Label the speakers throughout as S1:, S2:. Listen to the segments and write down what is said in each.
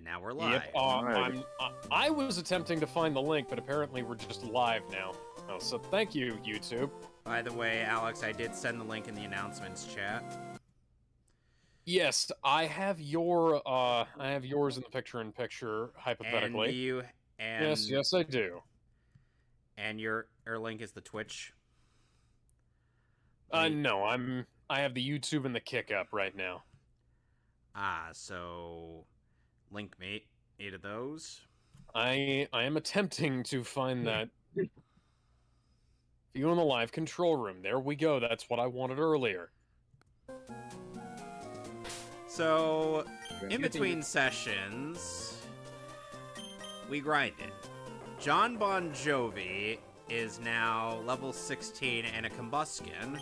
S1: now we're live.
S2: Yep, I was attempting to find the link, but apparently we're just live now. Oh, so thank you, YouTube.
S1: By the way, Alex, I did send the link in the announcements chat.
S2: Yes, I have yours in the picture-in-picture, hypothetically. Yes, I do.
S1: And your link is the Twitch?
S2: No, I have the YouTube and the Kick up right now.
S1: So link me 8 of those.
S2: I am attempting to find that. View in the live control room. There we go. That's what I wanted earlier.
S1: So, in between sessions, we grinded. John Bon Jovi is now level 16 and a combustion.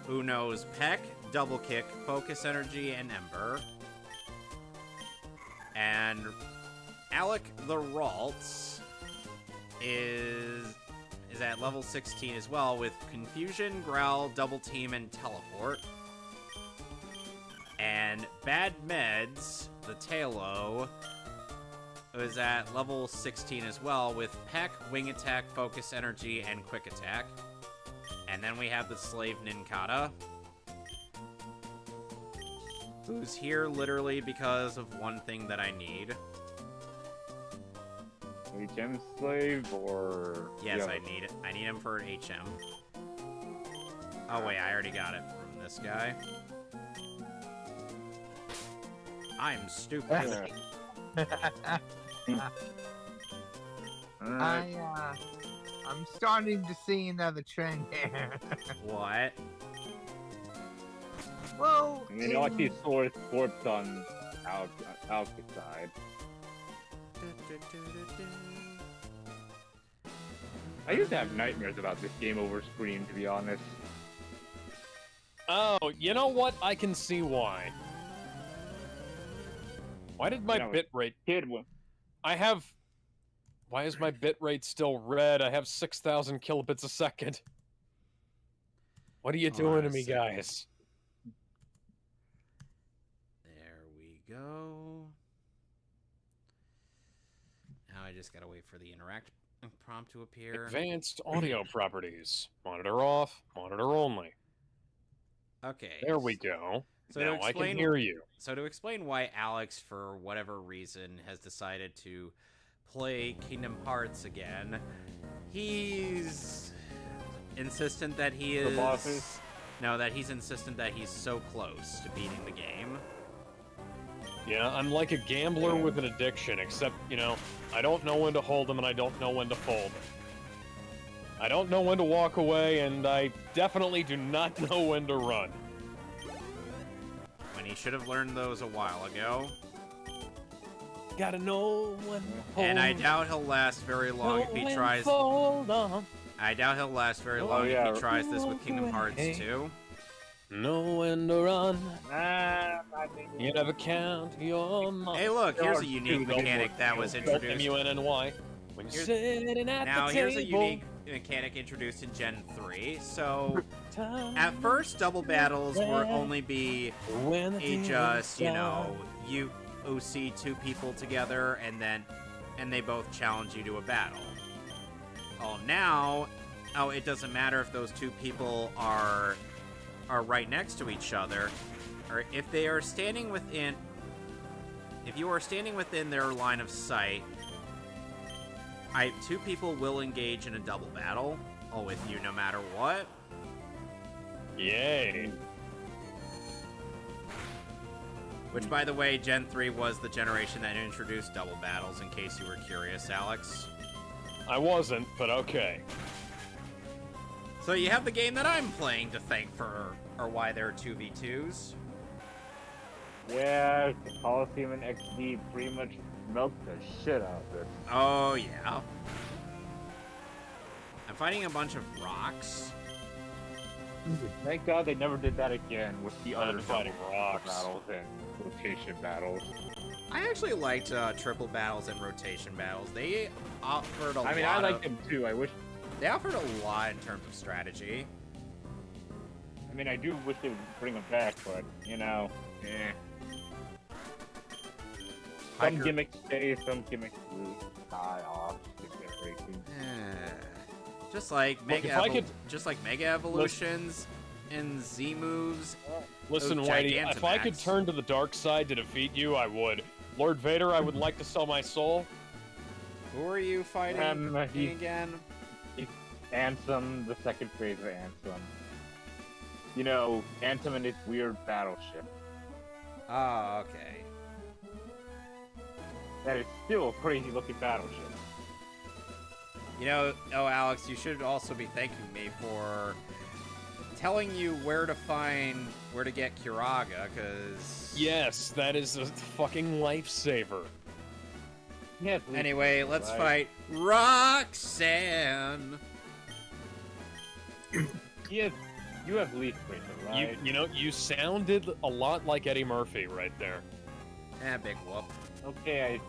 S1: Who knows Peck, Double Kick, Focus Energy, and Ember. And Alec the Raltz is at level 16 as well with Confusion, Growl, Double Team, and Teleport. And Bad Meds, the Tailo, is at level 16 as well with Peck, Wing Attack, Focus Energy, and Quick Attack. And then we have the Slave Ninkata, who's here literally because of one thing that I need.
S3: HM slave or...
S1: Yes, I need it. I need him for an HM. Oh wait, I already got it from this guy. I'm stupid.
S4: I'm starting to see another trend here.
S1: What?
S4: Well,
S3: I mean, I see Scorps on Alex's side. I used to have nightmares about this game over stream, to be honest.
S2: Oh, you know what? I can see why. Why did my bitrate... Why is my bitrate still red? I have 6,000 kilobits a second. What are you doing to me, guys?
S1: There we go. Now I just gotta wait for the interact prompt to appear.
S2: Advanced audio properties. Monitor off, monitor only.
S1: Okay.
S2: There we go.
S1: So
S2: now I can hear you.
S1: So to explain why Alex, for whatever reason, has decided to play Kingdom Hearts again, he's insistent that he is...
S3: The bosses?
S1: No, that he's insistent that he's so close to beating the game.
S2: Yeah, I'm like a gambler with an addiction, except, you know, I don't know when to hold them and I don't know when to fold them. I don't know when to walk away, and I definitely do not know when to run.
S1: When he should have learned those a while ago.
S2: Gotta know when to hold.
S1: And I doubt he'll last very long if he tries... I doubt he'll last very long if he tries this with Kingdom Hearts 2.
S2: Know when to run. You never count your money.
S1: Hey, look, here's a unique mechanic that was introduced.
S2: M-U-N-N-Y. When you're sitting at
S1: now,
S2: the table.
S1: here's a unique mechanic introduced in Gen 3. So, at first, double battles would only be just, you know, you see 2 people together, and they both challenge you to a battle. Oh, now, it doesn't matter if those 2 people are right next to each other, or if they are standing within... If you are standing within their line of sight, 2 people will engage in a double battle with you no matter what.
S2: Yay.
S1: Which, by the way, Gen 3 was the generation that introduced double battles, in case you were curious, Alex.
S2: I wasn't, but okay.
S1: So you have the game that I'm playing to thank for, or why there are 2v2s.
S3: Yeah, Coliseum and XD pretty much milked the shit out of it.
S1: Oh, yeah. I'm fighting a bunch of rocks.
S3: Thank God they never did that again with the other
S2: fighting rocks
S3: battles and rotation battles.
S1: I actually liked triple battles and rotation battles. They offered a lot.
S3: I mean, I liked them too. I wish
S1: they offered a lot in terms of strategy.
S3: I mean, I do wish they would bring them back, but you know, Some gimmicks stay, some gimmicks die off.
S1: Just like
S2: Look,
S1: Mega Evolutions and Z moves.
S2: Listen,
S1: of
S2: Whitey, if I could
S1: Gigantamax.
S2: turn to the dark side to defeat you, I would. Lord Vader, I would like to sell my soul.
S1: Who are you fighting again?
S3: Ansem, the second phase of Ansem. You know, Ansem and his weird battleship.
S1: Oh, okay.
S3: That is still a crazy looking battleship.
S1: You know, oh, Alex, you should also be thanking me for telling you where to get Kiraga, because...
S2: Yes, that is a fucking lifesaver.
S3: Yeah,
S1: Anyway, let's fight Roxanne!
S3: You have Leaf Breaker, right?
S2: You know, you sounded a lot like Eddie Murphy right there.
S1: Big whoop.
S3: Okay, I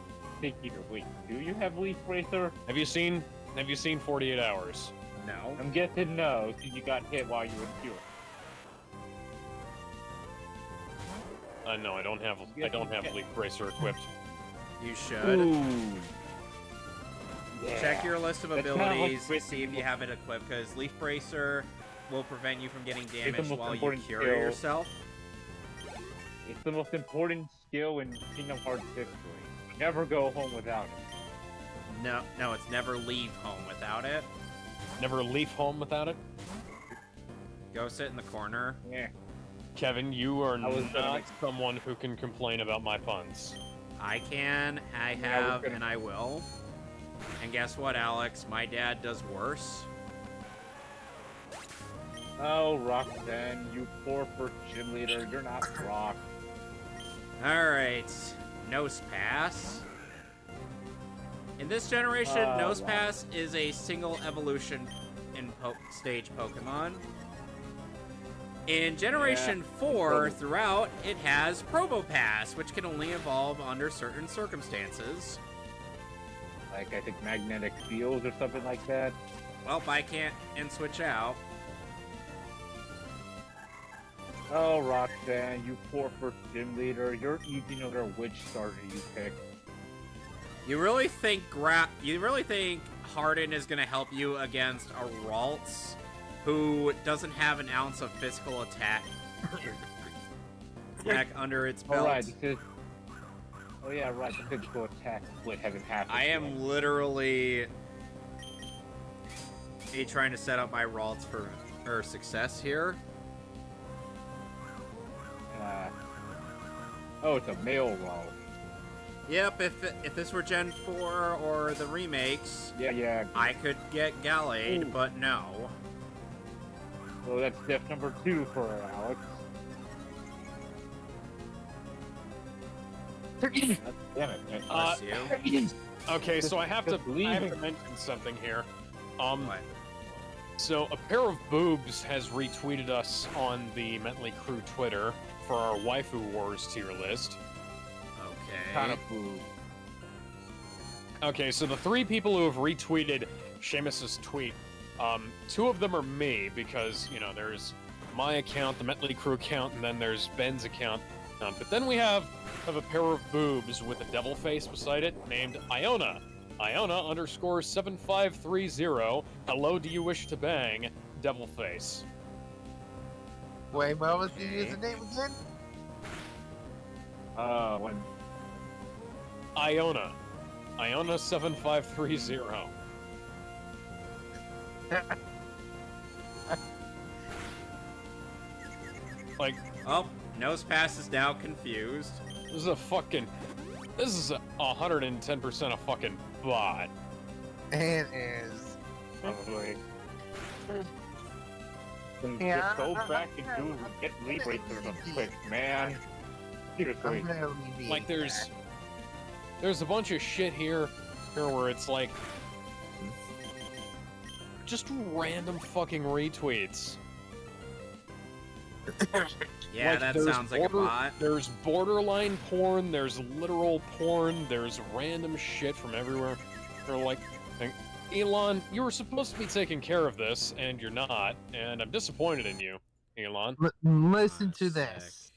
S3: think you're weak. Do you have Leaf Bracer?
S2: Have you seen 48 Hours?
S1: No.
S3: I'm guessing no, since you got hit while you were cured.
S2: No, I don't have Leaf Bracer equipped.
S1: You should.
S3: Ooh. Yeah.
S1: Check your list of
S3: That's
S1: abilities,
S3: not
S1: see if you have it equipped, because Leaf Bracer will prevent you from getting
S3: the
S1: damaged
S3: most
S1: while you
S3: important
S1: cure
S3: skill.
S1: yourself.
S3: It's the most important skill in Kingdom Hearts history. Never go home without it.
S1: No, it's never leave home without it.
S2: Never leave home without it?
S1: Go sit in the corner.
S3: Yeah.
S2: Kevin, you are
S3: I was gonna
S2: not
S3: make-
S2: someone who can complain about my puns.
S1: I can, I
S3: Yeah, we're
S1: have,
S3: gonna-
S1: and I will. And guess what, Alex? My dad does worse.
S3: Oh, Roxanne, you poor first gym leader. You're not Rock.
S1: Alright. Nose Pass. In this generation, Nose
S3: wow.
S1: Pass is a single evolution in stage Pokemon. In Generation 4, throughout, it has Probo Pass, which can only evolve under certain circumstances.
S3: Like, I think magnetic fields or something like that.
S1: Well, I can't and switch out.
S3: Oh, Roxanne, you poor first gym leader. You're eating another which starter you picked.
S1: You really think Harden is gonna help you against a Ralts who doesn't have an ounce of physical attack under its belt?
S3: Alright, because... Oh yeah, right, the physical attack split hasn't happened
S1: I
S3: yet.
S1: am literally trying to set up my Ralts for success here.
S3: Oh, it's a male roll.
S1: Yep, if this were Gen 4 or the remakes,
S3: Yeah.
S1: I could get Gallade,
S3: Ooh.
S1: but no.
S3: So that's step number 2 for Alex. Damn it.
S1: Bless you.
S2: Okay, so I have to
S3: Just leaving.
S2: mention something here.
S1: What?
S2: So a pair of boobs has retweeted us on the Mentley Crew Twitter for our Waifu Wars tier list.
S1: Okay.
S3: Kind of food.
S2: Okay, so the 3 people who have retweeted Seamus's tweet, 2 of them are me, because, you know, there's my account, the Mentley Crew account, and then there's Ben's account. But then we have a pair of boobs with a devil face beside it, named Iona. Iona_7530. Hello, do you wish to bang? Devil face.
S4: Wait, what was the
S1: Okay.
S4: username again?
S3: When...
S2: Iona. Iona7530. Like,
S1: Oh, Nose Pass is now confused.
S2: this is a 110% a fucking bot.
S4: It is.
S3: Probably.
S4: Yeah,
S3: Just go back and get Leaf Bracer quick, man. Seriously.
S4: I'm really need
S2: Like, there's
S4: that.
S2: a bunch of shit here where it's like, just random fucking retweets.
S1: Yeah,
S2: Like,
S1: that
S2: there's
S1: sounds like a bot.
S2: There's borderline porn, there's literal porn, there's random shit from everywhere. They're like, Elon, you were supposed to be taking care of this, and you're not, and I'm disappointed in you, Elon.
S4: Listen to
S1: Sick.
S4: this.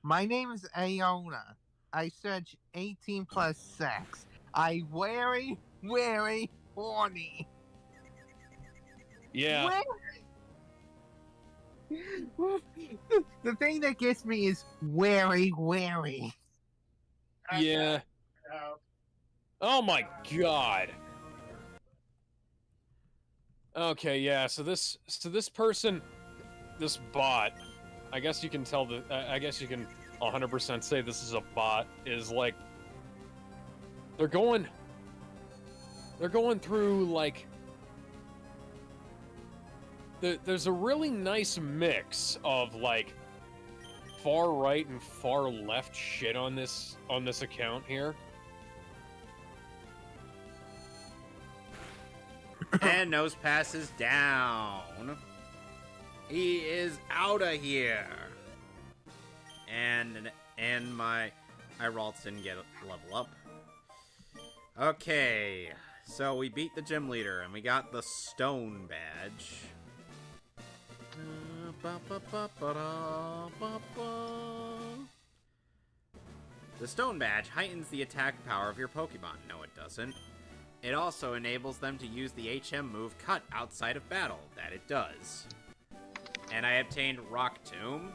S4: My name is Iona. I search 18 plus sex. I very, very horny.
S2: Yeah.
S4: The thing that gets me is very, very.
S2: Yeah. Oh my god. Okay, yeah. So this person, this bot, I guess you can tell that. I guess you can 100% say this is a bot. Is like they're going through like. There's a really nice mix of like far right and far left shit on this account here.
S1: And Nose passes down. He is out of here. And my Ralts didn't get a level up. Okay, so we beat the gym leader and we got the stone badge. The stone badge heightens the attack power of your Pokemon. No, it doesn't. It also enables them to use the HM move Cut outside of battle. That it does. And I obtained Rock Tomb.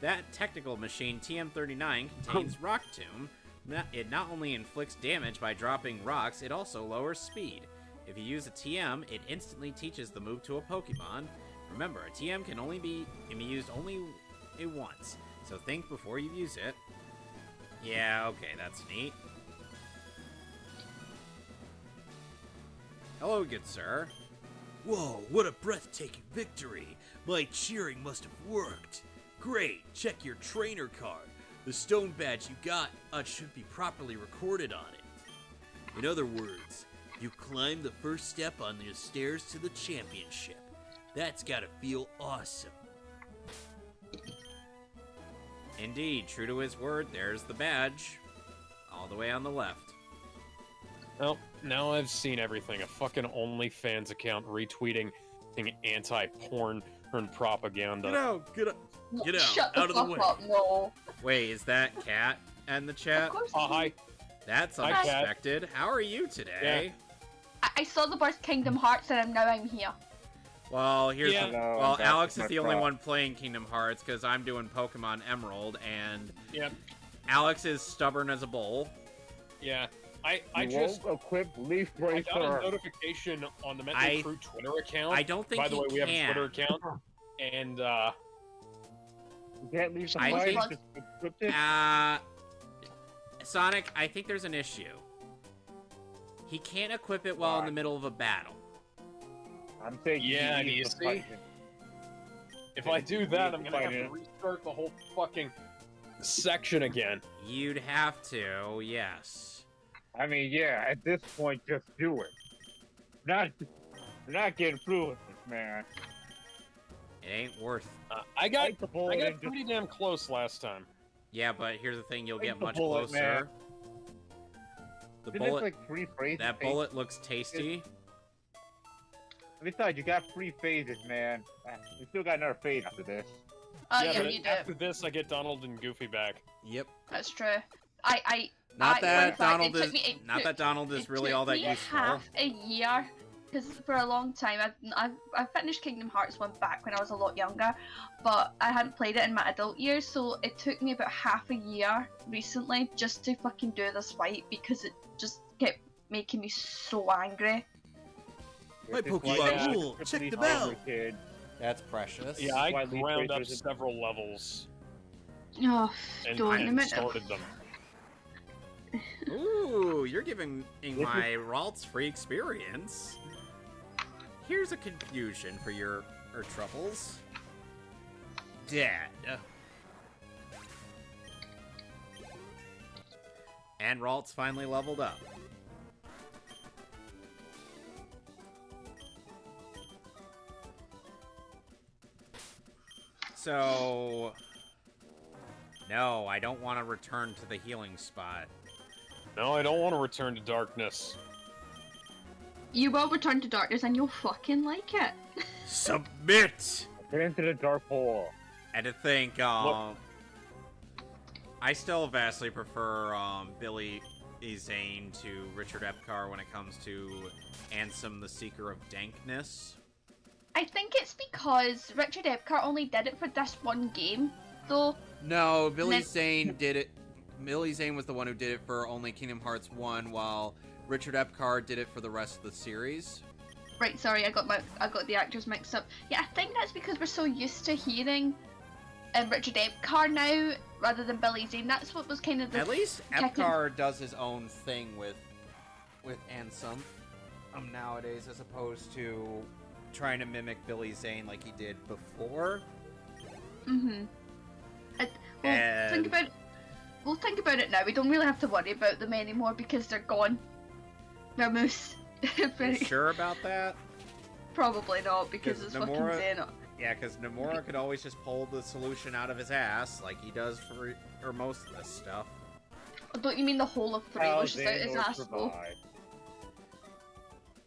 S1: That technical machine, TM39, contains Rock Tomb. It not only inflicts damage by dropping rocks, it also lowers speed. If you use a TM, it instantly teaches the move to a Pokemon. Remember, a TM can be used only once, so think before you use it. Yeah, okay, that's neat. Hello, good sir.
S5: Whoa, what a breathtaking victory! My cheering must have worked. Great, check your trainer card. The stone badge you got should be properly recorded on it. In other words, you climbed the first step on the stairs to the championship. That's gotta feel awesome.
S1: Indeed, true to his word, there's the badge. All the way on the left.
S2: Well, now I've seen everything. A fucking OnlyFans account retweeting anti-porn and propaganda.
S5: Get out,
S6: Shut
S5: out
S6: the
S5: of the
S6: fuck
S5: way.
S6: up, no.
S1: Wait, is that Cat in the chat?
S6: Of course.
S2: Hi.
S1: That's
S2: Hi, Cat.
S1: unexpected. How are you today?
S6: I saw the first Kingdom Hearts and now I'm here.
S1: Well, here's
S2: Yeah.
S3: Hello,
S1: well,
S3: that's
S1: Alex is
S3: my
S1: the only
S3: prop.
S1: one playing Kingdom Hearts because I'm doing Pokemon Emerald, and
S2: Yep.
S1: Alex is stubborn as a bull.
S2: Yeah. I
S3: You
S2: just
S3: won't equip Leaf
S2: I got a
S3: Bracer.
S2: notification on the Mental
S1: I-
S2: Crew Twitter account.
S1: I don't think
S2: By the
S1: he
S2: way, we have a
S1: can.
S2: Twitter account, and
S3: You can't leave some
S1: I
S3: money,
S1: think-
S3: just equip it.
S1: Sonic, I think there's an issue. He can't equip it while in the middle of a battle.
S3: I'm saying
S2: Yeah,
S3: you
S2: do you
S3: need to
S2: see?
S3: fight him.
S2: if I do that, I'm gonna have
S3: Fight
S2: to
S3: it.
S2: restart the whole fucking section again.
S1: You'd have to, yes.
S3: I mean, yeah, at this point, just do it. You're not getting through with this, man.
S1: It ain't worth.
S2: I got
S3: Take the bullet and just
S2: pretty damn close last time.
S1: Yeah, but here's the thing: you'll
S3: Take
S1: get
S3: the
S1: much
S3: bullet,
S1: closer.
S3: man.
S1: The
S3: Isn't
S1: bullet.
S3: this like free phrases?
S1: That bullet looks tasty.
S3: Besides, you got free phases, man. You still got another phase after this.
S6: Yeah,
S2: but
S6: you do.
S2: after this, I get Donald and Goofy back.
S1: Yep.
S6: That's true. I
S1: Not
S6: in
S1: that
S6: fact,
S1: Donald
S6: it
S1: is.
S6: took me- it
S1: Not
S6: took-
S1: that Donald is
S6: it
S1: really
S6: took
S1: all that
S6: me
S1: useful.
S6: half a year, because for a long time I finished Kingdom Hearts 1 back when I was a lot younger, but I hadn't played it in my adult years, so it took me about half a year recently just to fucking do this fight because it just kept making me so angry.
S5: My
S3: This is why
S5: Pokemon
S3: you
S5: rule.
S3: skip
S5: Check
S3: Leaf
S5: them
S3: Bracer,
S5: out.
S3: Kid.
S1: That's precious.
S2: Yeah, I
S3: why Leaf
S2: ground up
S3: Bracers are-
S2: several levels
S6: Oh,
S2: and,
S6: don't
S2: and
S6: admit it.
S2: started them.
S1: Ooh, you're giving my Ralts free experience. Here's a confusion for your troubles. Dead. And Ralts finally leveled up. So... No, I don't want to return to the healing spot.
S2: No, I don't want to return to darkness.
S6: You will return to darkness and you'll fucking like it.
S1: Submit!
S3: Get into the dark hole.
S1: And to think, I still vastly prefer Billy Zane to Richard Epcar when it comes to Ansem, the Seeker of Dankness.
S6: I think it's because Richard Epcar only did it for this one game, though.
S1: No, Billy Zane did it. Billy Zane was the one who did it for only Kingdom Hearts 1, while Richard Epcar did it for the rest of the series.
S6: Right, sorry, I got the actors mixed up. Yeah, I think that's because we're so used to hearing Richard Epcar now rather than Billy Zane. That's what was kind of the.
S1: At least Epcar does his own thing with Ansem nowadays, as opposed to trying to mimic Billy Zane like he did before.
S6: Think about it. Well, think about it now. We don't really have to worry about them anymore because they're gone. They're moose.
S1: You sure about that?
S6: Probably not, because it's fucking Zane.
S1: Yeah, because Nomura could always just pull the solution out of his ass, like he does for most of this stuff.
S6: Don't you mean the whole of 3 was just out his ass, though?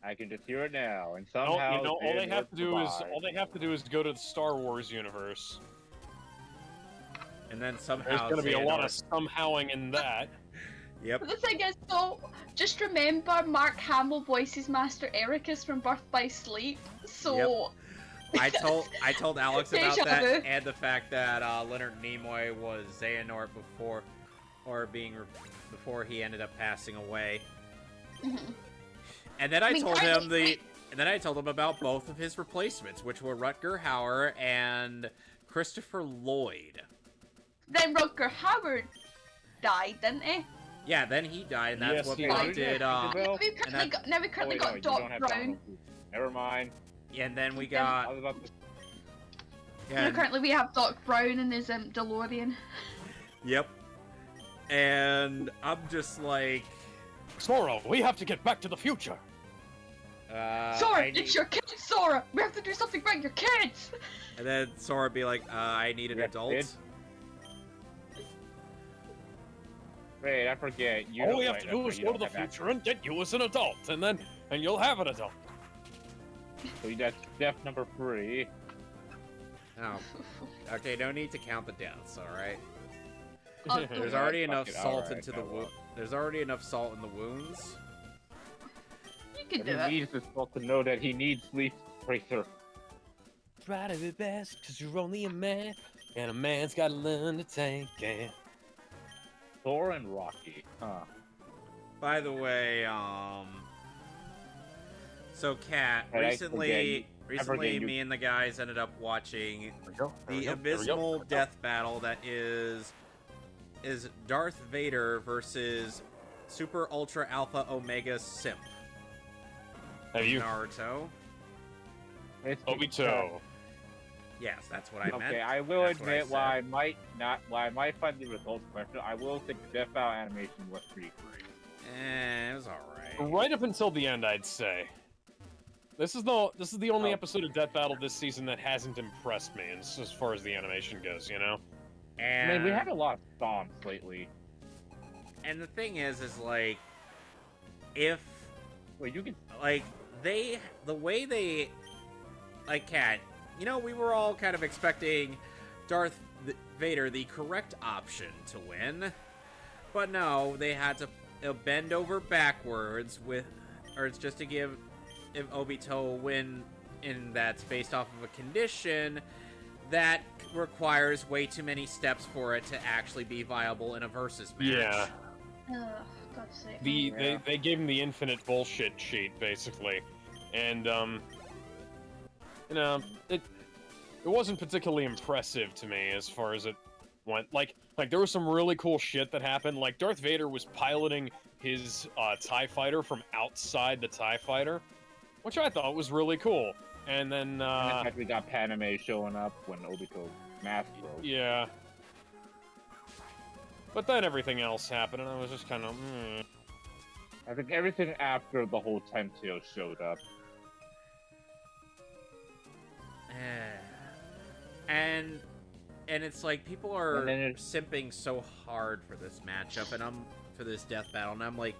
S3: I can just hear it now, and somehow
S2: all they have to do is go to the Star Wars universe.
S1: And then somehow
S2: there's gonna be a lot of somehowing in that.
S1: Yep.
S6: The thing is, though, just remember Mark Hamill voices Master Ericus from Birth by Sleep, so...
S1: Yep. I told Alex about that, and the fact that Leonard Nimoy was Xehanort before he ended up passing away. And then I told him about both of his replacements, which were Rutger Hauer and Christopher Lloyd.
S6: Then Rutger Hauer died, didn't he?
S1: Yeah, then he died, and that's what prompted.
S6: Now we currently got Doc Brown.
S3: Never mind.
S1: Yeah, and then we got.
S6: Currently we have Doc Brown and his DeLorean.
S1: Yep. And I'm just like,
S2: Sora, we have to get back to the future.
S6: Sora, it's your kids, Sora. We have to do something about your kids.
S1: And then Sora would be like, I need an adult.
S3: Wait, I forget.
S2: All we have to do is go to the future and get you as an adult, and you'll have an adult.
S3: So that's death number 3.
S1: Oh. Okay, no need to count the deaths, alright?
S6: Oh,
S1: There's already enough salt into the wound. There's already enough salt in the wounds.
S6: You can do it.
S3: He needs this salt to know that he needs Leaf Tracer.
S2: Try to be best, cause you're only a man, and a man's gotta learn to take it.
S3: Thor and Rocky, huh?
S1: By the way, so Kat, recently me and the guys ended up watching the abysmal death battle that is Darth Vader versus Super Ultra Alpha Omega Simp.
S2: Have you?
S1: Naruto.
S2: Obito.
S1: Yes, that's what I meant.
S3: Okay, I will admit, while I might find the results questionable, I will think death battle animation was pretty great.
S1: It was alright.
S2: Right up until the end, I'd say. This is the only episode of Death Battle this season that hasn't impressed me, as far as the animation goes, you know?
S1: And
S3: I mean, we had a lot of stomps lately.
S1: And the thing is like, if...
S3: Well, you can...
S1: Like, the way they... Like, Kat, you know, we were all kind of expecting Darth Vader, the correct option, to win. But no, they had to bend over backwards or it's just to give Obito a win that's based off of a condition that requires way too many steps for it to actually be viable in a versus match.
S2: Yeah.
S6: God's sake.
S2: They gave him the infinite bullshit cheat, basically. And, you know, it wasn't particularly impressive to me as far as it went. Like there was some really cool shit that happened. Like, Darth Vader was piloting his TIE fighter from outside the TIE fighter, which I thought was really cool. And then,
S3: we got Padme showing up when Obito's mask broke.
S2: Yeah. But then everything else happened, and I was just kind of,
S3: I think everything after the whole Tentail showed up.
S1: And it's like, people are simping so hard for this matchup, and for this death battle, and I'm like,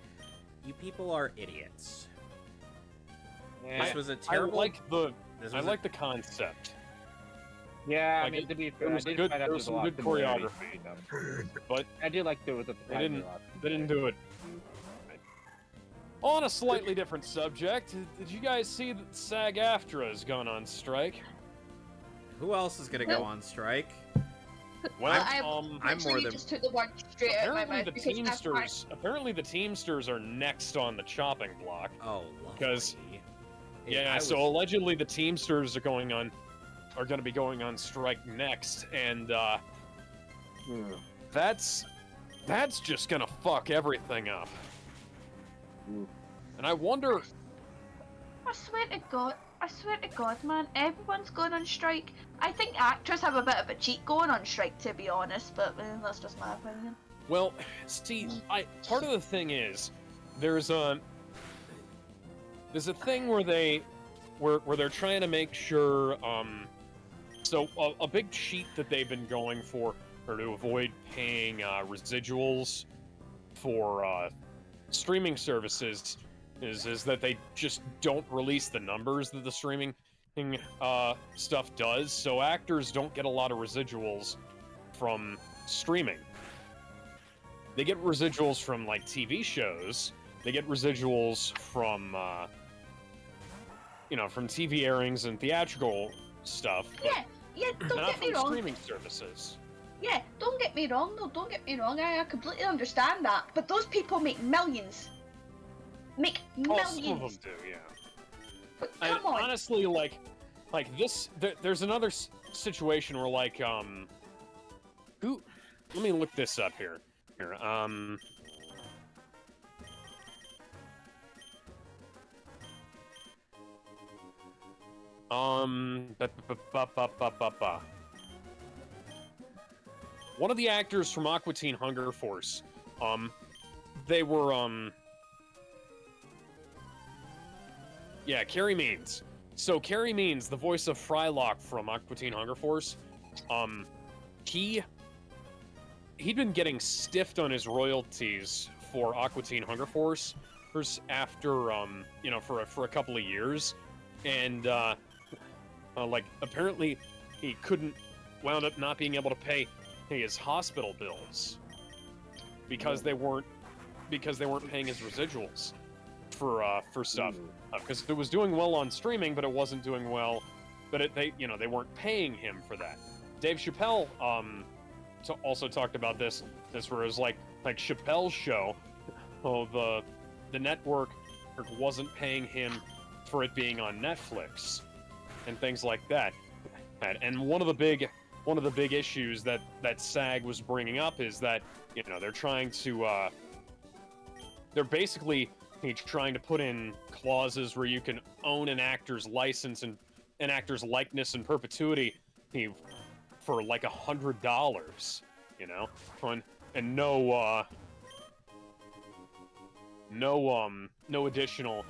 S1: you people are idiots.
S3: Yeah.
S1: This was a terrible...
S2: I like the concept.
S3: Yeah, I
S2: Like,
S3: mean, to be
S2: there
S3: fair, I
S2: was
S3: did
S2: good-
S3: find out
S2: there was
S3: there's a
S2: some
S3: lot
S2: good
S3: of similarities
S2: choreography.
S3: between them.
S2: But
S3: I do like there was a
S2: they didn't do it. On a slightly different subject, did you guys see that SAG-AFTRA has gone on strike?
S1: Who else is gonna go on strike?
S2: Well,
S1: I'm more than
S6: just took the word straight out of my
S2: apparently
S6: mouth
S2: the
S6: because that's
S2: Teamsters. Apparently the Teamsters are next on the chopping block.
S1: oh, lovely.
S2: 'Cause-
S1: Yeah,
S2: Yeah, so allegedly the Teamsters are going to be going on strike next, and that's just gonna fuck everything up. And I wonder,
S6: I swear to God, man, everyone's going on strike. I think actors have a bit of a cheat going on strike, to be honest, but that's just my opinion.
S2: well, see, part of the thing is there's a thing where they're trying to make sure so a big cheat that they've been going for or to avoid paying residuals for streaming services is that they just don't release the numbers that the streaming stuff does, so actors don't get a lot of residuals from streaming. They get residuals from like TV shows. They get residuals from from TV airings and theatrical stuff. But
S6: Yeah, don't
S2: not
S6: get me
S2: from
S6: wrong.
S2: streaming services.
S6: Yeah, don't get me wrong, though. Don't get me wrong. I completely understand that. But those people make millions. Make
S2: Oh, some of them
S6: millions.
S2: do, yeah.
S6: But
S2: And
S6: come on.
S2: honestly, like this, there's another situation where like who? Let me look this up here. One of the actors from Aqua Teen Hunger Force, they were, yeah, Carrie Means. So Carrie Means, the voice of Frylock from Aqua Teen Hunger Force, he'd been getting stiffed on his royalties for Aqua Teen Hunger Force after, for a couple of years, and, like, apparently he wound up not being able to pay his hospital bills because they weren't paying his residuals for stuff, because it was doing well on streaming, but it wasn't doing well, but they weren't paying him for that. Dave Chappelle also talked about this where it was like Chappelle's show, the network wasn't paying him for it being on Netflix and things like that. And one of the big issues that SAG was bringing up is that they're trying to they're basically trying to put in clauses where you can own an actor's license and an actor's likeness in perpetuity for like $100, and no additional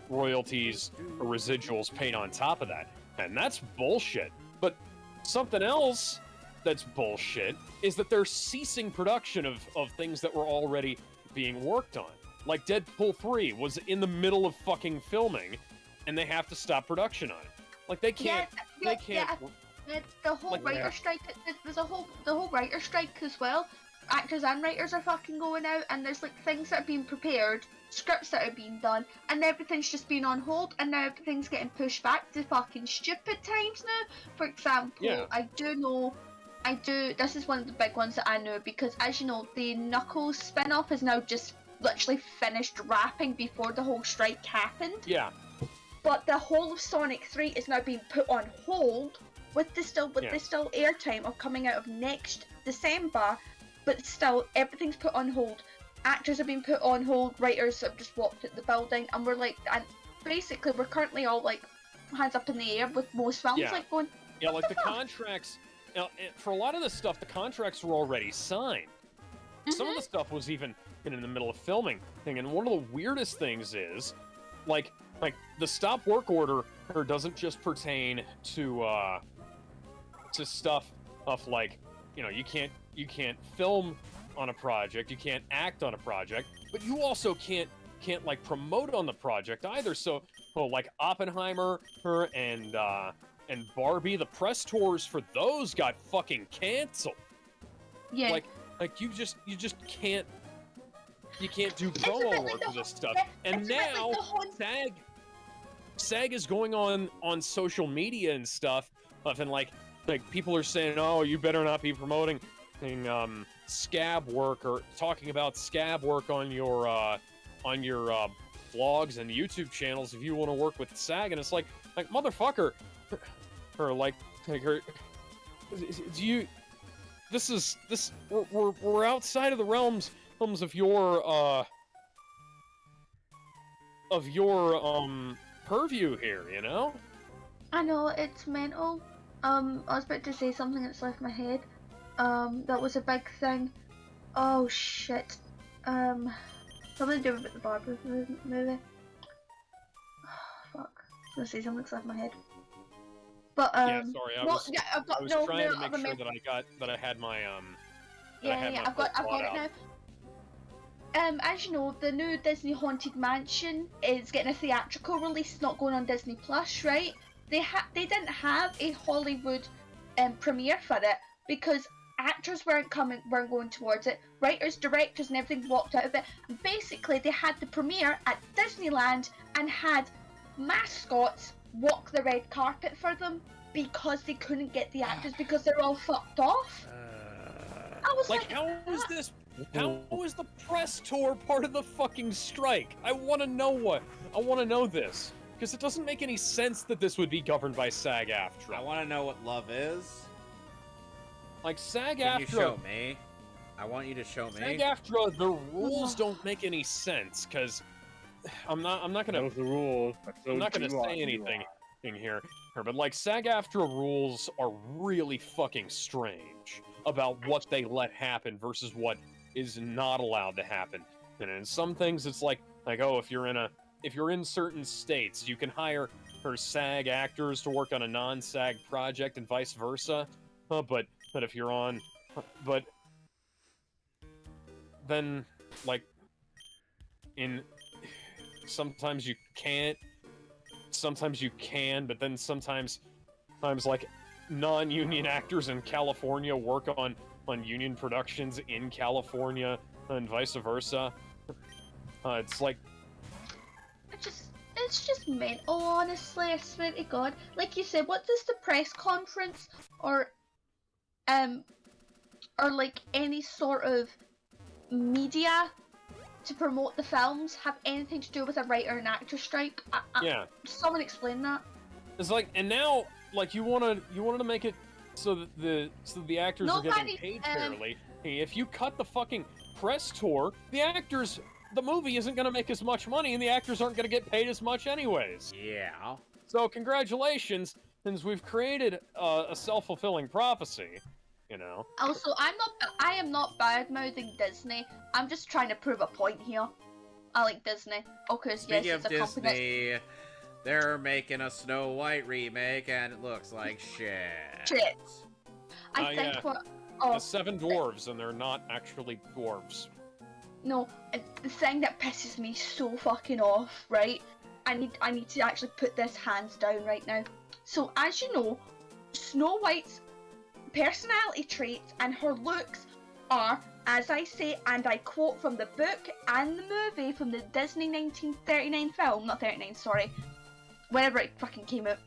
S2: royalties or residuals paid on top of that. And that's bullshit. But something else that's bullshit is that they're ceasing production of things that were already being worked on. Like Deadpool 3 was in the middle of fucking filming, and they have to stop production on it. Like they can't.
S6: The whole writer strike. There's the whole writer strike as well. Actors and writers are fucking going out, and there's like things that are being prepared, scripts that are being done, and everything's just been on hold, and now everything's getting pushed back to fucking stupid times now. For example, I do. This is one of the big ones that I know because, as you know, the Knuckles spin-off is now just literally finished wrapping before the whole strike happened.
S2: Yeah.
S6: But the whole of Sonic 3 is now being put on hold with the still airtime of coming out of next December, but still everything's put on hold. Actors have been put on hold, writers have just walked at the building, and basically we're currently all like hands up in the air with most films like going.
S2: Yeah, like the contracts. For a lot of this stuff, the contracts were already signed. Some of the stuff was even in the middle of filming thing, and one of the weirdest things is, like the stop work order doesn't just pertain to stuff of like, you can't film on a project, you can't act on a project, but you also can't like promote on the project either. So, like Oppenheimer and and Barbie, the press tours for those got fucking canceled.
S6: Yeah.
S2: Like you just can't do promo work for this stuff. And now SAG is going on social media and stuff, and like people are saying, oh, you better not be promoting scab work or talking about scab work on your blogs and YouTube channels if you want to work with SAG. And it's like motherfucker, or do you? We're outside of the realms of your purview here, you know?
S6: I know, it's mental. I was about to say something that's left my head. That was a big thing. Oh shit. Something to do with the Barbie movie. Fuck. I was gonna say something that's left my head. But
S2: yeah, sorry, I was trying to make sure that I had my
S6: I've got it now. As you know, the new Disney Haunted Mansion is getting a theatrical release, not going on Disney Plus, right? They didn't have a Hollywood premiere for it because actors weren't going towards it. Writers, directors, and everything walked out of it. And basically, they had the premiere at Disneyland and had mascots walk the red carpet for them because they couldn't get the actors because they're all fucked off. I was like,
S2: how is this? How is the press tour part of the fucking strike? I want to know this because it doesn't make any sense that this would be governed by SAG-AFTRA.
S1: I want to know what love is.
S2: Like SAG-AFTRA.
S1: Can you show me? I want you to show me.
S2: SAG-AFTRA, the rules don't make any sense because I'm not gonna.
S3: Those are the rules.
S2: I'm not gonna say anything in here, but like SAG-AFTRA rules are really fucking strange about what they let happen versus what is not allowed to happen. And in some things, it's like oh, if you're in certain states, you can hire SAG actors to work on a non-SAG project and vice versa. But if you're on, but then like sometimes you can't, sometimes you can, but then sometimes like non-union actors in California work on union productions in California and vice versa. It's like
S6: it's just mental, honestly. I swear to God. Like you said, what does the press conference or like any sort of media to promote the films have anything to do with a writer and actor strike?
S2: Yeah.
S6: Someone explain that.
S2: It's like, and now like you wanted to make it so that the actors are getting paid fairly. Hey, if you cut the fucking press tour, the movie isn't going to make as much money, and the actors aren't going to get paid as much anyways.
S1: Yeah.
S2: So congratulations, since we've created a self-fulfilling prophecy, you know.
S6: Also, I am not bad-mouthing Disney. I'm just trying to prove a point here. I like Disney. Okay,
S1: Speaking
S6: yes,
S1: of
S6: it's a
S1: Disney, they're making a Snow White remake, and it looks like shit.
S6: Shit. I think
S2: yeah.
S6: what...
S2: The 7 dwarves, and they're not actually dwarves.
S6: No, the thing that pisses me so fucking off, right? I need to actually put this hands down right now. So, as you know, Snow White's personality traits and her looks are, as I say, and I quote from the book and the movie from the Disney 1939 film, not 39, sorry, whenever it fucking came out.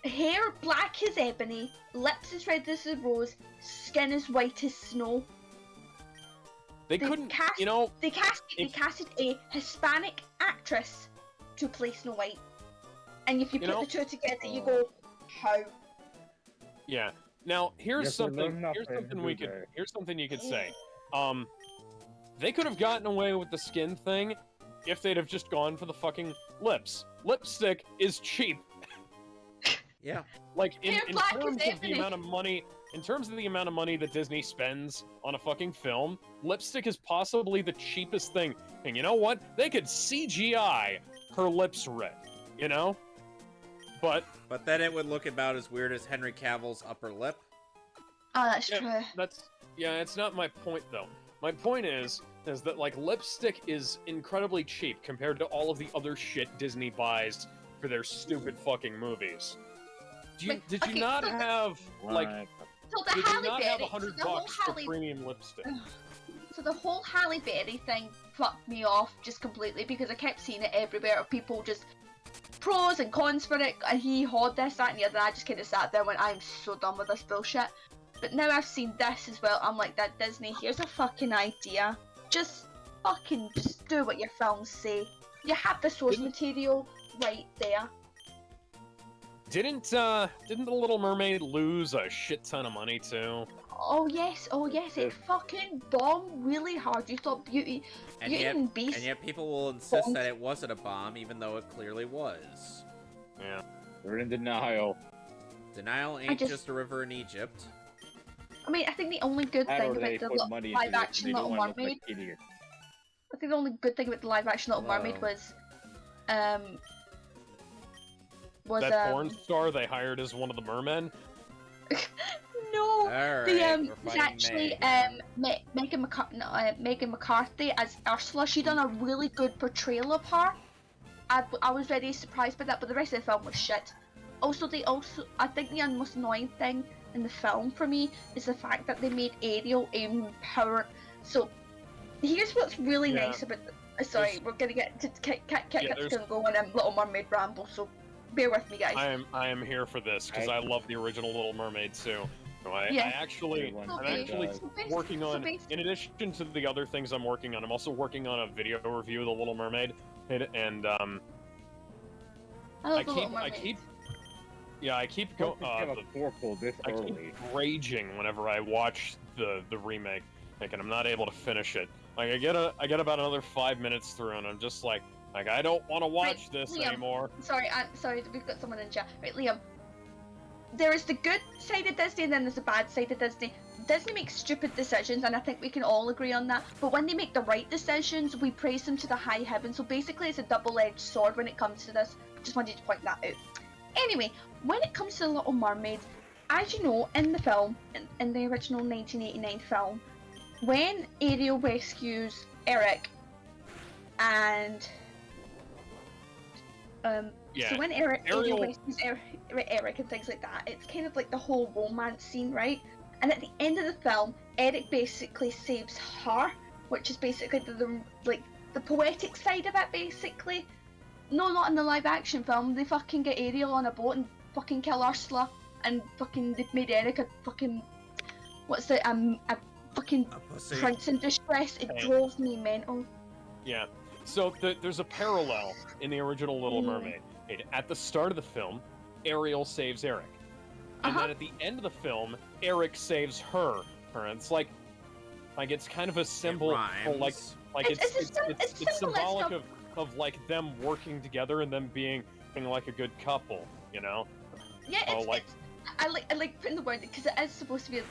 S6: Hair black as ebony, lips as red as a rose, skin as white as snow.
S2: They couldn't, you know...
S6: They casted a Hispanic actress to play Snow White. And if you put the two together, you go, how?
S2: Yeah. Now, here's something you could say. They could have gotten away with the skin thing if they'd have just gone for the fucking lips. Lipstick is cheap.
S1: Yeah.
S2: Like in terms of the amount of money, that Disney spends on a fucking film, lipstick is possibly the cheapest thing. And you know what? They could CGI her lips red, you know? But
S1: then it would look about as weird as Henry Cavill's upper lip.
S6: Oh, that's true.
S2: It's not my point though. My point is that like lipstick is incredibly cheap compared to all of the other shit Disney buys for their stupid fucking movies. Did you
S6: Okay,
S2: not
S6: so
S2: have, like,
S6: So the
S2: did you
S6: Halle
S2: not
S6: Berry,
S2: have $100
S6: the whole
S2: for
S6: Halle,
S2: premium lipstick?
S6: so the whole Halle Berry thing fucked me off just completely because I kept seeing it everywhere of people just pros and cons for it, and he hawed this, that, and the other. And I just kind of sat there and went, I'm so done with this bullshit. But now I've seen this as well. I'm like, that Disney, here's a fucking idea. Just do what your films say. You have the source material right there.
S2: Didn't the Little Mermaid lose a shit ton of money too?
S6: Oh yes, it fucking bombed really hard. You thought Beauty and Beast.
S1: And yet people will insist that it wasn't a bomb, even though it clearly was.
S2: Yeah.
S3: We're in denial.
S1: Denial ain't just a river in Egypt.
S6: I mean, I think the only good thing about the live action Little Mermaid. I think the only good thing about the live action Little Mermaid was
S2: that porn star they hired as one of the mermen.
S6: No,
S1: right,
S6: it's actually Megan McCarthy as Ursula. She done a really good portrayal of her. I was very surprised by that, but the rest of the film was shit. Also, I think the most annoying thing in the film for me is the fact that they made Ariel empower. So here's what's really nice about. Sorry, we're gonna get to gonna go on Little Mermaid ramble. So bear with me, guys.
S2: I am here for this because I love the original Little Mermaid too. I'm actually working on, in addition to the other things I'm working on, I'm also working on a video review of the Little Mermaid, and I keep raging whenever I watch the remake, and I'm not able to finish it. Like I get about another 5 minutes through, and I'm just like I don't want to watch this
S6: Liam,
S2: anymore.
S6: Sorry, we've got someone in chat. Right, Liam. There is the good side of Disney, and then there's the bad side of Disney. Disney makes stupid decisions, and I think we can all agree on that. But when they make the right decisions, we praise them to the high heavens. So basically, it's a double-edged sword when it comes to this. Just wanted to point that out. Anyway, when it comes to The Little Mermaid, as you know, in the film, in the original 1989 film, when Ariel rescues Eric, and so when Ariel rescues Eric and things like that, it's kind of like the whole romance scene, right? And at the end of the film, Eric basically saves her, which is basically the poetic side of it, basically. No, not in the live action film. They fucking get Ariel on a boat and fucking kill Ursula, and fucking they've made Eric a fucking a fucking prince in distress. It drove me mental.
S2: Yeah. So there's a parallel in the original Little Mermaid. At the start of the film, Ariel saves Eric, and then at the end of the film, Eric saves her. And it's like it's kind of a symbol, it's symbolic of like them working together and them being like a good couple, you know?
S6: Yeah, I like putting the word because it is supposed to be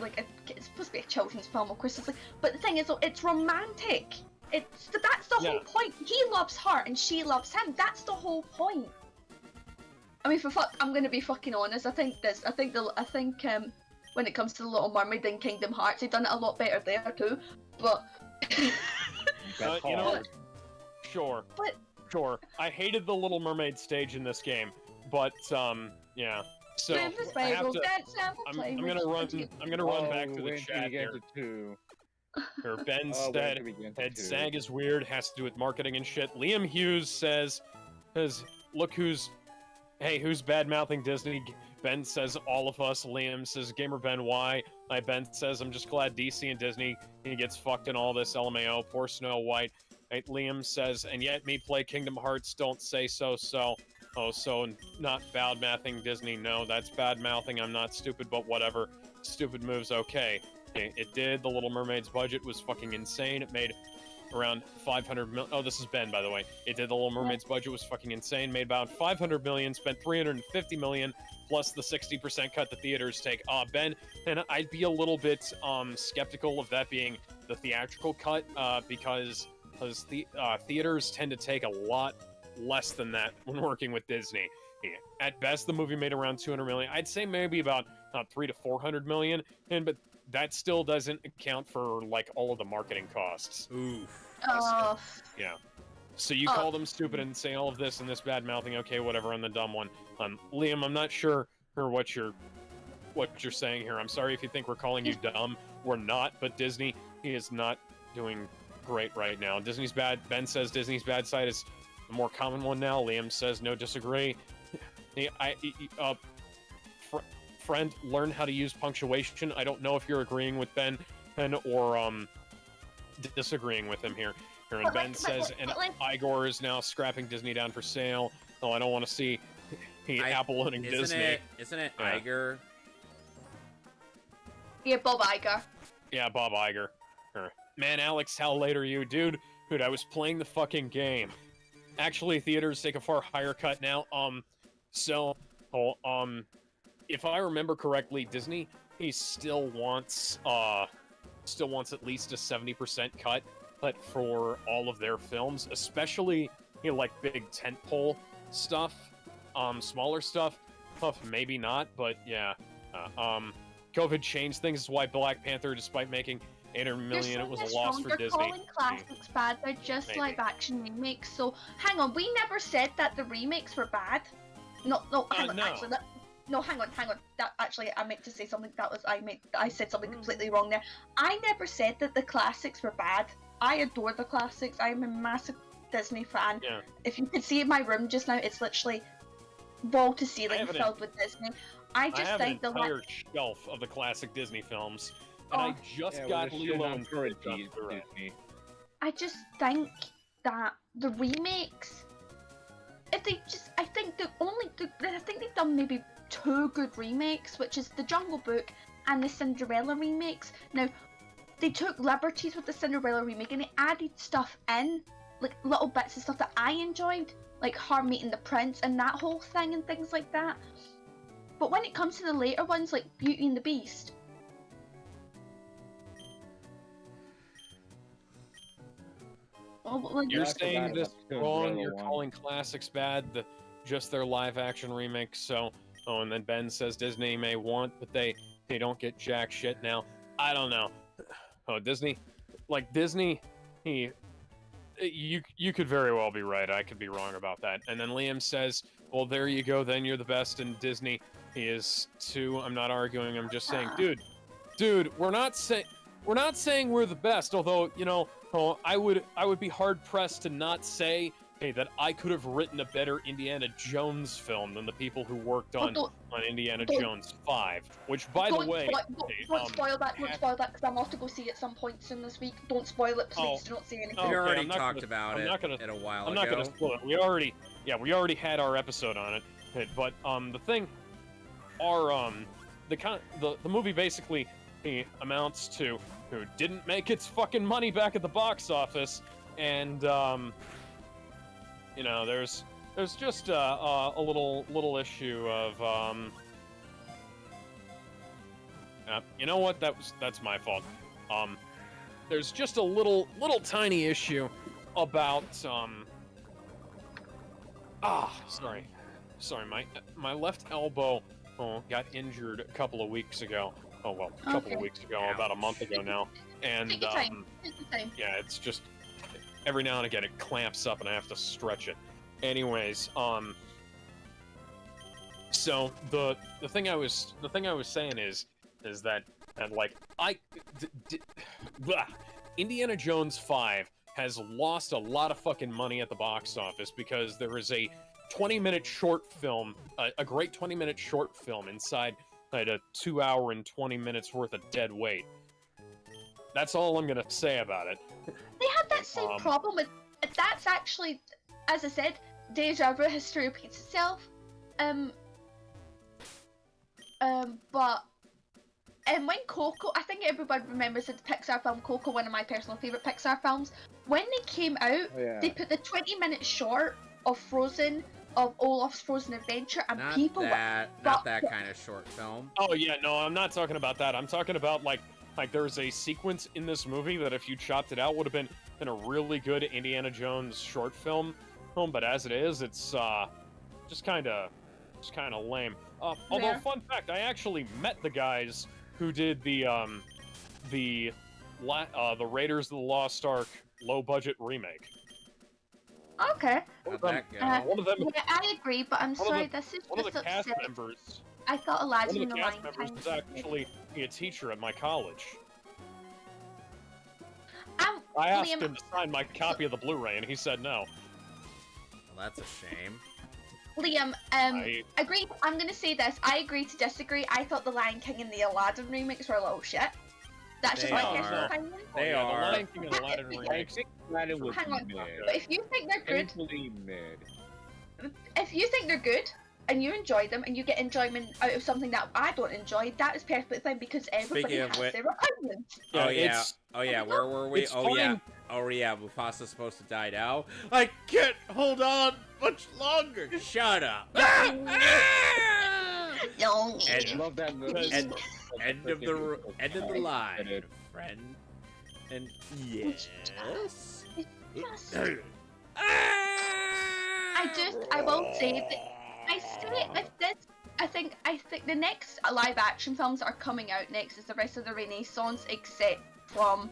S6: it's supposed to be a children's film, of course. But the thing is, it's romantic. That's the whole point. He loves her and she loves him. That's the whole point. I mean, I'm gonna be fucking honest. I think when it comes to the Little Mermaid and Kingdom Hearts, they've done it a lot better there too. But
S2: you know, sure. Sure. I hated the Little Mermaid stage in this game, but yeah. So I have to. I'm gonna run back to the chat here. Or Ben said SAG is weird, has to do with marketing and shit. Liam Hughes says, look who's bad-mouthing Disney. Ben says, all of us. Liam says, Gamer Ben, why? Ben says, I'm just glad DC and Disney, he gets fucked in all this, LMAO, poor Snow White. Liam says, and yet me play Kingdom Hearts, don't say so. Oh, so not bad-mouthing Disney, no, that's bad-mouthing, I'm not stupid, but whatever. Stupid moves, okay. It did. The Little Mermaid's budget was fucking insane. It made around 500 million. Oh, this is Ben, by the way. It did. The Little Mermaid's budget was fucking insane. Made about 500 million. Spent 350 million plus the 60% cut the theaters take. Ben, and I'd be a little bit skeptical of that being the theatrical cut because theaters tend to take a lot less than that when working with Disney. At best, the movie made around 200 million. I'd say maybe about 300 to 400 million. But that still doesn't account for like all of the marketing costs.
S1: Oof.
S6: Oh.
S2: Yeah. So you call them stupid and say all of this and this bad mouthing, okay, whatever, on the dumb one. Liam, I'm not sure what you're saying here. I'm sorry if you think we're calling you dumb. We're not, but Disney, he is not doing great right now. Disney's bad. Ben says Disney's bad side is the more common one now. Liam says no, disagree. Friend, learn how to use punctuation. I don't know if you're agreeing with Ben or disagreeing with him here. And Ben says, and Igor is now scrapping Disney down for sale. Oh, I don't want to see Apple owning Disney.
S1: Isn't it Iger?
S6: Yeah, Bob Iger.
S2: Yeah, Bob Iger. Man, Alex, how late are you? Dude, I was playing the fucking game. Actually, theaters take a far higher cut now. If I remember correctly, Disney, he still wants at least a 70% cut. But for all of their films, especially, like big tentpole stuff, smaller stuff, maybe not, but yeah. COVID changed things. That's why Black Panther, despite making $800 million, it was a loss for Disney.
S6: You're calling classics bad, they're just live-action remakes, so hang on, we never said that the remakes were bad. No, hang on, actually, hang on. That actually, I meant to say something I said something completely wrong there. I never said that the classics were bad. I adore the classics. I'm a massive Disney fan. Yeah. If you could see in my room just now, it's literally wall to ceiling filled with Disney. I have an
S2: entire shelf of the classic Disney films, and I just got Lilo and Stitch.
S6: I just think that the remakes, I think they've done maybe 2 good remakes, which is the Jungle Book and the Cinderella remakes. Now, they took liberties with the Cinderella remake and they added stuff in, like little bits of stuff that I enjoyed, like her meeting the prince and that whole thing and things like that. But when it comes to the later ones, like Beauty and the Beast,
S2: you're saying this wrong. You're calling classics bad, just their live-action remakes. So, and then Ben says Disney may want, but they don't get jack shit now. I don't know. Oh, Disney, you could very well be right. I could be wrong about that. And then Liam says, well, there you go. Then you're the best. And Disney, he is too. I'm not arguing. I'm just saying, dude, we're not saying we're the best. Although, I would be hard pressed to not say, hey, that I could have written a better Indiana Jones film than the people who worked on Indiana Jones 5. Which, by the way,
S6: don't spoil that. Don't spoil that because I'm off to go see it some point soon this week. Don't spoil it, please. Do not say anything.
S1: We already talked about it a while ago.
S2: I'm not gonna spoil it. We already had our episode on it. But the thing, the movie basically amounts to who didn't make its fucking money back at the box office, and there's just a little issue of you know what, that's my fault. There's just a little tiny issue about sorry, my left elbow got injured a couple of weeks ago. About a month ago now, and
S6: Take your time.
S2: yeah, it's just every now and again it clamps up and I have to stretch it. Anyways, so the thing I was saying is that, and like Indiana Jones 5 has lost a lot of fucking money at the box office because there is a 20-minute short film, a great 20-minute short film inside a 2 hour and 20 minutes worth of dead weight. That's all I'm gonna say about it.
S6: They had that same problem with. That's actually, as I said, Deja Vu, history repeats itself. But when Coco, I think everybody remembers the Pixar film Coco, one of my personal favorite Pixar films. When they came out, they put the 20-minute short of Frozen, of Olaf's Frozen Adventure, and
S1: not
S6: people.
S1: Not that kind of short film.
S2: Oh yeah, no, I'm not talking about that. I'm talking about like there's a sequence in this movie that if you chopped it out would have been a really good Indiana Jones short film. But as it is, it's just kind of lame. Although, fun fact, I actually met the guys who did the Raiders of the Lost Ark low budget remake.
S6: Okay.
S1: How'd that go?
S2: One of them,
S6: Yeah, I agree, but I'm
S2: One of
S6: sorry,
S2: the-
S6: this is
S2: one of
S6: just
S2: the cast
S6: upset.
S2: members.
S6: I thought
S2: One
S6: Aladdin
S2: of
S6: and
S2: the
S6: the
S2: cast
S6: Lion
S2: members
S6: King.
S2: is actually a teacher at my college. I asked
S6: Liam,
S2: him to sign my copy of the Blu-ray, and he said no.
S1: Well, that's a shame.
S6: Liam, agree. I'm gonna say this. I agree to disagree. I thought the Lion King and the Aladdin remix were a little shit. That's just
S1: They
S6: my
S1: are.
S6: personal opinion.
S1: They
S2: yeah,
S1: are.
S2: The Lion King and Aladdin
S3: I
S2: remix.
S3: think Aladdin was
S6: Hang on.
S3: mid.
S6: But if you think they're good,
S3: Painfully mid.
S6: if you think they're good and you enjoy them and you get enjoyment out of something that I don't enjoy, that is perfectly fine because everybody
S1: Speaking of
S6: has
S1: which-
S6: their opinions.
S1: Oh yeah.
S2: it's-
S1: Oh yeah. Where were we?
S2: it's
S1: Oh yeah.
S2: fine.
S1: Oh yeah. Mufasa's supposed to die now. I can't hold on much longer. Shut up.
S6: Young.
S3: I
S1: And-
S3: love that movie.
S1: End of the line, friend. And yes.
S6: I will say that I think the next live action films that are coming out next is the rest of the Renaissance, except from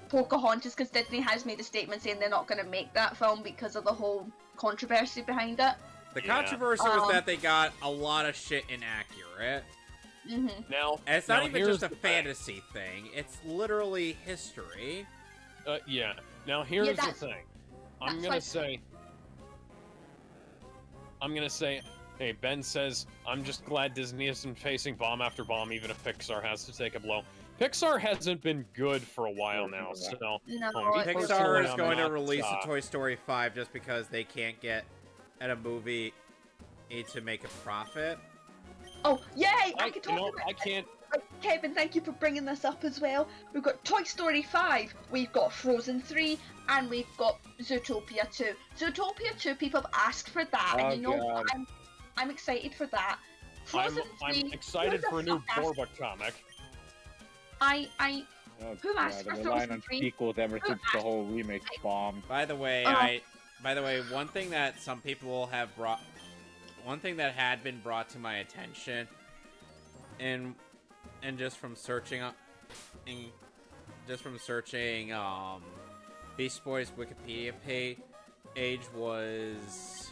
S6: Pocahontas, because Disney has made a statement saying they're not going to make that film because of the whole controversy behind it.
S1: The
S2: Yeah.
S1: controversy was that they got a lot of shit inaccurate.
S2: Now,
S1: And it's not
S2: now
S1: even
S2: here's
S1: just a
S2: the thing.
S1: fantasy thing. It's literally history.
S2: Yeah. Now here's the
S6: that's-
S2: thing.
S6: that's
S2: I'm gonna say, hey, Ben says, I'm just glad Disney isn't facing bomb after bomb, even if Pixar has to take a blow. Pixar hasn't been good for a while now, so
S6: No,
S2: Pixar
S1: Pixar is
S2: I'm
S1: going to
S2: not,
S1: release a Toy Story 5 just because they can't get at a movie to make a profit.
S6: oh yay! I can talk
S2: you know,
S6: about
S2: I can't.
S6: Kevin, thank you for bringing this up as well. We've got Toy Story 5, we've got Frozen 3, and we've got Zootopia 2. Zootopia 2, people have asked for that,
S3: Oh,
S6: and you know
S3: God.
S6: I'm excited for that.
S2: I'm
S6: Frozen 3,
S2: excited
S6: who
S2: for a
S6: the
S2: new
S6: fuck asked-
S2: Borba comic.
S6: I
S3: Oh,
S6: Who asked
S3: God,
S6: for
S3: the line
S6: Frozen
S3: on
S6: 3?
S3: sequels ever since the whole remake bombed.
S1: By the way, one thing that some people have brought, one thing that had been brought to my attention, and just from searching Beast Boy's Wikipedia page was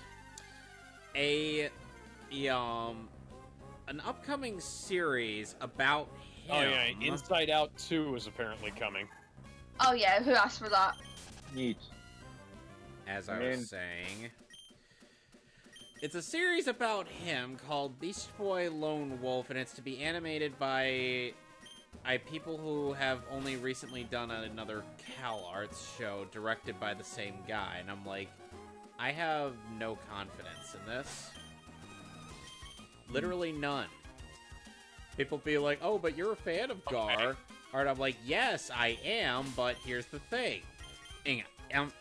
S1: an upcoming series about him.
S2: Oh yeah, Inside Out 2 is apparently coming.
S6: oh yeah, who asked for that?
S3: Neat.
S1: As I was saying. It's a series about him called Beast Boy Lone Wolf, and it's to be animated by people who have only recently done another Cal Arts show directed by the same guy. And I'm like, I have no confidence in this. Literally none. People be like, oh, but you're a fan of Gar. And I'm like, yes, I am, but here's the thing.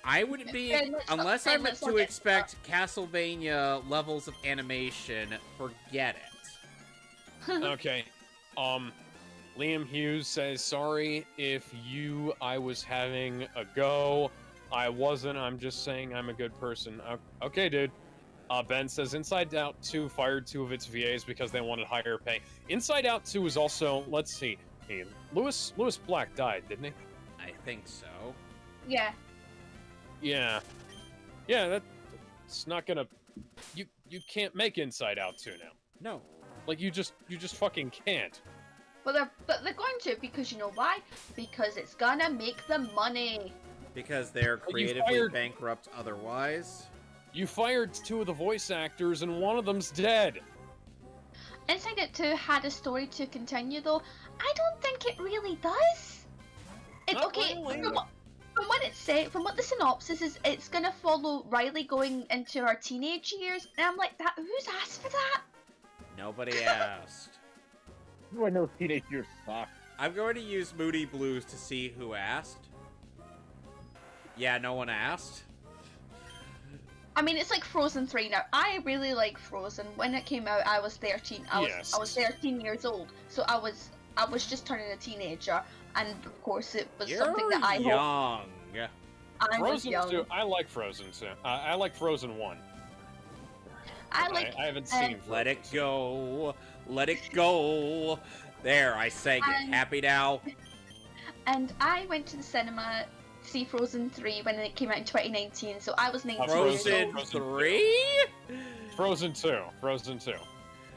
S1: I wouldn't be, unless I'm to expect Castlevania levels of animation, forget it.
S2: Okay. Liam Hughes says, sorry if I was having a go. I wasn't. I'm just saying I'm a good person. Okay, dude. Ben says, Inside Out 2 fired 2 of its VAs because they wanted higher pay. Inside Out 2 is also, let's see. Hey, Lewis Black died, didn't he?
S1: I think so.
S6: Yeah.
S2: Yeah, that's not gonna. You can't make Inside Out 2 now.
S1: No.
S2: Like you just fucking can't.
S6: But they're going to, because you know why? Because it's gonna make them money.
S1: Because they're
S2: But you
S1: creatively
S2: fired-
S1: bankrupt otherwise.
S2: You fired 2 of the voice actors and one of them's dead.
S6: Inside Out 2 had a story to continue, though. I don't think it really does.
S2: Not
S6: Okay,
S2: really.
S6: from what it said, from what the synopsis is, it's gonna follow Riley going into her teenage years, and I'm like, that. Who's asked for that?
S1: Nobody asked.
S3: I know teenage years suck.
S1: I'm going to use Moody Blues to see who asked. Yeah, no one asked.
S6: I mean, it's like Frozen 3 now. I really like Frozen. When it came out, I was 13. I was 13 years old, so I was just turning a teenager, and of course it was something that I
S1: young.
S6: I was
S2: Frozen
S6: young.
S2: 2. I like Frozen 2. I like Frozen 1. I haven't seen Frozen
S1: Let it
S2: 2.
S1: go. Let it go. There, I sang it. Happy now?
S6: And I went to the cinema see Frozen 3 when it came out in 2019, so I was 19 years
S1: Frozen
S6: old.
S1: 3?
S2: Frozen 2. Frozen 2.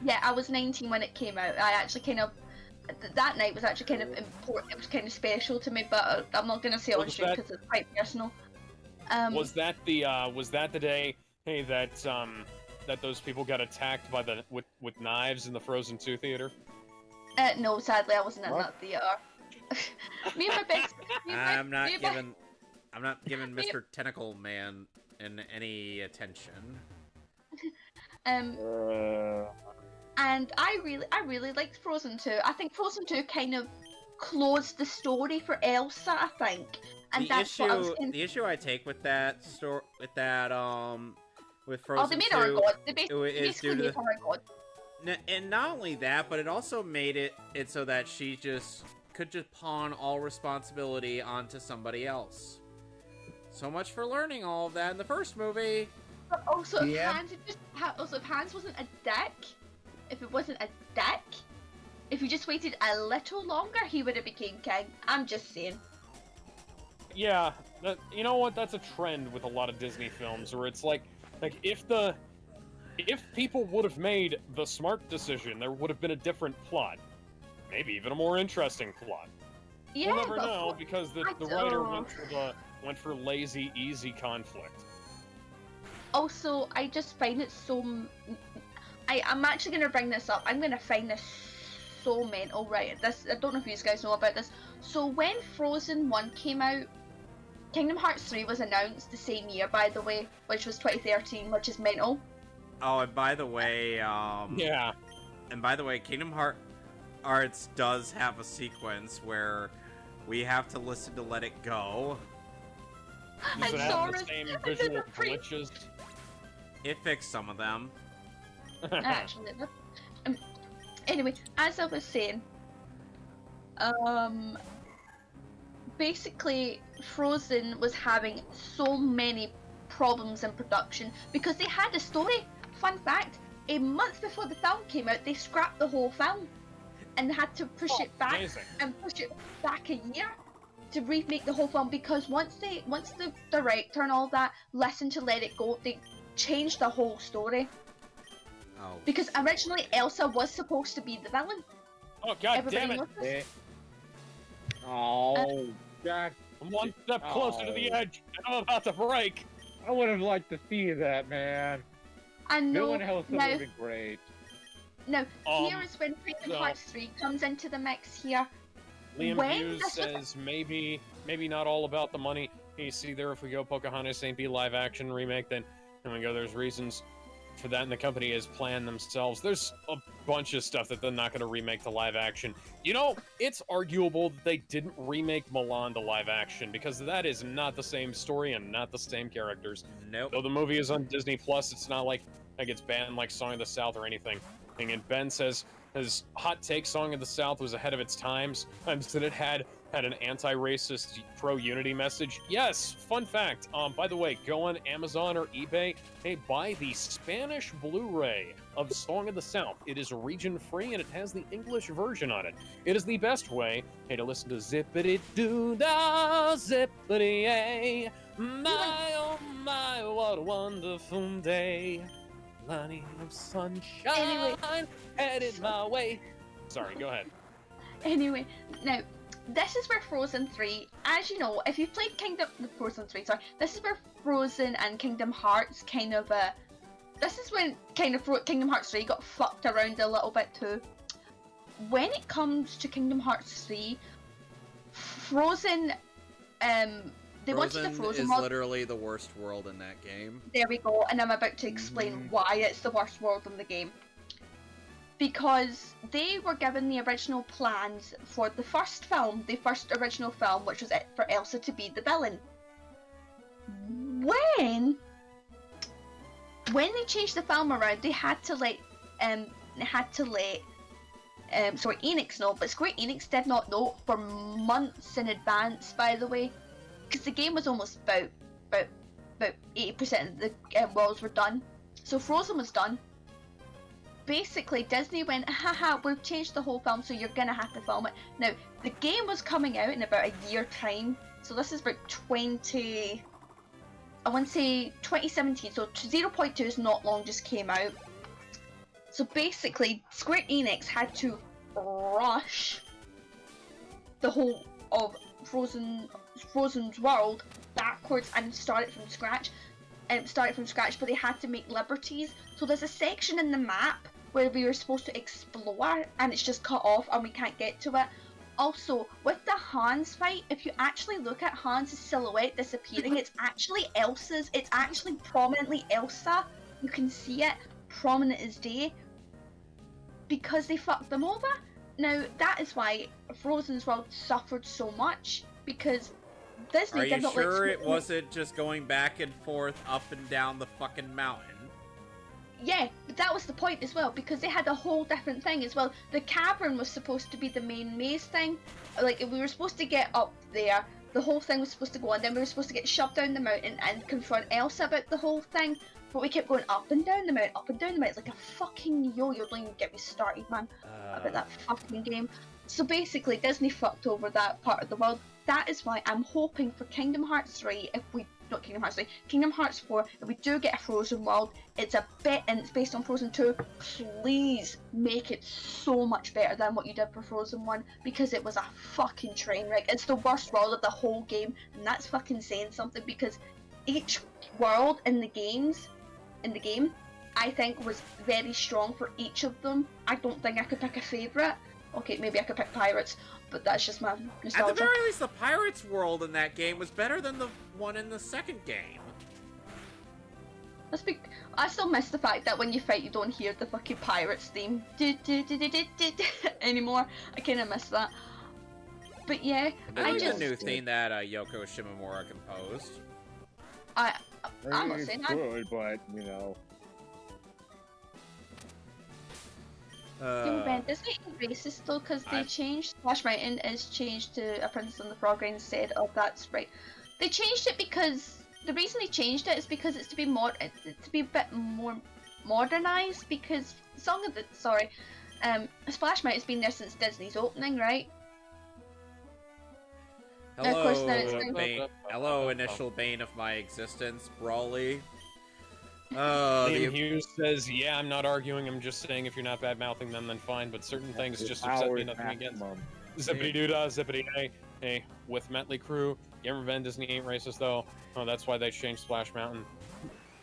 S6: Yeah, I was 19 when it came out. I actually kind of that night was actually kind of important. It was kind of special to me, but I'm not gonna say it on stream because it's quite personal.
S2: Was that the day? Hey, that those people got attacked by with knives in the Frozen 2 theater?
S6: No, sadly, I wasn't in that theater. Me and my best.
S1: I'm not giving Mr. Tentacle Man any attention.
S6: And I really liked Frozen 2. I think Frozen 2 kind of closed the story for Elsa, I think. And
S1: the issue I take with that with Frozen 2,
S6: they made her a god. They basically made her a god.
S1: And not only that, but it also made it so that she could just pawn all responsibility onto somebody else. So much for learning all of that in the first movie.
S6: But also, if Hans wasn't a dick, if you just waited a little longer, he would have became king. I'm just saying.
S2: Yeah, you know what? That's a trend with a lot of Disney films, where it's like if people would have made the smart decision, there would have been a different plot, maybe even a more interesting plot.
S6: Yeah,
S2: we'll never know because the writer went for lazy, easy conflict.
S6: Also, I just find it so. I'm actually going to bring this up. I'm going to find this so mental, right? I don't know if you guys know about this. So when Frozen 1 came out, Kingdom Hearts 3 was announced the same year, by the way, which was 2013, which is mental.
S1: Oh, and by the way,
S2: yeah.
S1: And by the way, Kingdom Hearts does have a sequence where we have to listen to Let It Go.
S2: Does it have the same visual glitches?
S1: It fixed some of them.
S6: Actually, anyway, as I was saying, basically, Frozen was having so many problems in production because they had a story. Fun fact, a month before the film came out, they scrapped the whole film and had to push it back and push it back a year to remake the whole film because once the director and all that listened to Let It Go, they changed the whole story.
S1: Oh.
S6: Because originally Elsa was supposed to be the villain.
S2: Oh god damn it!
S3: Oh god!
S2: I'm one step closer to the edge, and I'm about to break.
S3: I would have liked to see that, man.
S6: I know.
S3: Villain Elsa would have been great.
S6: Now, here is when Kingdom Hearts 3 comes into the mix here.
S2: Liam Hughes says maybe not all about the money. You see there, if we go Pocahontas ain't be live action remake, then we go, there's reasons for that, and the company has planned themselves. There's a bunch of stuff that they're not going to remake to live action. You know, it's arguable that they didn't remake Mulan to live action, because that is not the same story and not the same characters.
S1: Nope.
S2: Though the movie is on Disney Plus, it's not like it's banned like Song of the South or anything. And Ben says his hot take Song of the South was ahead of its times, and that it had an anti-racist pro-unity message. Yes, fun fact. By the way, go on Amazon or eBay, hey, buy the Spanish Blu-ray of Song of the South. It is region-free and it has the English version on it. It is the best way, hey, to listen to zippity-doo-dah, zippity-ay, my oh my, what a wonderful day. Lining of sunshine, headed my way. Sorry, go ahead.
S6: Anyway, now, this is where Frozen 3, as you know, if you've played Frozen 3, sorry, this is where Frozen and Kingdom Hearts this is when Kingdom Hearts 3 got fucked around a little bit too. When it comes to Kingdom Hearts 3, Frozen, they wanted the Frozen
S1: is
S6: world.
S1: Literally the worst world in that game.
S6: There we go, and I'm about to explain why it's the worst world in the game. Because they were given the original plans for the first original film, which was it for Elsa to be the villain. When they changed the film around, they had to let Enix know, but Square Enix did not know for months in advance, by the way, because the game was almost about 80% of the worlds were done. So Frozen was done. basically Disney went, haha, we've changed the whole film, so you're gonna have to film it. Now, the game was coming out in about a year time, so this is about 2017, so 0.2 is not long, just came out. So basically, Square Enix had to rush the whole of Frozen's world backwards and start it from scratch. But they had to make liberties. So there's a section in the map where we were supposed to explore, and it's just cut off, and we can't get to it. Also, with the Hans fight, if you actually look at Hans' silhouette disappearing, it's actually Elsa's. It's actually prominently Elsa. You can see it prominent as day because they fucked them over. Now, that is why Frozen's world suffered so much, because Disney
S1: Are
S6: did
S1: you
S6: not
S1: sure
S6: let
S1: it wasn't just going back and forth, up and down the fucking mountain?
S6: Yeah, but that was the point as well, because they had a whole different thing as well. The cavern was supposed to be the main maze thing. Like, we were supposed to get up there, the whole thing was supposed to go on, then we were supposed to get shoved down the mountain and confront Elsa about the whole thing. But we kept going up and down the mountain, up and down the mountain. It's like a fucking yo-yo. Don't even get me started, man, about that fucking game. So basically, Disney fucked over that part of the world. That is why I'm hoping for Kingdom Hearts 3, Kingdom Hearts 4, if we do get a Frozen world, it's a bit, and it's based on Frozen 2, please make it so much better than what you did for Frozen 1, because it was a fucking train wreck. It's the worst world of the whole game, and that's fucking saying something, because each world in the game, I think was very strong for each of them. I don't think I could pick a favourite. Okay, maybe I could pick Pirates, but that's just my nostalgia.
S1: At the very least, the Pirates world in that game was better than the one in the second game.
S6: I still miss the fact that when you fight, you don't hear the fucking Pirates theme anymore. I kind of miss that. But yeah,
S1: I just... a new theme that Yoko Shimomura composed.
S6: I'm not saying that.
S3: Good, but, you know...
S6: Ben, isn't it racist though? Because they changed Splash Mountain is changed to A Princess and the Frog instead of that's right. They changed it because the reason they changed it is because it's to be a bit more modernized. Because Splash Mountain's been there since Disney's opening, right?
S1: Hello,
S6: of course,
S1: hello, initial bane of my existence, Brawly.
S2: Liam Hughes says, yeah, I'm not arguing, I'm just saying if you're not bad-mouthing them, then fine, but certain things just upset me, nothing against. Zippity-doo-dah, zippity-hey. Hey, with Metley Crew, Gamer Ben Disney ain't racist, though. Oh, that's why they changed Splash Mountain.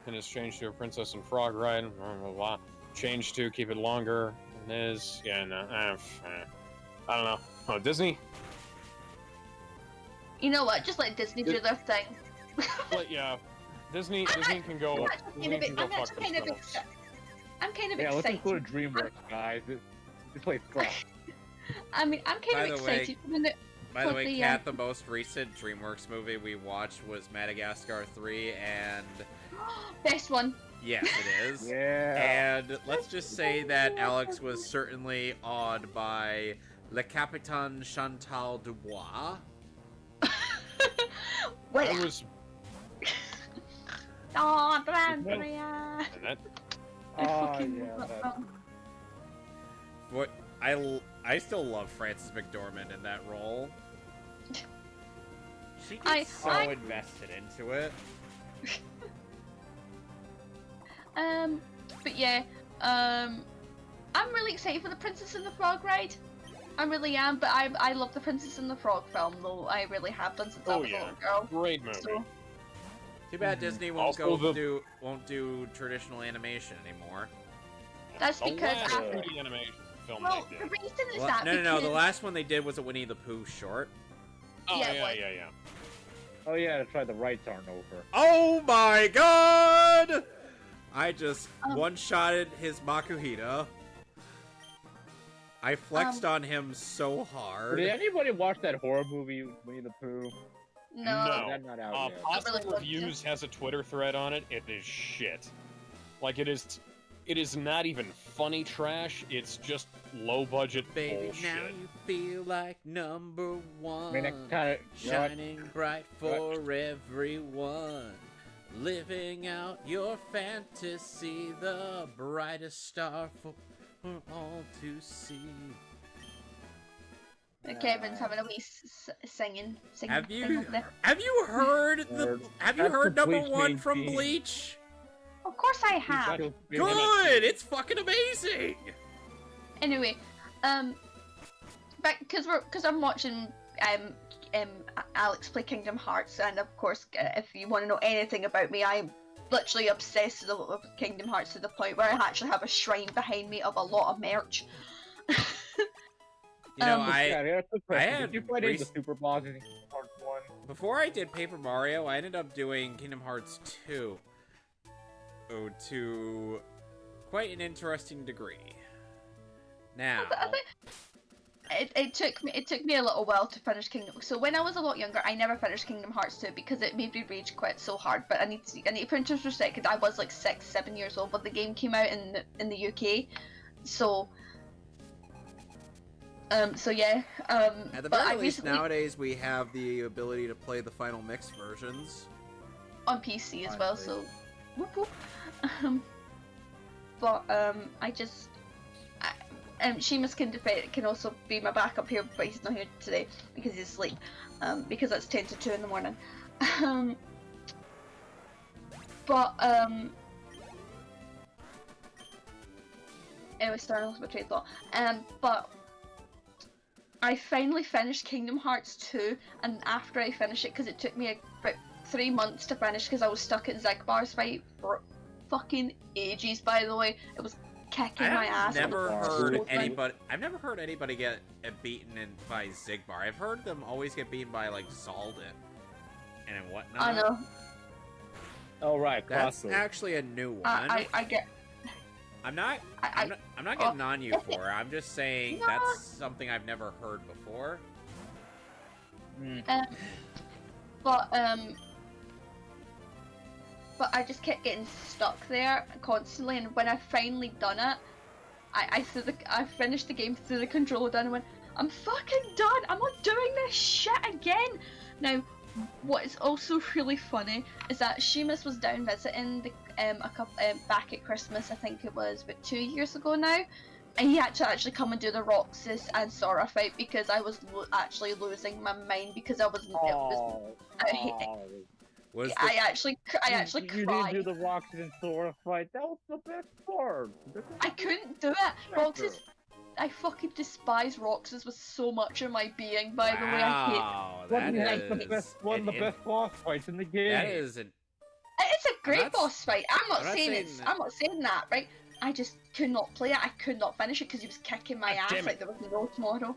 S2: And it's changed to a Princess and Frog Ride, blah, blah, blah. Changed to keep it longer, and is, yeah, no, I don't know. Oh, Disney?
S6: You know what, just let Disney do their thing.
S2: But, yeah. Disney can go.
S6: I'm kind of excited.
S3: Yeah, let's include DreamWorks, guys. This place sucks.
S6: I mean, I'm kind of excited.
S1: By the way, Kat, the most recent DreamWorks movie we watched was Madagascar 3, and...
S6: Best one.
S1: Yes, it is.
S3: Yeah.
S1: And let's just say that Alex was certainly awed by Le Capitaine Chantal Dubois.
S6: Well,
S2: I was...
S6: Oh, Andrea!
S1: What I still love Frances McDormand in that role. She gets so invested into it.
S6: But yeah, I'm really excited for the Princess and the Frog ride. I really am, but I love the Princess and the Frog film though. I really have done since I was a little girl.
S2: Great movie.
S6: So,
S1: Too bad Disney won't won't do traditional animation anymore.
S6: That's because
S2: after the animation film they did.
S6: The reason is that
S1: no, the last one they did was a Winnie the Pooh short.
S2: Oh yeah.
S3: Oh yeah, that's right, the rights aren't over.
S1: Oh my god! I just one-shotted his Makuhita. I flexed on him so hard.
S3: Did anybody watch that horror movie, Winnie the Pooh?
S6: No.
S3: That's not out yet.
S2: Awesome Reviews has a Twitter thread on it. It is shit. Like, it is not even funny trash. It's just low-budget
S1: Baby,
S2: bullshit.
S1: now you feel like number one.
S3: I mean,
S1: shining bright for everyone. Living out your fantasy, the brightest star for... for all to see.
S6: Kevin's having a wee singing
S1: Have
S6: thing
S1: you
S6: over there.
S1: have you heard the have you
S3: That's
S1: heard
S3: the
S1: number
S3: Bleach
S1: 1 from
S3: main theme.
S1: Bleach?
S6: Of course I have.
S1: Good. It's fucking amazing.
S6: Anyway, but because I'm watching Alex play Kingdom Hearts, and of course, if you want to know anything about me, I'm literally obsessed with Kingdom Hearts to the point where I actually have a shrine behind me of a lot of merch.
S1: You know,
S3: I
S1: had
S3: Did you fight in the
S1: rec-
S3: Super Boss in Kingdom Hearts 1?
S1: before I did Paper Mario, I ended up doing Kingdom Hearts 2 to quite an interesting degree. Now,
S6: It took me a little while to finish Kingdom. So when I was a lot younger, I never finished Kingdom Hearts 2 because it made me rage quit so hard. But I need to put into perspective. I was like 6, 7 years old when the game came out in the UK. So yeah.
S1: at the
S6: but I
S1: very least,
S6: recently
S1: nowadays we have the ability to play the final mix versions.
S6: on PC as
S3: I
S6: well.
S3: see.
S6: So, whoop whoop. But Seamus can also be my backup here, but he's not here today because he's asleep. Because it's 10 to 2 in the morning. Anyway, starting off with trade thought. But I finally finished Kingdom Hearts 2, and after I finished it, because it took me about 3 months to finish, because I was stuck in Zigbar's fight for fucking ages. By the way, it was kicking my ass.
S1: I've never
S6: I've
S1: never heard anybody get beaten by Zigbar. I've heard them always get beaten by like Zaldin and whatnot.
S6: I know.
S3: Oh, right.
S1: That's
S3: Crossroads.
S1: actually a new one.
S6: I get.
S1: I'm not getting on you for it. I'm just saying
S6: No.
S1: that's something I've never heard before.
S6: But I just kept getting stuck there constantly, and when I finally done it, I finished the game through the controller down and went, I'm fucking done. I'm not doing this shit again. Now, what is also really funny is that Seamus was down visiting the back at Christmas. I think it was about 2 years ago now, and he had to actually come and do the Roxas and Sora fight because I was actually losing my mind because I was. I actually
S3: You didn't
S6: cried.
S3: do the Roxas and Sora fight. That was the best part.
S6: I couldn't do it. Roxas. I fucking despise Roxas with so much of my being. By the way, I hate.
S1: Wow,
S3: One
S1: that
S3: of the
S1: is
S3: best, one of the best boss fights in the game.
S1: That is an
S6: It's a great
S1: not s-
S6: boss fight. I'm not
S1: I'm
S6: saying
S1: not
S6: it's.
S1: saying that-
S6: I'm not saying that, right? I just could not play it. I could not finish it because he was kicking my
S2: God
S6: ass
S2: damn it.
S6: like there was no tomorrow.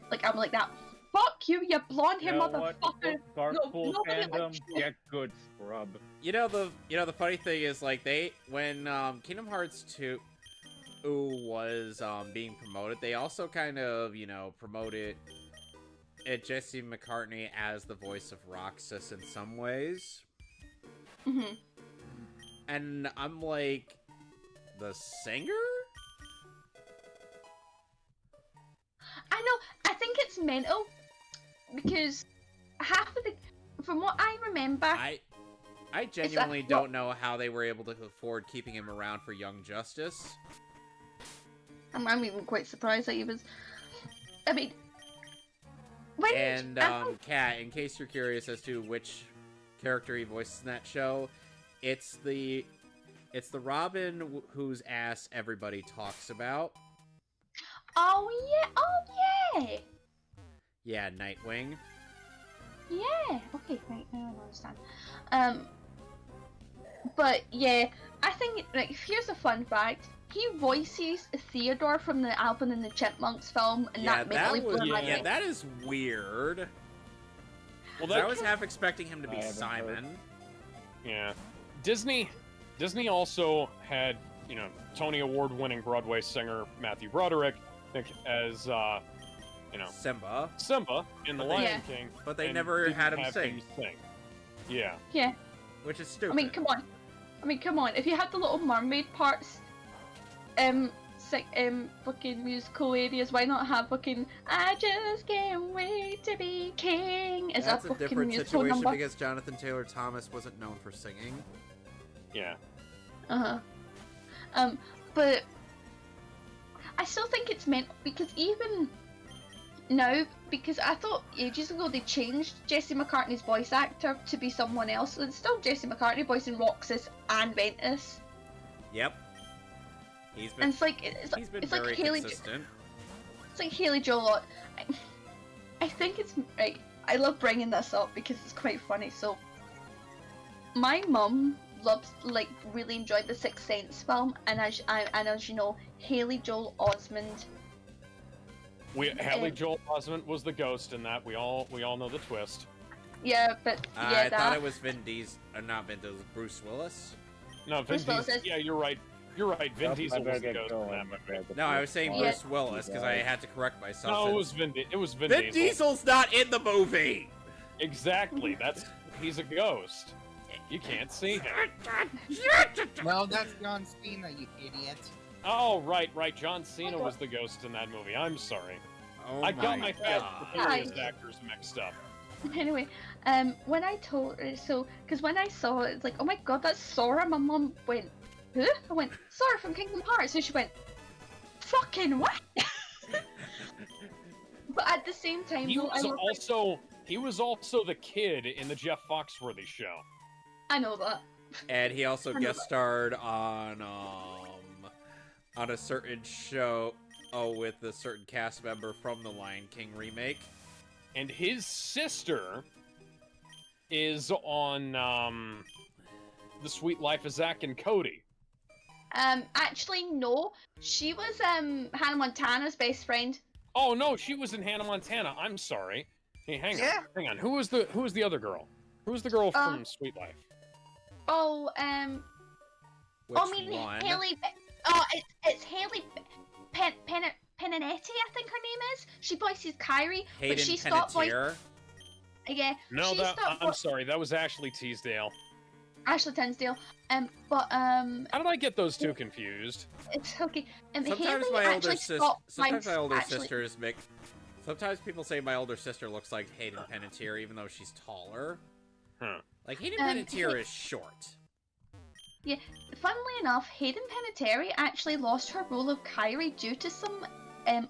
S6: Like I'm like that. Fuck you, you blonde hair
S3: You know what?
S6: motherfucker.
S3: Dark
S6: No,
S3: Souls
S6: nobody
S3: fandom,
S6: likes you.
S3: get good, scrub.
S1: You know the funny thing is like when Kingdom Hearts 2 was being promoted, they also kind of promoted Jesse McCartney as the voice of Roxas in some ways,
S6: Mhm.
S1: and I'm like, the singer?
S6: I know. I think it's mental because half of the, from what I remember,
S1: I genuinely don't know how they were able to afford keeping him around for Young Justice.
S6: I'm even quite surprised that he was. I mean, when
S1: And
S6: I think-
S1: Kat, in case you're curious as to which character he voices in that show, it's the Robin whose ass everybody talks about.
S6: oh yeah,
S1: Yeah, Nightwing.
S6: yeah. Okay, right now I understand. But yeah, I think like here's a fun fact. He voices Theodore from the Alvin and the Chipmunks film, and
S1: Yeah,
S6: that
S1: that
S6: mentally
S1: was
S6: blew my
S1: yeah,
S6: mind.
S1: that is weird.
S2: Well,
S1: 'Cause
S2: that
S1: I was half expecting him to be
S3: I haven't
S1: Simon.
S2: Yeah. Disney also had, Tony Award-winning Broadway singer Matthew Broderick as,
S1: Simba,
S2: Simba in The
S1: But
S2: Lion
S6: Yeah.
S2: King.
S1: but they
S2: and
S1: never
S2: didn't
S1: had him
S2: have
S1: sing,
S2: Yeah.
S6: Yeah,
S1: which is stupid.
S6: I mean, come on. If you had the Little Mermaid parts, fucking musical areas, why not have fucking I just can't wait to be king? Is
S1: That's
S6: that
S1: a
S6: fucking
S1: different
S6: musical
S1: situation
S6: number?
S1: because Jonathan Taylor Thomas wasn't known for singing.
S2: Yeah.
S6: But I still think it's meant, because even now, because I thought ages ago they changed Jesse McCartney's voice actor to be someone else. So it's still Jesse McCartney voicing Roxas and Ventus.
S1: Yep. He's been.
S6: And it's like
S1: very
S6: like Haley.
S1: consistent.
S6: It's like Haley Joel. I think it's right. I love bringing this up because it's quite funny. So, my mum really enjoyed the Sixth Sense film, and as you know, Haley Joel Osment.
S2: Haley Joel Osment was the ghost in that. We all know the twist.
S6: Yeah, but
S1: I thought it was Vin Diesel, not Vin Diesel, Bruce Willis.
S2: No, Vin Diesel. Yeah, you're right. You're right. Vin Diesel was the ghost in that movie.
S1: No, I was saying Bruce Willis because I had to correct myself.
S2: No, it was Vin Diesel.
S1: Vin Diesel's not in the movie.
S2: Exactly. He's a ghost. You can't see him.
S4: Well, that's John Cena, you idiot.
S2: Oh, right. John Cena was the ghost in that movie. I'm sorry.
S1: Oh
S2: I got my Fast and Furious
S6: God.
S2: actors mixed up.
S6: Anyway, when I told her, because when I saw it, it's like, oh my god, that's Sora. My mum went, who? I went, Sora from Kingdom Hearts. So she went, fucking what? But at the same time,
S2: He was also the kid in the Jeff Foxworthy show.
S6: I know that.
S1: And he also guest starred on a certain show with a certain cast member from the Lion King remake.
S2: And his sister is on The Sweet Life of Zack and Cody.
S6: Actually, no. She was Hannah Montana's best friend.
S2: Oh no, she was in Hannah Montana. I'm sorry. Hey, hang on. Who was the other girl? Who was the girl from Sweet Life?
S1: Which one?
S6: Haley. Oh, it's Haley Peninetti, I think her name is. She voices Kyrie,
S1: Hayden
S6: but she stopped voicing.
S1: Panettiere?
S6: Yeah.
S2: No, I'm sorry. That was Ashley Teasdale.
S6: Ashley Tinsdale. How
S2: did I get those two confused?
S6: It's okay.
S1: Sometimes
S6: Haley
S1: my older
S6: actually
S1: sisters make. Sometimes people say my older sister looks like Hayden Panettiere, even though she's taller.
S2: Huh.
S1: Like Hayden Panettiere is short.
S6: Yeah, funnily enough, Hayden Panettiere actually lost her role of Kyrie due to some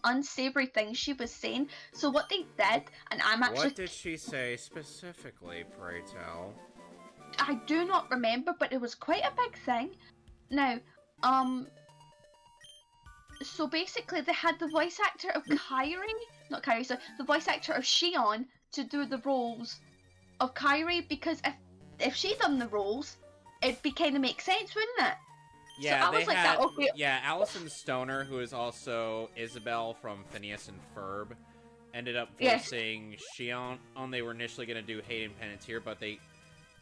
S6: unsavory things she was saying. So what they did, and I'm actually...
S1: What did she say specifically, pray tell?
S6: I do not remember, but it was quite a big thing. Now, so basically they had the voice actor of the voice actor of Shion to do the roles of Kyrie, because if she done the roles, it'd be kind of make sense, wouldn't it?
S1: Yeah,
S6: so I was like that. Okay.
S1: Yeah, Allison Stoner, who is also Isabel from Phineas and Ferb, ended up voicing Shion. They were initially going to do Hayden Panettiere, but they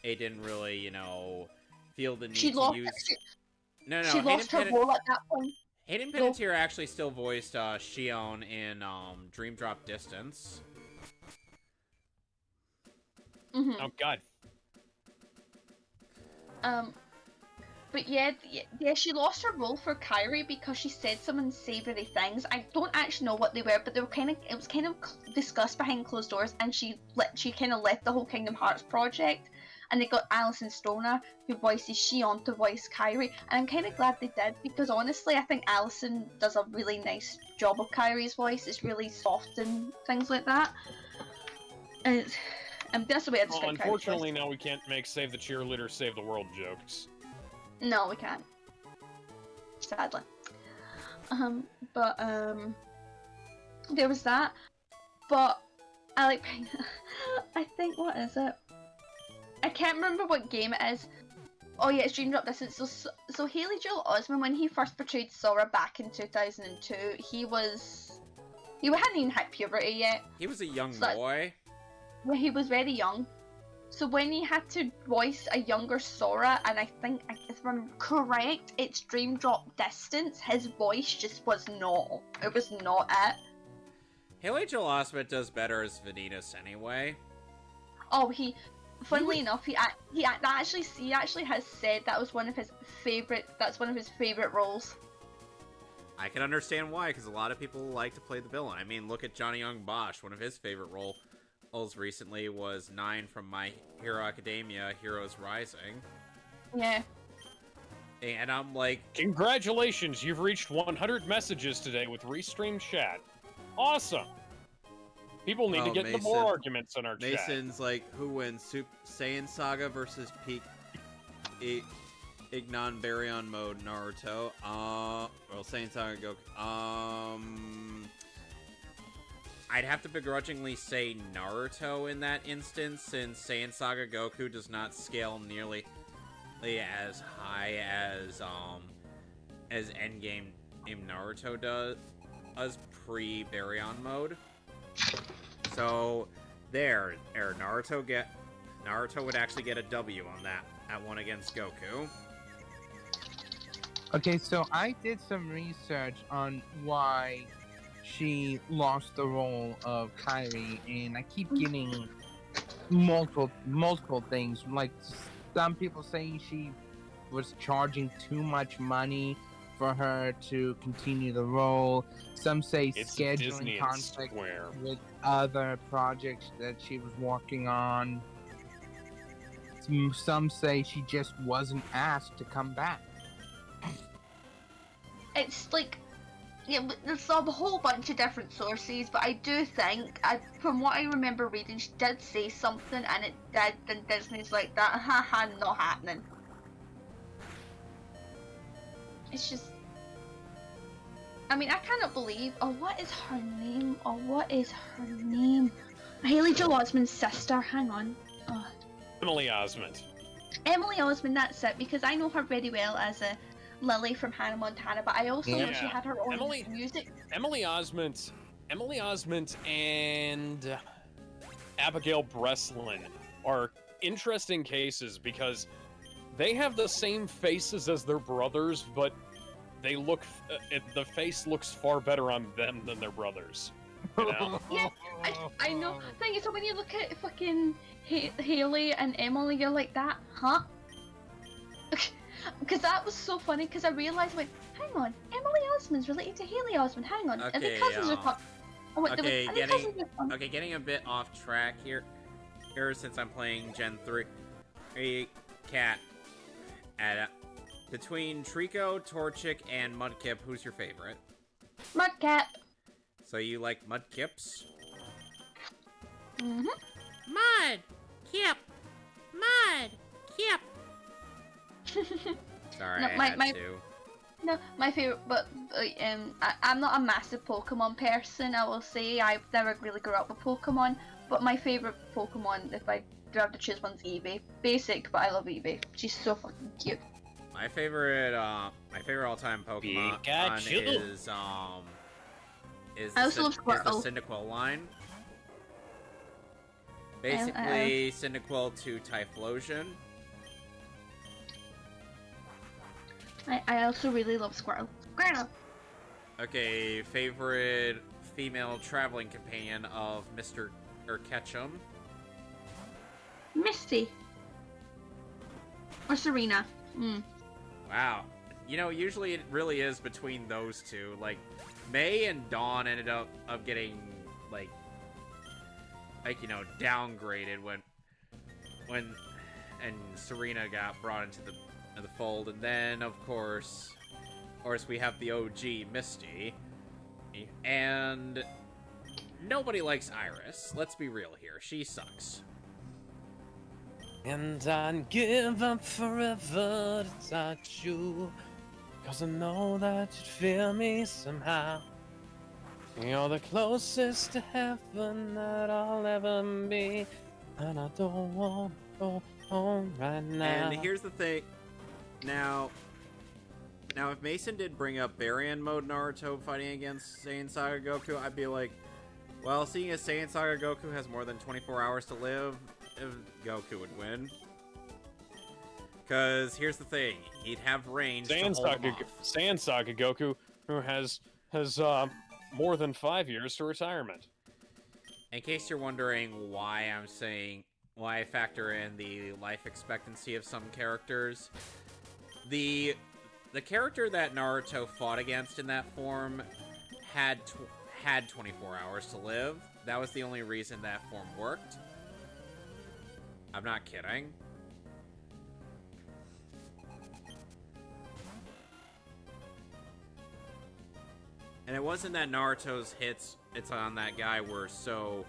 S1: didn't really, feel the need to use.
S6: She lost her role at that point.
S1: Hayden Panettiere actually still voiced Shion in Dream Drop Distance.
S6: Mm-hmm.
S2: Oh God.
S6: But yeah, she lost her role for Kyrie because she said some unsavory things. I don't actually know what they were, but it was kind of discussed behind closed doors, and she kind of left the whole Kingdom Hearts project, and they got Alison Stoner, who voices Shion, to voice Kyrie, and I'm kind of glad they did, because honestly, I think Alison does a really nice job of Kyrie's voice. It's really soft and things like that. And that's the way I describe Kyrie's
S2: unfortunately,
S6: voice.
S2: now we can't make Save the Cheerleader, Save the World jokes.
S6: No, we can't. Sadly. There was that. But I think, what is it? I can't remember what game it is. Oh yeah, it's Dream Drop Distance. So Haley Joel Osment, when he first portrayed Sora back in 2002, he hadn't even hit puberty yet.
S1: He was a young boy.
S6: Well, he was very young. So when he had to voice a younger Sora, and I think, if I'm correct, it's Dream Drop Distance, his voice just was not. It was not it.
S1: Haley Joel Osment does better as Venus anyway.
S6: Oh, funnily enough, he actually has said that was one of his favorite. That's one of his favorite roles.
S1: I can understand why, because a lot of people like to play the villain. I mean, look at Johnny Young Bosch. One of his favorite roles recently was 9 from My Hero Academia: Heroes Rising.
S6: Yeah.
S1: And I'm like,
S2: Congratulations, you've reached 100 messages today with Restream Chat. Awesome! People need to get into more arguments in our chat.
S1: Mason's like, who wins? Saiyan Saga versus Peak Ignon Baryon mode Naruto. Well, Saiyan Saga Goku. I'd have to begrudgingly say Naruto in that instance, since Saiyan Saga Goku does not scale nearly as high as Endgame Naruto does pre-Baryon mode. So Naruto would actually get a W on that one against Goku.
S4: Okay, so I did some research on why she lost the role of Kairi, and I keep getting multiple things. Like, some people saying she was charging too much money for her to continue the role. Some say scheduling conflict with other projects that she was working on. Some say she just wasn't asked to come back.
S6: It's like, yeah, there's a whole bunch of different sources, but I do think, from what I remember reading, she did say something, and it did, and Disney's like, that, haha, not happening. It's just, I mean, I cannot believe, what is her name? Haley Joel Osment's sister, hang on.
S2: Emily Osment.
S6: Emily Osment, that's it, because I know her very well as a Lily from Hannah Montana, but I also know she had her own music.
S2: Emily Osment and Abigail Breslin are interesting cases because they have the same faces as their brothers, but they look the face looks far better on them than their brothers. You know?
S6: Yeah, I know. Thing is, so when you look at fucking Haley and Emily, you're like, that, huh? Because that was so funny, because I realised, hang on, Emily Osment's related to Haley Osment, hang on, and the cousins are
S1: getting a bit off track here since I'm playing Gen 3. Cat, between Trico, Torchic, and Mudkip, who's your favorite?
S6: Mudkip.
S1: So you like Mudkips?
S6: Mm-hmm.
S1: Mudkip! Sorry,
S6: No,
S1: I had to.
S6: No, my favorite, but I'm not a massive Pokemon person. I will say I never really grew up with Pokemon, but my favorite Pokemon, if I do have to choose, one's Eevee. Basic, but I love Eevee. She's so fucking cute.
S1: My favorite all-time Pokemon is the Cyndaquil line. Basically, Cyndaquil to Typhlosion.
S6: I also really love Squirtle.
S1: Okay, favorite female traveling companion of Mr. Ketchum?
S6: Misty. Or Serena.
S1: Wow. You know, usually it really is between those two. Like, May and Dawn ended up getting, like, you know, downgraded when Serena got brought into the fold, and then of course we have the OG Misty, and nobody likes Iris. Let's be real here, she sucks.
S2: And I'd give up forever to touch you, 'cause I know that you'd feel me somehow. You're the closest to heaven that I'll ever be, and I don't want to go home right now.
S1: And here's the thing. Now, if Mason did bring up Baryon mode Naruto fighting against Saiyan Saga Goku, I'd be like, well, seeing as Saiyan Saga Goku has more than 24 hours to live, Goku would win. Because here's the thing, he'd have range to hold him off.
S2: Saiyan Saga Goku, who has more than 5 years to retirement.
S1: In case you're wondering why I factor in the life expectancy of some characters, the character that Naruto fought against in that form had 24 hours to live. That was the only reason that form worked. I'm not kidding. And it wasn't that Naruto's hits, it's on that guy were so,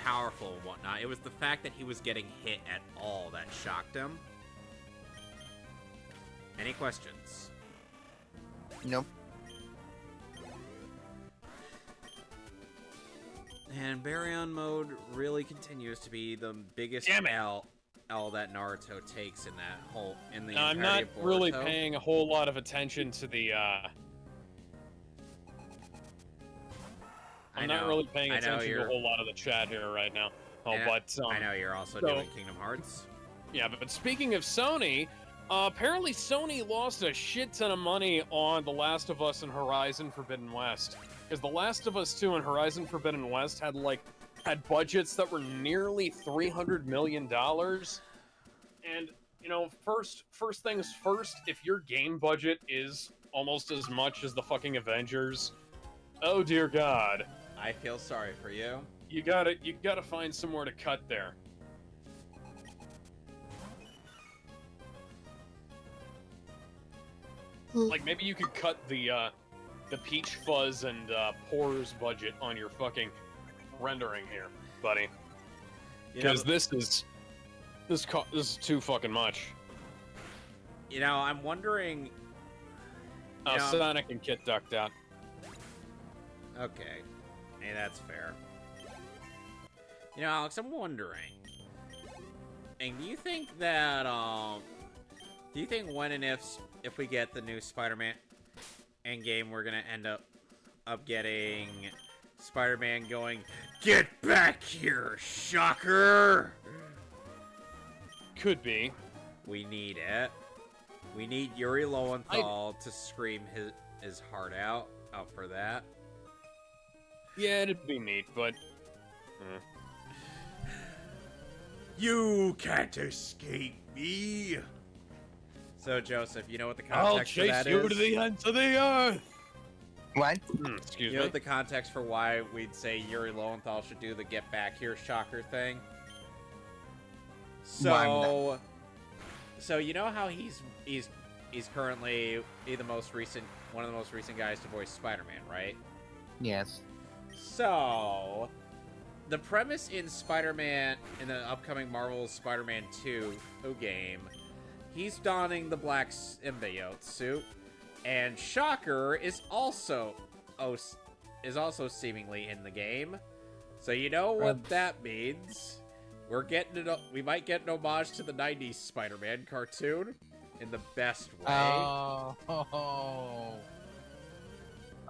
S1: powerful and whatnot. It was the fact that he was getting hit at all that shocked him. Any questions?
S4: Nope.
S1: And Baryon mode really continues to be the biggest L that Naruto takes in that whole
S2: I'm not really paying a whole lot of attention to the I'm not really paying attention to a whole lot of the chat here right now. Oh, but
S1: I know you're also doing Kingdom Hearts.
S2: Yeah, but speaking of Sony, apparently Sony lost a shit ton of money on The Last of Us and Horizon Forbidden West. Because The Last of Us 2 and Horizon Forbidden West had budgets that were nearly $300 million. And, first things first, if your game budget is almost as much as the fucking Avengers, oh dear God.
S1: I feel sorry for you.
S2: You gotta find somewhere to cut there. Like, maybe you could cut the Peach Fuzz and Pores budget on your fucking rendering here, buddy. Because this is too fucking much.
S1: I'm wondering...
S2: Sonic and Kit ducked out.
S1: Okay. Hey, that's fair. Alex, I'm wondering... And do you think that, do you think when and if we get the new Spider-Man Endgame, we're gonna end up getting Spider-Man going, "Get back here, shocker!"
S2: Could be.
S1: We need it. We need Yuri Lowenthal to scream his heart out for that.
S2: Yeah, it'd be neat, but...
S5: You can't escape me!
S1: So, Joseph, you know what the context for that is?
S2: I'll chase you to the ends of the earth!
S4: What?
S2: Excuse me?
S1: You know what the context for why we'd say Yuri Lowenthal should do the "get back here, shocker" thing? So you know how he's currently one of the most recent guys to voice Spider-Man, right?
S4: Yes.
S1: So, the premise in Spider-Man, in the upcoming Marvel Spider-Man 2 game, he's donning the black symbiote suit, and Shocker is also seemingly in the game. So you know what that means? We might get an homage to the 90s Spider-Man cartoon in the best way.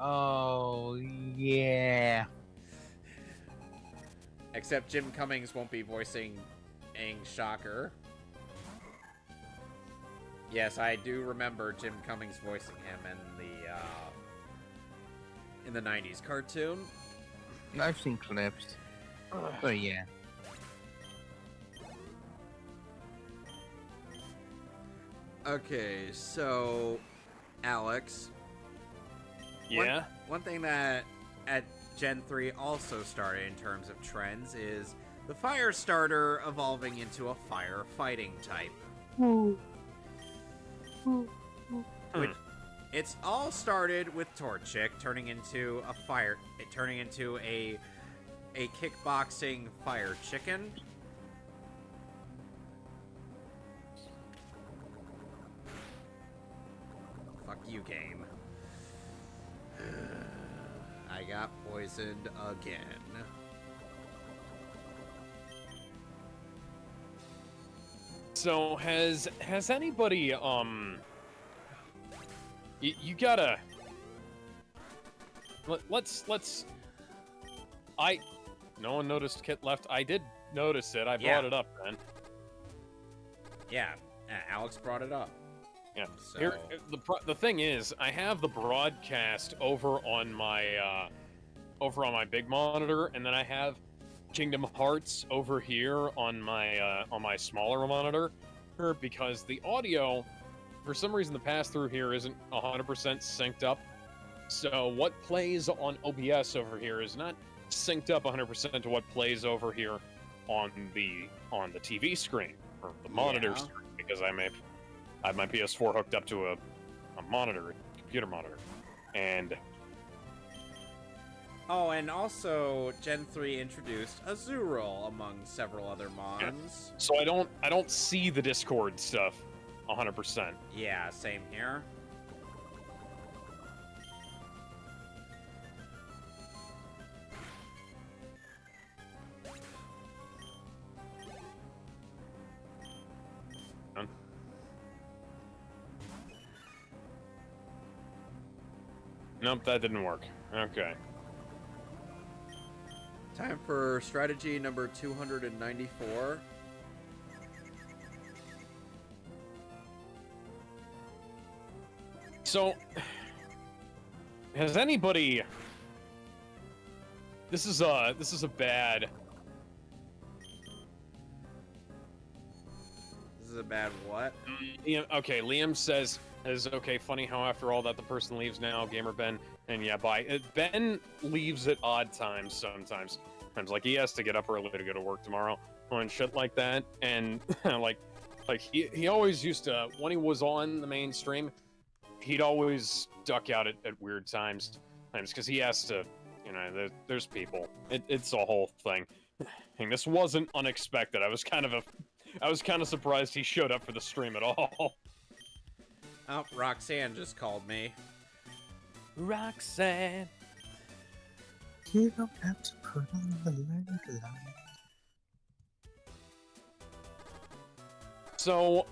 S4: Oh, yeah.
S1: Except Jim Cummings won't be voicing Shocker. Yes, I do remember Jim Cummings voicing him in the 90s cartoon.
S4: I've seen clips. Oh, yeah.
S1: Okay, so Alex.
S2: Yeah?
S1: One thing that at Gen 3 also started in terms of trends is the fire starter evolving into a fire fighting type. It's all started with Torchic turning into a kickboxing fire chicken. Fuck you, game. I got poisoned again.
S2: So has anybody you gotta let's no one noticed Kit left. I did notice it. I brought it up, man.
S1: Yeah, Alex brought it up.
S2: Yeah.
S1: So...
S2: Here, the thing is, I have the broadcast over on my big monitor, and then I have Kingdom Hearts over here on my smaller monitor, because the audio, for some reason, the pass-through here isn't 100% synced up. So what plays on OBS over here is not synced up 100% to what plays over here on the TV screen or the monitor screen, because I have my PS4 hooked up to a computer monitor. And
S1: oh, and also Gen 3 introduced Azurill among several other mons.
S2: so I don't see the Discord stuff 100%.
S1: Yeah, same here.
S2: Nope, that didn't work. Okay.
S1: Time for strategy number 294.
S2: So, has anybody... This is a bad...
S1: This is a bad what?
S2: Yeah, okay, Liam says, okay, funny how after all that the person leaves now, Gamer Ben, and yeah, bye. Ben leaves at odd times sometimes. Times like he has to get up early to go to work tomorrow and shit like that. And like he always used to, when he was on the main stream, he'd always duck out at weird times because he has to, you know, there's people. It's a whole thing. And this wasn't unexpected. I was kind of surprised he showed up for the stream at all.
S1: Oh, Roxanne just called me.
S2: Roxanne.
S4: You don't have to put on the red light.
S2: So,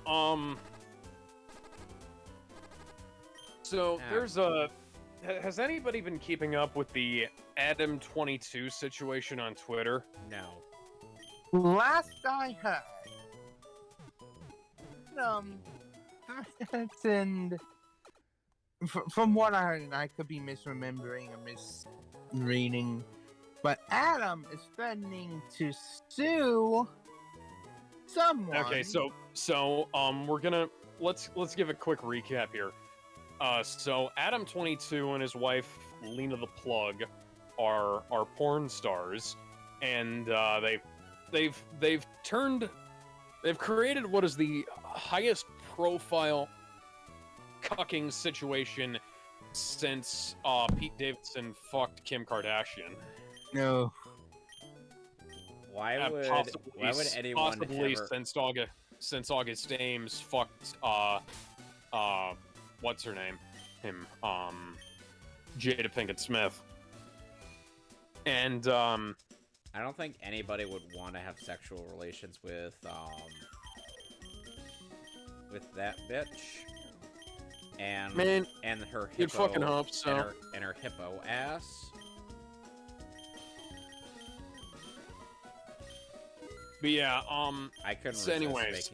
S2: there's a... Has anybody been keeping up with the Adam22 situation on Twitter?
S1: No.
S4: Last I heard, threats and from what I heard, and I could be misremembering or misreading, but Adam is threatening to sue someone.
S2: Okay, so we're gonna let's give a quick recap here. So Adam22 and his wife Lena the Plug are porn stars, and they've created what is the highest profile cucking situation since Pete Davidson fucked Kim Kardashian.
S4: No.
S1: Why would anyone
S2: possibly
S1: ever...
S2: since August Ames fucked what's her name? Jada Pinkett Smith. And
S1: I don't think anybody would want to have sexual relations with that bitch. And
S2: man,
S1: and her hippo,
S2: you'd fucking hope so.
S1: And her hippo ass.
S2: But yeah,
S1: I couldn't.
S2: So anyways,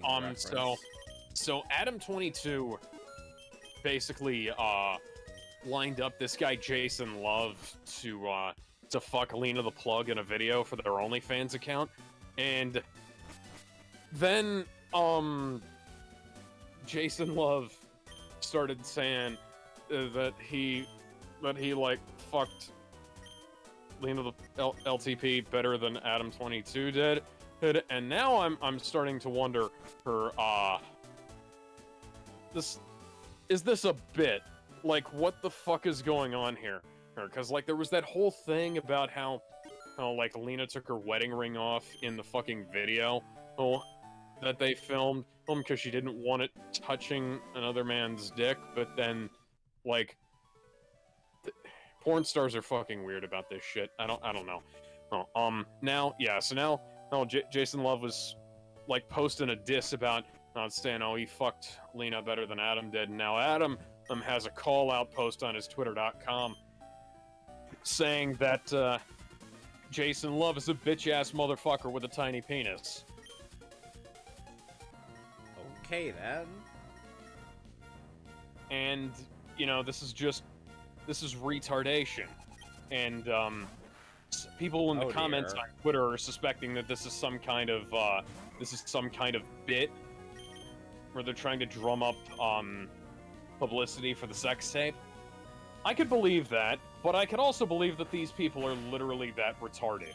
S2: so Adam22 basically lined up this guy Jason Love to fuck Lena the Plug in a video for their OnlyFans account, and then Jason Love started saying that he like fucked Lena the LTP better than Adam22 did. And now I'm starting to wonder is this a bit? Like, what the fuck is going on here? Because like there was that whole thing about how like Lena took her wedding ring off in the fucking video that they filmed because she didn't want it touching another man's dick, but then like porn stars are fucking weird about this shit. I don't know. Now Jason Love was like posting a diss about not saying, oh, he fucked Lena better than Adam did. And now Adam has a call out post on his twitter.com saying that Jason Love is a bitch ass motherfucker with a tiny penis.
S1: Okay then.
S2: And you know, this is retardation. And people in the comments on Twitter are suspecting that this is some kind of bit where they're trying to drum up publicity for the sex tape. I could believe that, but I could also believe that these people are literally that retarded.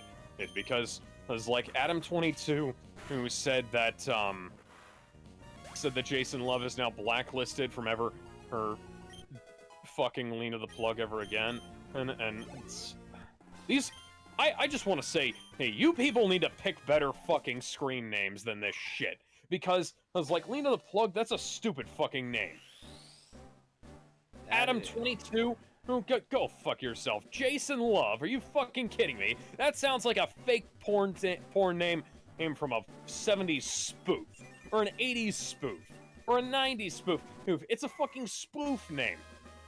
S2: Because like Adam22, who said that Jason Love is now blacklisted from ever fucking Lena the Plug ever again. And it's... I just want to say, hey, you people need to pick better fucking screen names than this shit. Because I was like, Lena the Plug, that's a stupid fucking name. Adam22? Oh, go fuck yourself. Jason Love, are you fucking kidding me? That sounds like a fake porn name from a 70s spoof. Or an 80s spoof. Or a 90s spoof. It's a fucking spoof name.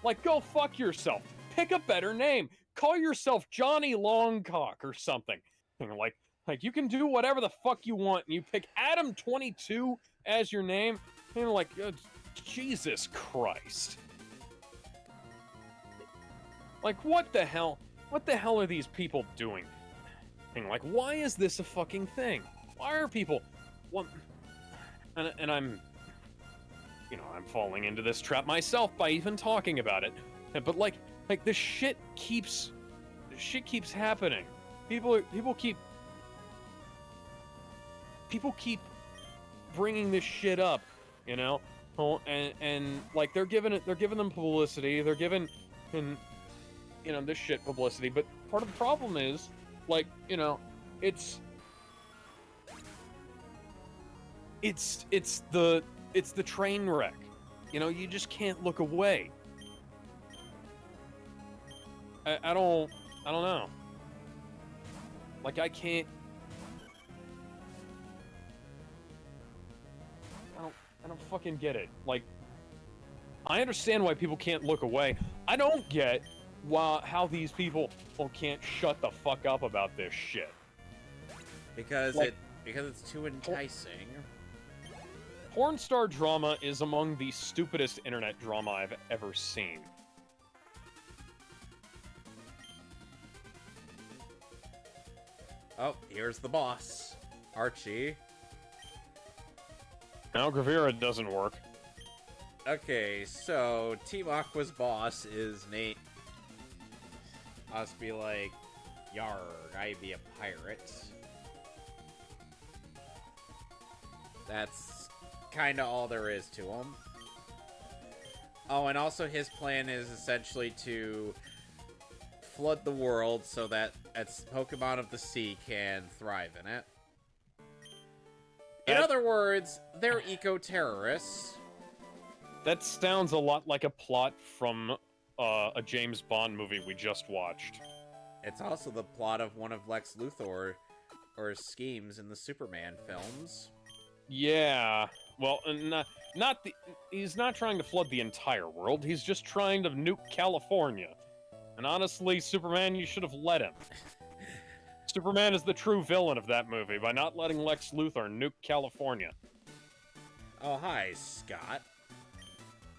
S2: Like, go fuck yourself. Pick a better name. Call yourself Johnny Longcock or something. Like you can do whatever the fuck you want, and you pick Adam22 as your name, and like, Jesus Christ. Like, what the hell? What the hell are these people doing? And like, why is this a fucking thing? Why are people... Well, and I'm... You know, I'm falling into this trap myself by even talking about it. But like this shit keeps happening. People keep bringing this shit up, you know? Oh, and like they're giving them publicity. They're giving, you know, this shit publicity. But part of the problem is, like, you know, it's the train wreck. You know, you just can't look away. I don't know. Like, I can't... I don't fucking get it. Like, I understand why people can't look away. I don't get how these people can't shut the fuck up about this shit.
S1: Because
S2: like,
S1: it's too enticing.
S2: Porn star drama is among the stupidest internet drama I've ever seen.
S1: Oh, here's the boss, Archie.
S2: Now Gravira doesn't work.
S1: Okay, so Team Aqua's boss is Nate. Must be like, yarg, I be a pirate. That's kind of all there is to him. Oh, and also his plan is essentially to flood the world so that Pokemon of the sea can thrive in it. In other words, they're eco-terrorists.
S2: That sounds a lot like a plot from a James Bond movie we just watched.
S1: It's also the plot of one of Lex Luthor's schemes in the Superman films.
S2: Yeah, well, he's not trying to flood the entire world, he's just trying to nuke California. And honestly, Superman, you should have let him. Superman is the true villain of that movie by not letting Lex Luthor nuke California.
S1: Oh, hi, Scott.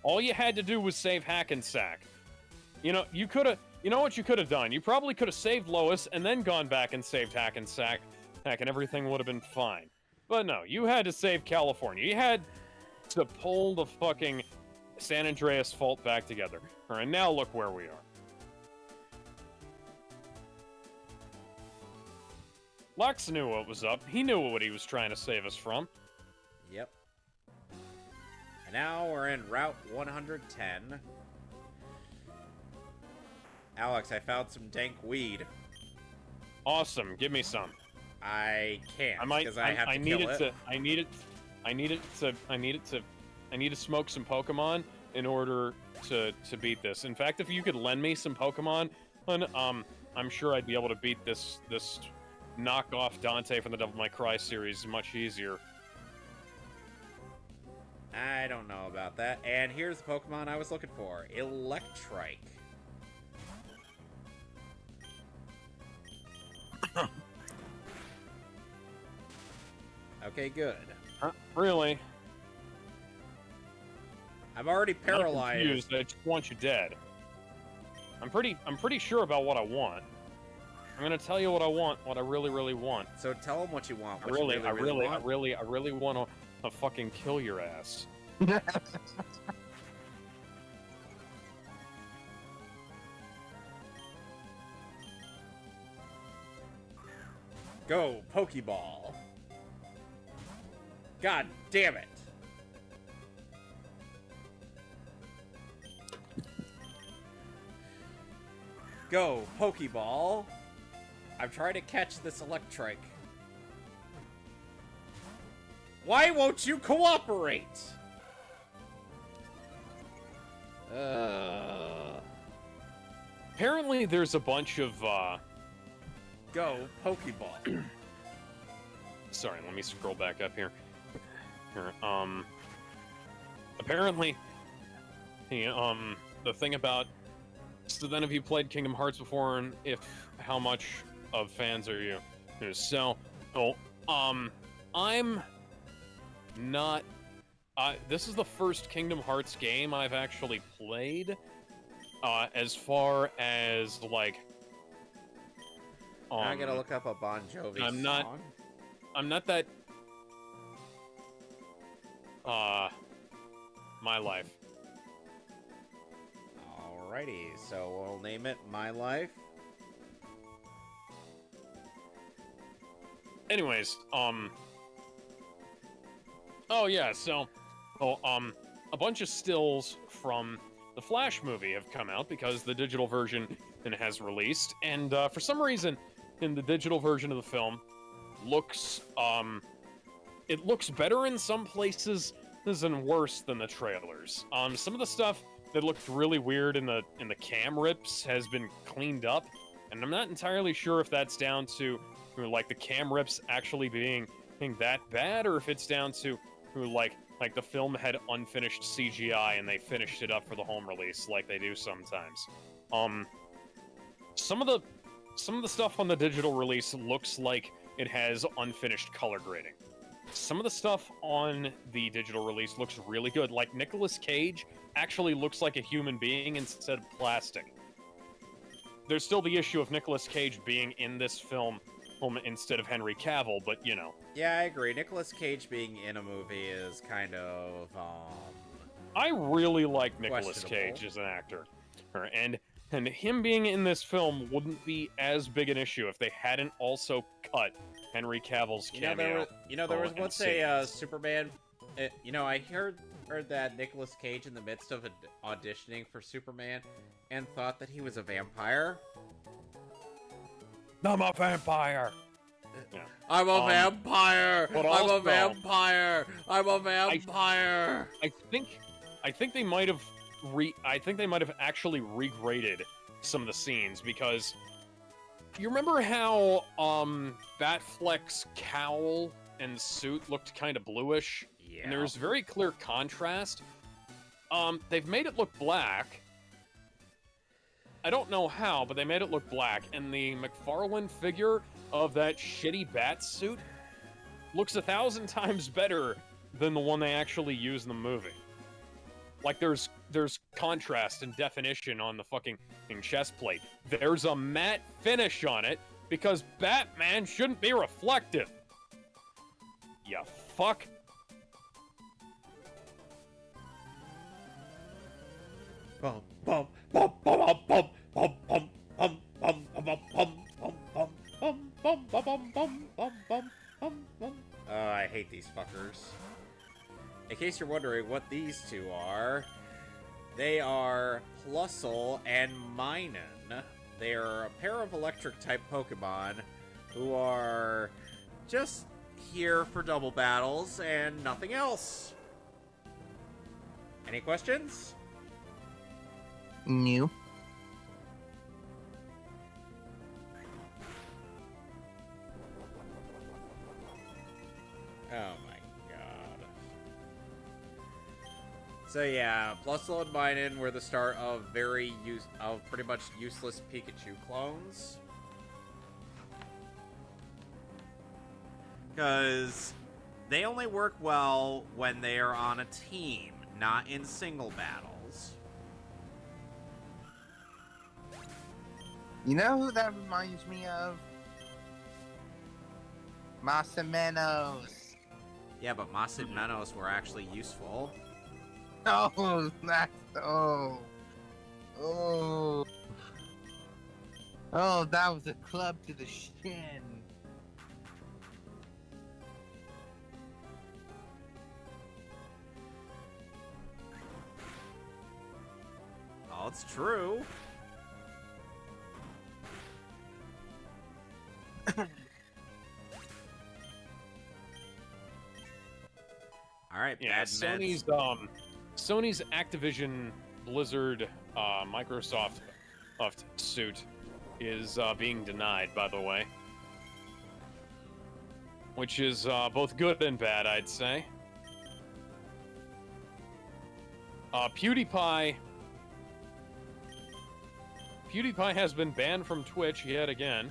S2: All you had to do was save Hackensack. You know, you know what you could have done? You probably could have saved Lois and then gone back and saved Hackensack. Heck, and everything would have been fine. But no, you had to save California. You had to pull the fucking San Andreas fault back together. Alright, now look where we are. Lex knew what was up. He knew what he was trying to save us from.
S1: Yep. And now we're in Route 110. Alex, I found some dank weed.
S2: Awesome. Give me some.
S1: I can't, because I have to kill it.
S2: I need to smoke some Pokemon in order to beat this. In fact, if you could lend me some Pokemon, I'm sure I'd be able to beat this knockoff Dante from the Devil May Cry series much easier.
S1: I don't know about that. And here's the Pokemon I was looking for. Electrike. Okay, good.
S2: Really?
S1: I'm already paralyzed.
S2: I'm confused. I just want you dead. I'm pretty sure about what I want. I'm gonna tell you what I want, what I really, really want.
S1: So tell them what you want.
S2: I really want to fucking kill your ass.
S1: Go, Pokeball. God damn it. Go, Pokeball. I'm trying to catch this Electrike. Why won't you cooperate?
S2: Apparently there's a bunch of,
S1: Go, Pokeball.
S2: Sorry, let me scroll back up here. Apparently, the thing about... So then have you played Kingdom Hearts before, and how much of fans are you? So, I'm not... this is the first Kingdom Hearts game I've actually played, as far as, like...
S1: I gotta look up a Bon Jovi song.
S2: I'm not that... My Life.
S1: Alrighty, so we'll name it My Life.
S2: Anyways, oh yeah, so, a bunch of stills from the Flash movie have come out because the digital version has released, and, for some reason, in the digital version of the film, looks, it looks better in some places and worse than the trailers. Some of the stuff that looked really weird in the cam rips has been cleaned up, and I'm not entirely sure if that's down to, like, the cam rips actually being that bad, or if it's down to, like the film had unfinished CGI and they finished it up for the home release, like they do sometimes. Some of the stuff on the digital release looks like it has unfinished color grading. Some of the stuff on the digital release looks really good. Like, Nicolas Cage actually looks like a human being instead of plastic. There's still the issue of Nicolas Cage being in this film instead of Henry Cavill, but, you know.
S1: Yeah, I agree. Nicolas Cage being in a movie is kind of,
S2: I really like Nicolas Cage as an actor. And him being in this film wouldn't be as big an issue if they hadn't also cut Henry Cavill's cameo.
S1: There was once a Superman. I heard that Nicolas Cage, in the midst of auditioning for Superman, and thought that he was a vampire.
S2: I'm a vampire. Yeah.
S1: I'm a vampire.
S2: But
S1: I'm
S2: also,
S1: a vampire. I'm a vampire.
S2: I think they might have actually regraded some of the scenes, because you remember how Batfleck's cowl and suit looked kind of bluish?
S1: Yeah.
S2: And there was very clear contrast. They've made it look black. I don't know how, but they made it look black, and the McFarlane figure of that shitty bat suit looks 1,000 times better than the one they actually use in the movie. Like, there's contrast and definition on the fucking chest plate. There's a matte finish on it, because Batman shouldn't be reflective. Ya fuck.
S1: Bum bum bum bum bum bum bum bum bum bum bum bum bum bum bum bum bum bum bum bum. I hate these fuckers. In case you're wondering what these two are, they are Plusle and Minun. They are a pair of electric-type Pokemon who are just here for double battles and nothing else. Any questions?
S4: New.
S1: Oh my god. So yeah, Plusle and Minun were the start of pretty much useless Pikachu clones. Because they only work well when they are on a team, not in single battles.
S4: You know who that reminds me of? Masamenos.
S1: Yeah, but Masamenos were actually useful.
S4: Oh, that's oh, that was a club to the shin.
S1: Oh, it's true. All right,
S2: Yeah,
S1: bad
S2: Sony's
S1: meds.
S2: Sony's Activision Blizzard Microsoft suit is being denied, by the way, which is both good and bad, I'd say. PewDiePie has been banned from Twitch yet again,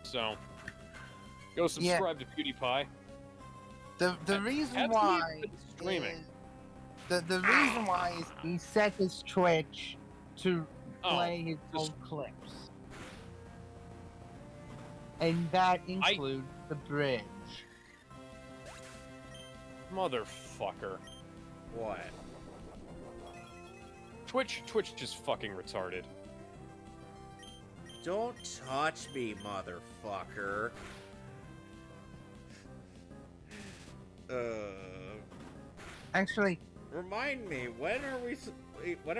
S2: so go subscribe to PewDiePie.
S4: The reason why
S2: streaming.
S4: The reason why is he set his Twitch to play his old clips, and that includes the bridge.
S2: Motherfucker.
S1: What?
S2: Twitch is fucking retarded.
S1: Don't touch me, motherfucker.
S4: Actually,
S1: remind me, when are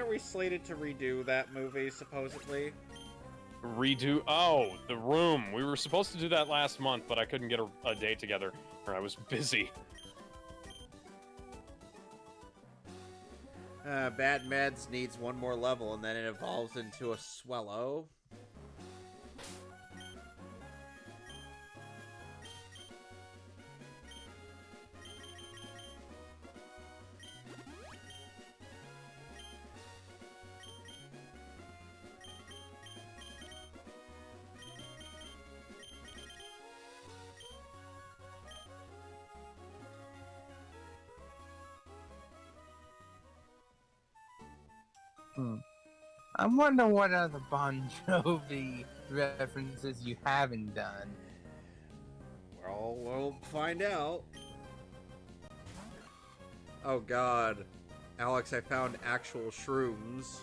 S1: we slated to redo that movie, supposedly?
S2: Redo? Oh, The Room. We were supposed to do that last month, but I couldn't get a date together, or I was busy.
S1: Bad Meds needs one more level, and then it evolves into a Swallow.
S4: I wonder what other Bon Jovi references you haven't done.
S1: Well, we'll find out. Oh god. Alex, I found actual shrooms.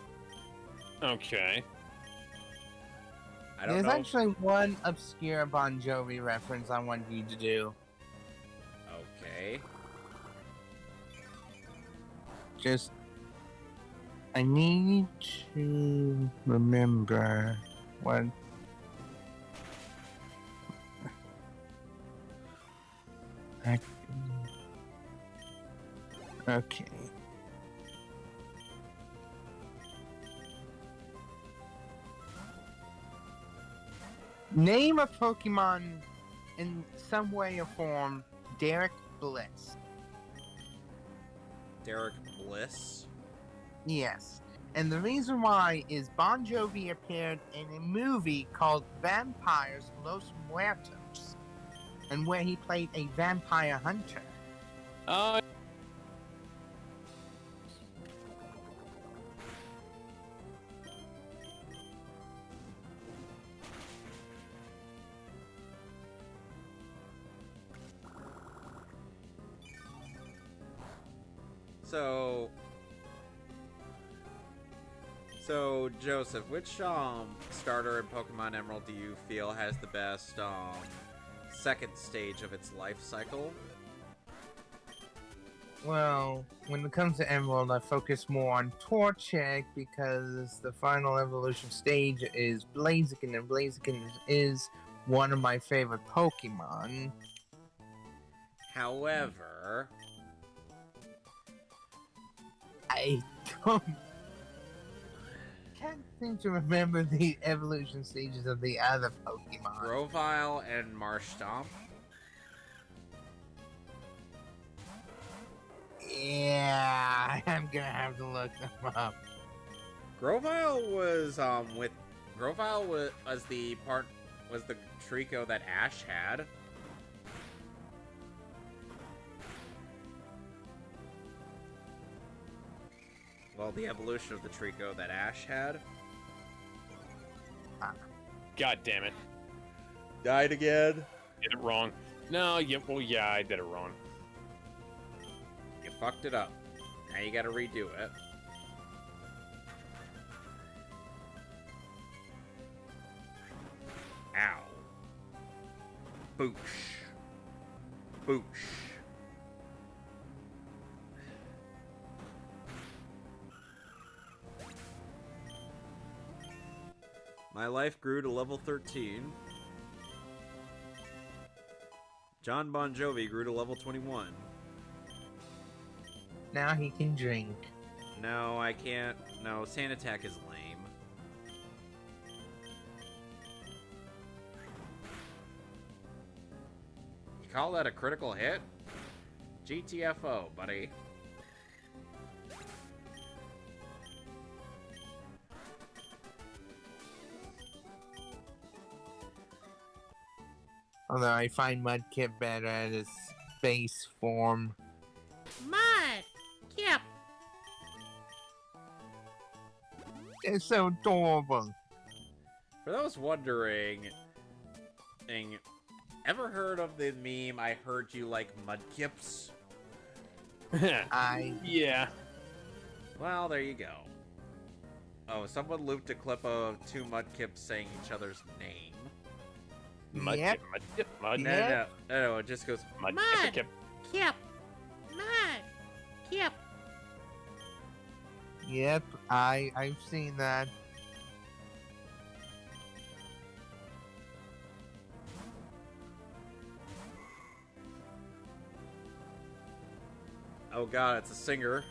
S2: Okay.
S1: I don't
S4: There's
S1: know.
S4: actually one obscure Bon Jovi reference I want you to do.
S1: Okay.
S4: Just... I need to remember what... Okay. Name a Pokemon in some way or form, Derek Bliss.
S1: Derek Bliss?
S4: Yes. And the reason why is Bon Jovi appeared in a movie called Vampires Los Muertos, and where he played a vampire hunter.
S1: So Joseph, which starter in Pokemon Emerald do you feel has the best second stage of its life cycle?
S4: Well, when it comes to Emerald, I focus more on Torchic because the final evolution stage is Blaziken, and Blaziken is one of my favorite Pokemon.
S1: However,
S4: I can't seem to remember the evolution stages of the other Pokemon.
S1: Grovyle and Marshtomp.
S4: Yeah, I'm gonna have to look them up.
S1: Grovyle was the Trico that Ash had. Well, the evolution of the Trico that Ash had.
S2: God damn it.
S1: Died again.
S2: Did it wrong. No, yeah, I did it wrong.
S1: You fucked it up. Now you gotta redo it. Ow. Boosh. Boosh. My life grew to level 13. John Bon Jovi grew to level 21.
S4: Now he can drink.
S1: No, I can't. No, Sand Attack is lame. You call that a critical hit? GTFO, buddy.
S4: Although I find Mudkip better at his base form.
S1: Mudkip!
S4: It's so adorable.
S1: For those wondering, ever heard of the meme, I heard you like Mudkips?
S2: Yeah.
S1: Well, there you go. Oh, someone looped a clip of two Mudkips saying each other's name.
S2: Mudkip,
S4: Yep.
S2: Mudkip, Mudkip.
S4: Yep.
S1: No, it just goes,
S2: Mudkip.
S1: Mudkip.
S4: Yep, I've seen that.
S1: Oh god, it's a singer.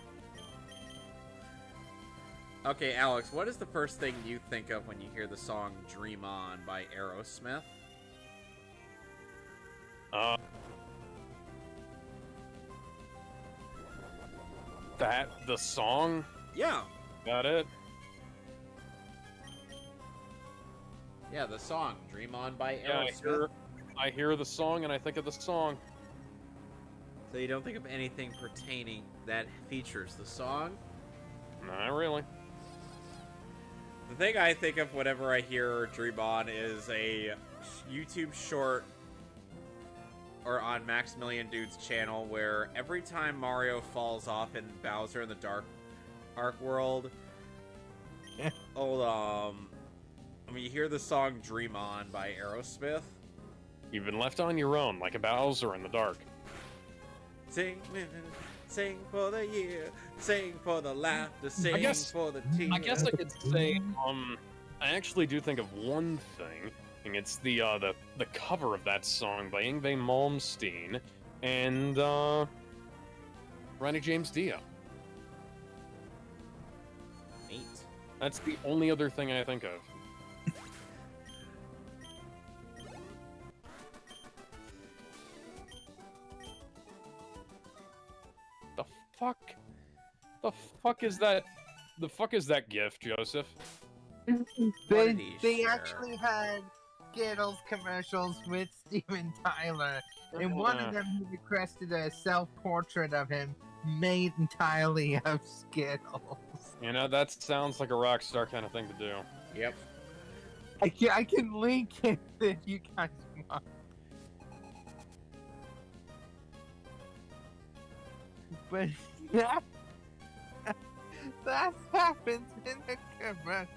S1: Okay, Alex, what is the first thing you think of when you hear the song Dream On by Aerosmith?
S2: The song?
S1: Yeah.
S2: Got it?
S1: Yeah, the song Dream On by
S2: Yeah,
S1: Aerosmith.
S2: I hear the song and I think of the song.
S1: So you don't think of anything pertaining that features the song?
S2: Not really.
S1: The thing I think of whenever I hear Dream On is a YouTube short or on Maximilian Dude's channel where every time Mario falls off in Bowser in the Ark World, you hear the song Dream On by Aerosmith.
S2: You've been left on your own, like a Bowser in the dark.
S1: Sing, sing for the year, sing for the laughter, sing for the tears.
S2: I guess I could say, I actually do think of one thing, and it's the cover of that song by Yngwie Malmsteen and Ronnie James Dio.
S1: Neat.
S2: That's the only other thing I think of. The fuck is that? The fuck is that GIF, Joseph?
S4: They actually had Skittles commercials with Steven Tyler. In one of them, he requested a self-portrait of him made entirely of Skittles.
S2: You know, that sounds like a Rockstar kind of thing to do.
S1: Yep.
S4: I can link it if you guys want. But that happens in the commercial.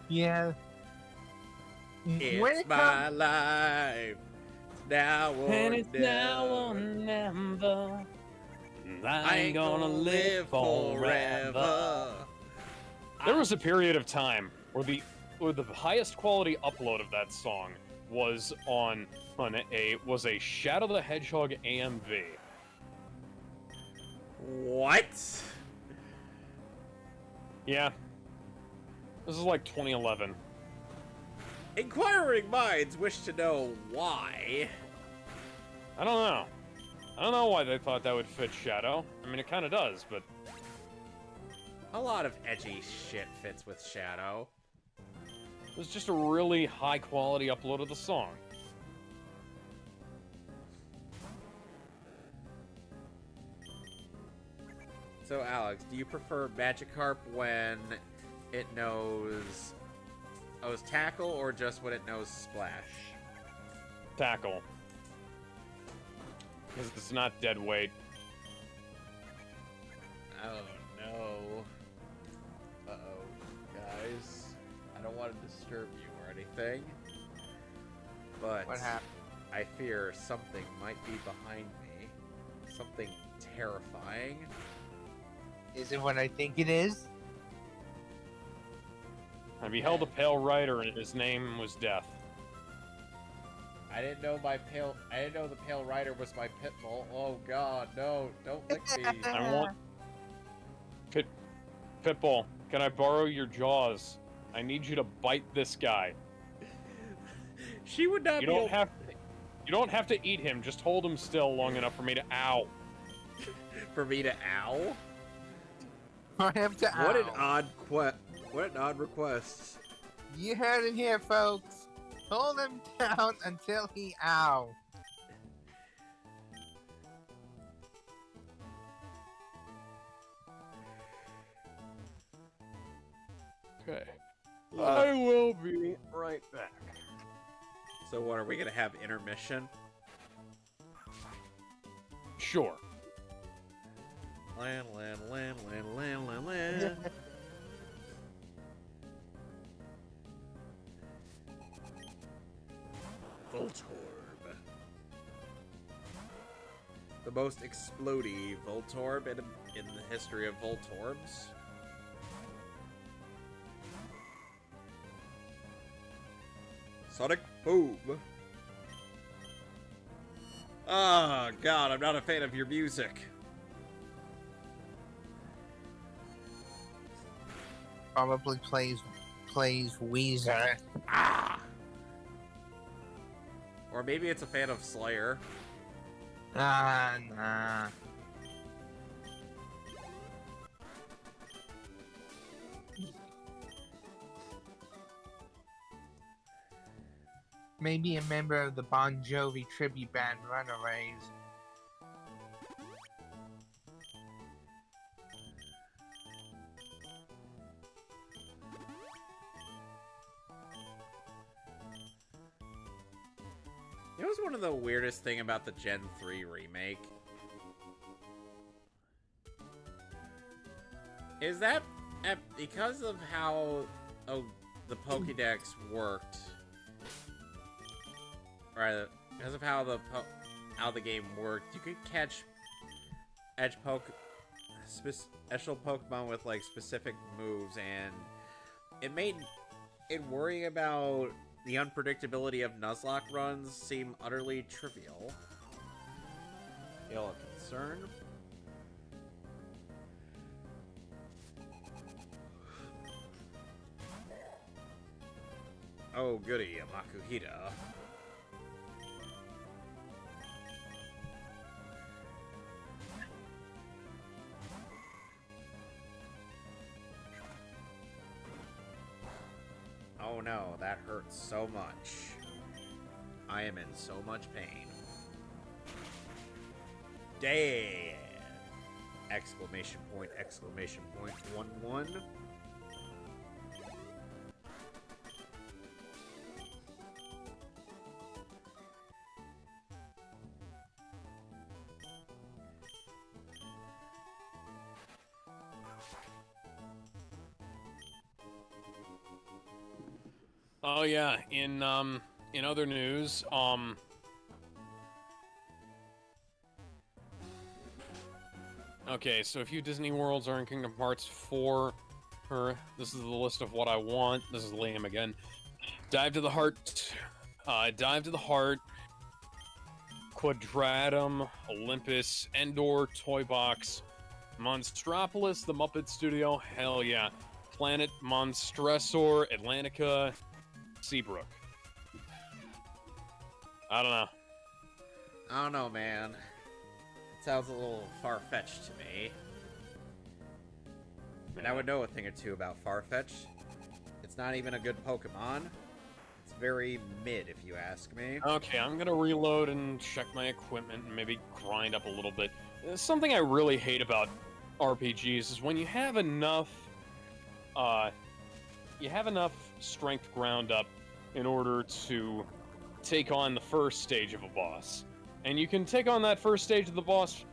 S4: Yeah.
S1: It's my life. Now or
S2: And it's
S1: never.
S2: now or never.
S1: I ain't gonna live forever.
S2: There was a period of time where the highest quality upload of that song was was a Shadow the Hedgehog AMV.
S1: What?
S2: Yeah. This is like 2011.
S1: Inquiring minds wish to know why.
S2: I don't know. I don't know why they thought that would fit Shadow. I mean, it kind of does, but...
S1: A lot of edgy shit fits with Shadow.
S2: It was just a really high-quality upload of the song.
S1: So, Alex, do you prefer Magikarp when it knows Tackle, or just when it knows Splash?
S2: Tackle. Because it's not dead weight.
S1: Oh, no. Uh-oh, guys. I don't want to disturb you or anything. But...
S4: What happened?
S1: I fear something might be behind me. Something terrifying.
S4: Is it what I think it is?
S2: I beheld a pale rider, and his name was Death.
S1: I didn't know the pale rider was my pit bull. Oh God, no! Don't lick me.
S2: I want Pitbull. Can I borrow your jaws? I need you to bite this guy.
S1: She would not.
S2: You don't have to eat him. Just hold him still long enough for me to ow.
S1: For me to ow?
S4: For him to ow.
S1: What an odd request.
S4: You heard it here, folks. Hold him down until he ow.
S2: Okay. I will be right back.
S1: So what, are we gonna have intermission?
S2: Sure.
S1: Land. Voltorb. The most explodey Voltorb in the history of Voltorbs. Sonic Boom. Oh God, I'm not a fan of your music.
S4: Probably plays Weezer.
S1: Ah! Or maybe it's a fan of Slayer.
S4: Nah. Maybe a member of the Bon Jovi tribute band Runaways.
S1: It was one of the weirdest thing about the Gen 3 remake. Is that because of how the Pokédex worked, or because of how the game worked, you could catch special Pokemon with like specific moves, and it made it worrying about the unpredictability of Nuzlocke runs seem utterly trivial. Ill concern. Oh goody, a Makuhita. Oh no, that hurts so much. I am in so much pain. Damn! Exclamation point, 1-1.
S2: Oh yeah, in other news, okay, so a few Disney Worlds are in Kingdom Hearts 4. This is the list of what I want. This is Liam again. Dive to the Heart, Quadratum, Olympus, Endor, Toy Box, Monstropolis, the Muppet Studio, hell yeah, Planet Monstressor, Atlantica, Seabrook. I don't know, man.
S1: It sounds a little far-fetched to me. And I would know a thing or two about Farfetch. It's not even a good Pokemon. It's very mid, if you ask me.
S2: Okay, I'm gonna reload and check my equipment and maybe grind up a little bit. Something I really hate about RPGs is when you have enough strength ground up in order to take on the first stage of a boss. And you can take on that first stage of the boss,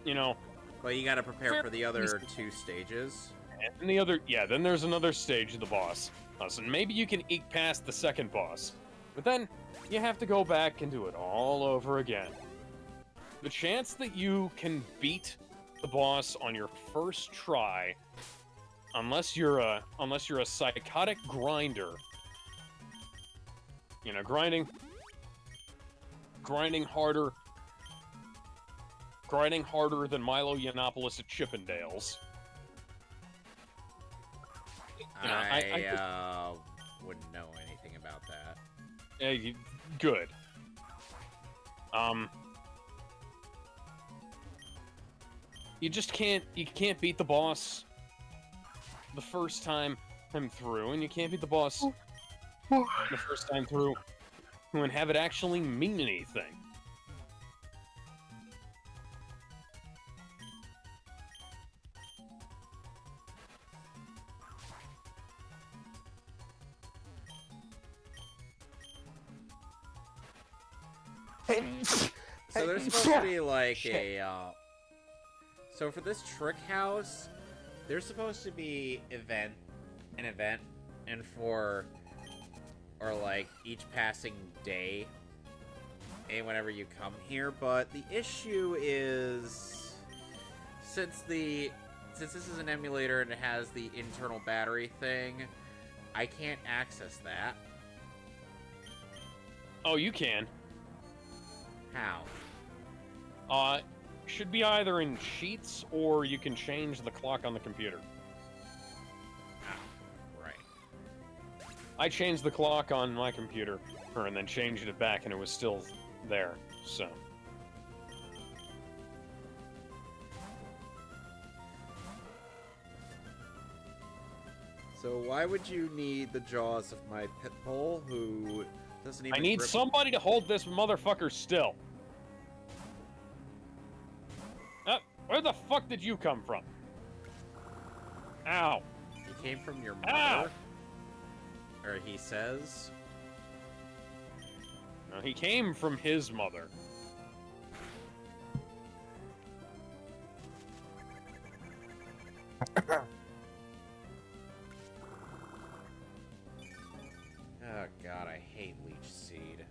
S2: you know...
S1: Well, you gotta prepare for the other two stages.
S2: And then there's another stage of the boss. So maybe you can eke past the second boss. But then, you have to go back and do it all over again. The chance that you can beat the boss on your first try, unless you're a psychotic grinder, you know, grinding harder than Milo Yiannopoulos at Chippendales. You know,
S1: I wouldn't know anything about that.
S2: Good. You just can't beat the boss the first time through, and you can't beat the boss the first time through and have it actually mean anything.
S1: So there's supposed to be like a, so for this trick house, there's supposed to be an event, and for, or like each passing day, and whenever you come here, but the issue is, since this is an emulator and it has the internal battery thing, I can't access that.
S2: Oh, you can.
S1: How?
S2: Should be either in Sheets, or you can change the clock on the computer.
S1: Oh, right.
S2: I changed the clock on my computer, and then changed it back, and it was still there, so...
S1: So why would you need the jaws of my pit bull, who doesn't even...
S2: I need somebody to hold this motherfucker still. Where the fuck did you come from? Ow.
S1: He came from your mother?
S2: Ow.
S1: Or he says...
S2: No, he came from his mother.
S1: Oh god, I hate Leech Seed.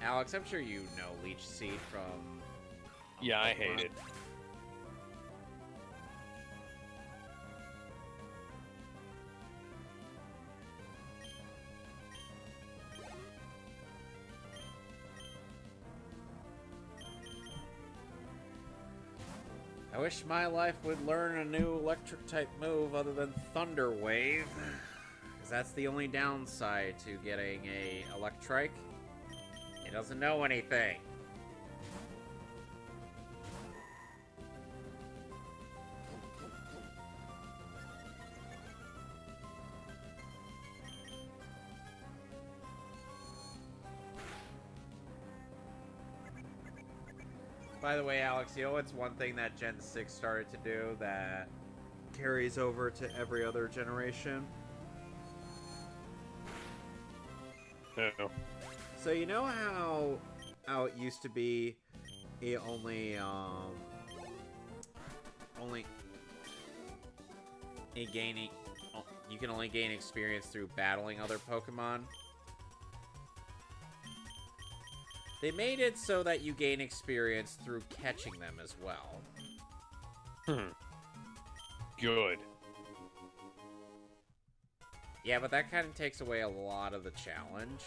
S1: Alex, I'm sure you know Leech Seed from...
S2: Yeah, I hate it.
S1: I wish my life would learn a new electric-type move other than Thunder Wave. Because that's the only downside to getting a Electrike. It doesn't know anything. By the way, Alex, you know what's one thing that Gen 6 started to do that carries over to every other generation?
S2: No.
S1: So you know how it used to be it only you can only gain experience through battling other Pokemon? They made it so that you gain experience through catching them as well.
S2: Good.
S1: Yeah, but that kind of takes away a lot of the challenge.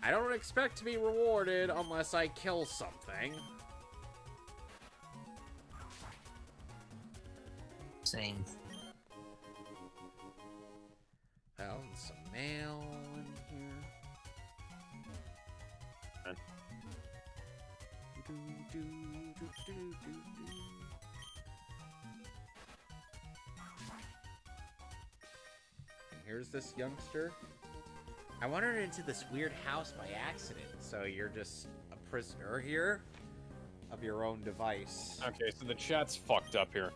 S1: I don't expect to be rewarded unless I kill something.
S4: Same.
S1: Found some mail in here. And here's this youngster. I wandered into this weird house by accident, so you're just a prisoner here of your own device.
S2: Okay, so the chat's fucked up here.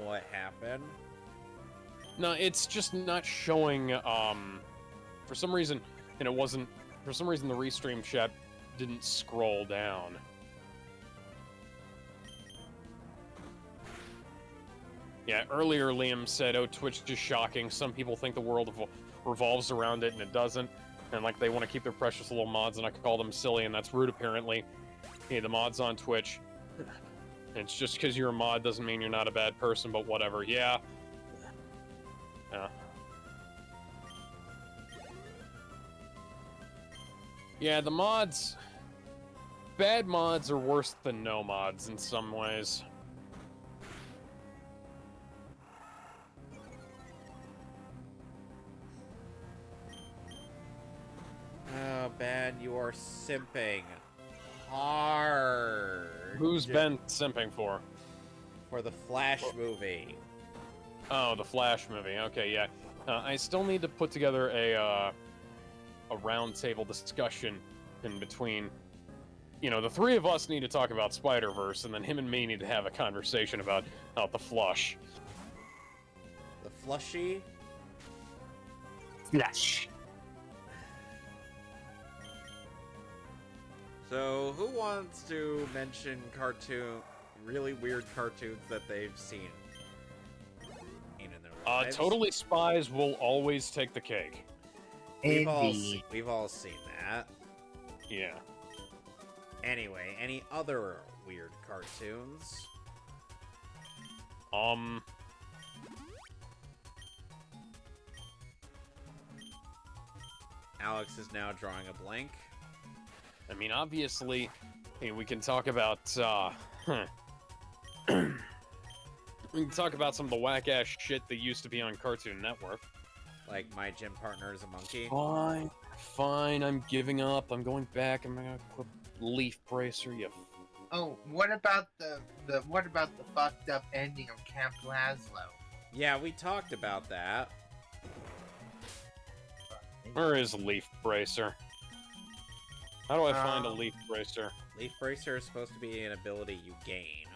S1: What happened?
S2: No, it's just not showing, for some reason, and it wasn't, for some reason the restream chat didn't scroll down. Yeah, earlier Liam said, oh, Twitch is shocking. Some people think the world revolves around it, and it doesn't. And, like, they want to keep their precious little mods, and I call them silly, and that's rude, apparently. Hey, the mods on Twitch. It's just because you're a mod doesn't mean you're not a bad person, but whatever. Yeah. Yeah, the mods... Bad mods are worse than no mods in some ways.
S1: Oh, Ben, you are simping hard.
S2: Who's Ben simping for?
S1: For the Flash movie.
S2: Oh, the Flash movie. Okay, yeah. I still need to put together a roundtable discussion in between. You know, the three of us need to talk about Spider-Verse, and then him and me need to have a conversation about the Flush.
S1: The Flushy?
S4: Flush.
S1: So, who wants to mention really weird cartoons that they've seen in their lives?
S2: Totally Spies will always take the cake.
S1: We've all seen that.
S2: Yeah.
S1: Anyway, any other weird cartoons? Alex is now drawing a blank.
S2: I mean, obviously, hey, we can talk about, we can talk about some of the whack-ass shit that used to be on Cartoon Network.
S1: Like My Gym Partner is a Monkey?
S2: Fine, I'm giving up. I'm going back. I'm gonna put Leaf Bracer, you...
S4: Oh, what about the fucked up ending of Camp Lazlo?
S1: Yeah, we talked about that.
S2: Where is Leaf Bracer? How do I find a Leaf Bracer?
S1: Leaf Bracer is supposed to be an ability you gain.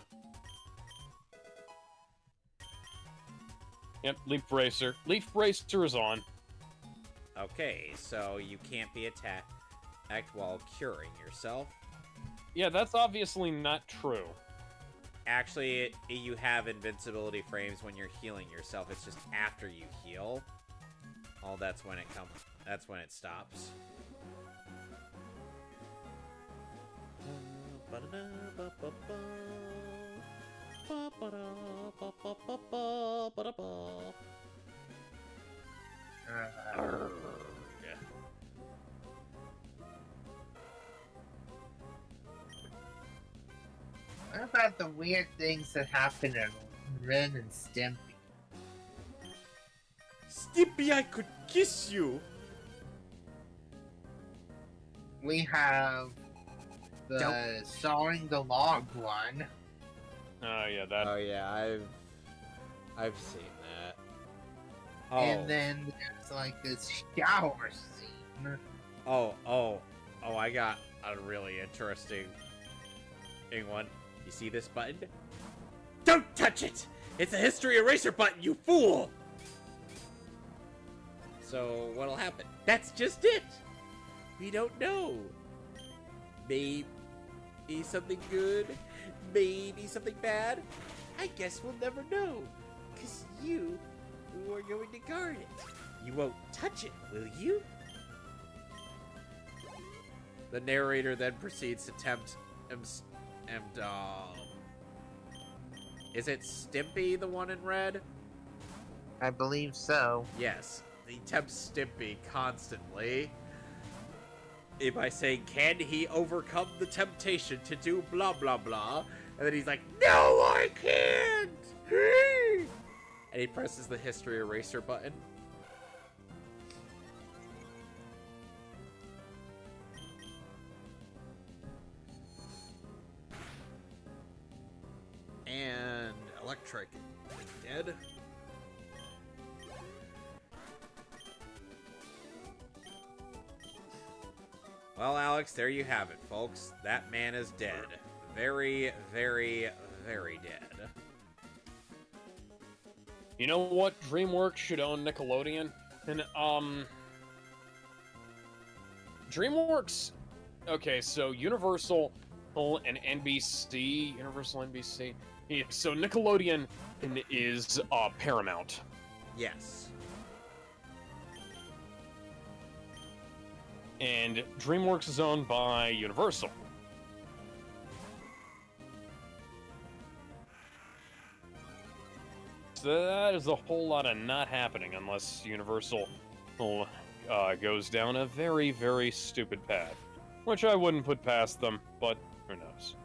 S2: Yep, Leaf Bracer. Leaf Bracer is on.
S1: Okay, so you can't be attacked while curing yourself.
S2: Yeah, that's obviously not true.
S1: Actually, you have invincibility frames when you're healing yourself. It's just after you heal. Oh, that's when it comes. That's when it stops.
S4: What about the weird things that happen in Ren and Stimpy?
S1: Stimpy, I could kiss you!
S4: We have the Sawing the Log one.
S2: Oh yeah, that.
S1: Oh yeah, I've seen that. Oh.
S4: And then there's like this shower scene.
S1: Oh, I got a really interesting one. You see this button? Don't touch it! It's a history eraser button, you fool! So, what'll happen? That's just it! We don't know. Maybe something good, maybe something bad. I guess we'll never know. Because you are going to guard it. You won't touch it, will you? The narrator then proceeds to tempt is it Stimpy, the one in red?
S4: I believe so.
S1: Yes, he tempts Stimpy constantly by saying, can he overcome the temptation to do blah blah blah? And then he's like, no, I can't! And he presses the history eraser button. And Electric is dead. Well, Alex, there you have it, folks. That man is dead. Very, very, very dead.
S2: You know what? DreamWorks should own Nickelodeon. And, DreamWorks... Okay, so Universal and NBC... Universal NBC... Yeah, so Nickelodeon is Paramount.
S1: Yes.
S2: And DreamWorks is owned by Universal. So that is a whole lot of not happening unless Universal goes down a very, very stupid path. Which I wouldn't put past them, but who knows.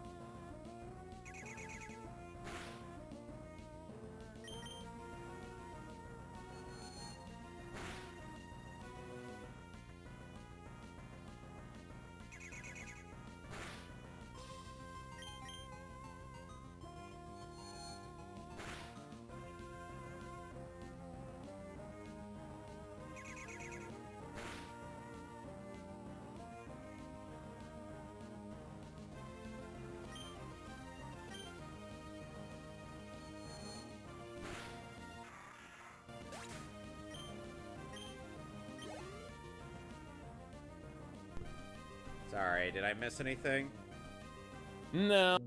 S1: Sorry, did I miss anything?
S2: No.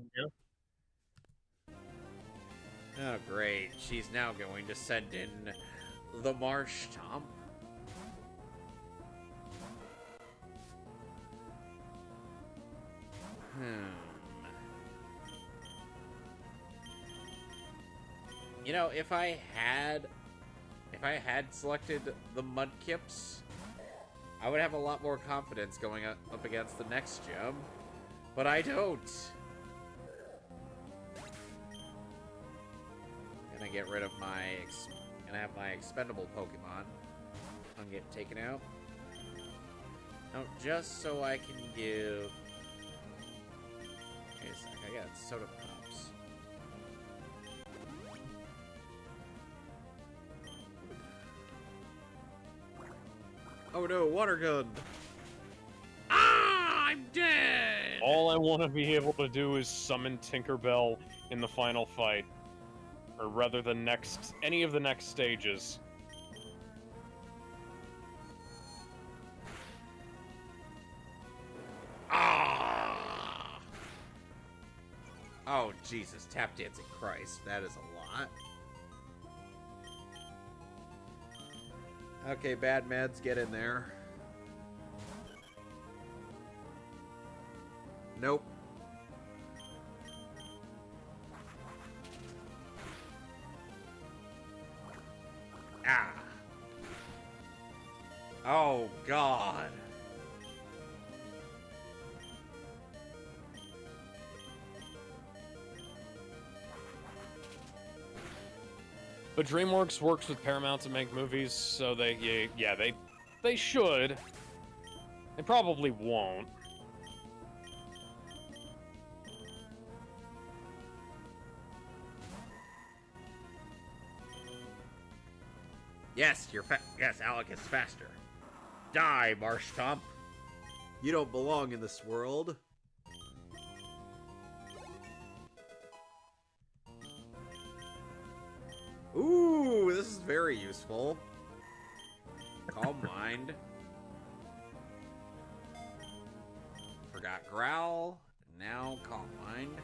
S1: Oh, great. She's now going to send in the Marsh Stomp. You know, if I had selected the Mudkips, I would have a lot more confidence going up against the next gym, but I don't. Gonna get rid of my, gonna have my expendable Pokemon get taken out. Oh, just so I can give. Wait a sec, I got soda pops. Oh no, water gun! Ah, I'm dead!
S2: All I want to be able to do is summon Tinkerbell in the final fight. Or rather, any of the next stages.
S1: Ah! Oh, Jesus, tap dancing Christ, that is a lot. Okay, bad meds, get in there. Nope. Ah. Oh, God.
S2: But DreamWorks works with Paramount to make movies, so they should. They probably won't.
S1: Yes, yes, Alec is faster. Die, Marshtomp. You don't belong in this world. Ooh, this is very useful. Calm mind. Forgot Growl. Now Calm mind.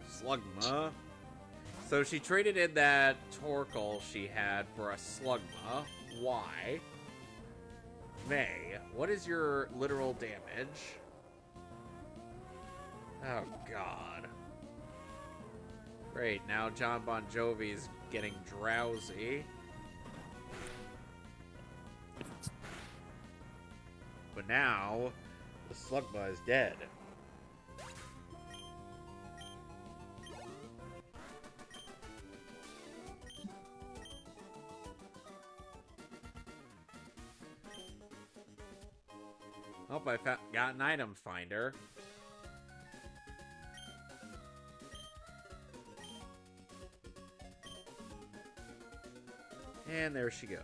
S1: Slugma. So she traded in that Torkoal she had for a Slugma. Why? May, what is your literal damage? Oh, God. Great, now John Bon Jovi's getting drowsy. But now, the Slugma is dead. Oh, I got an item finder. And there she goes.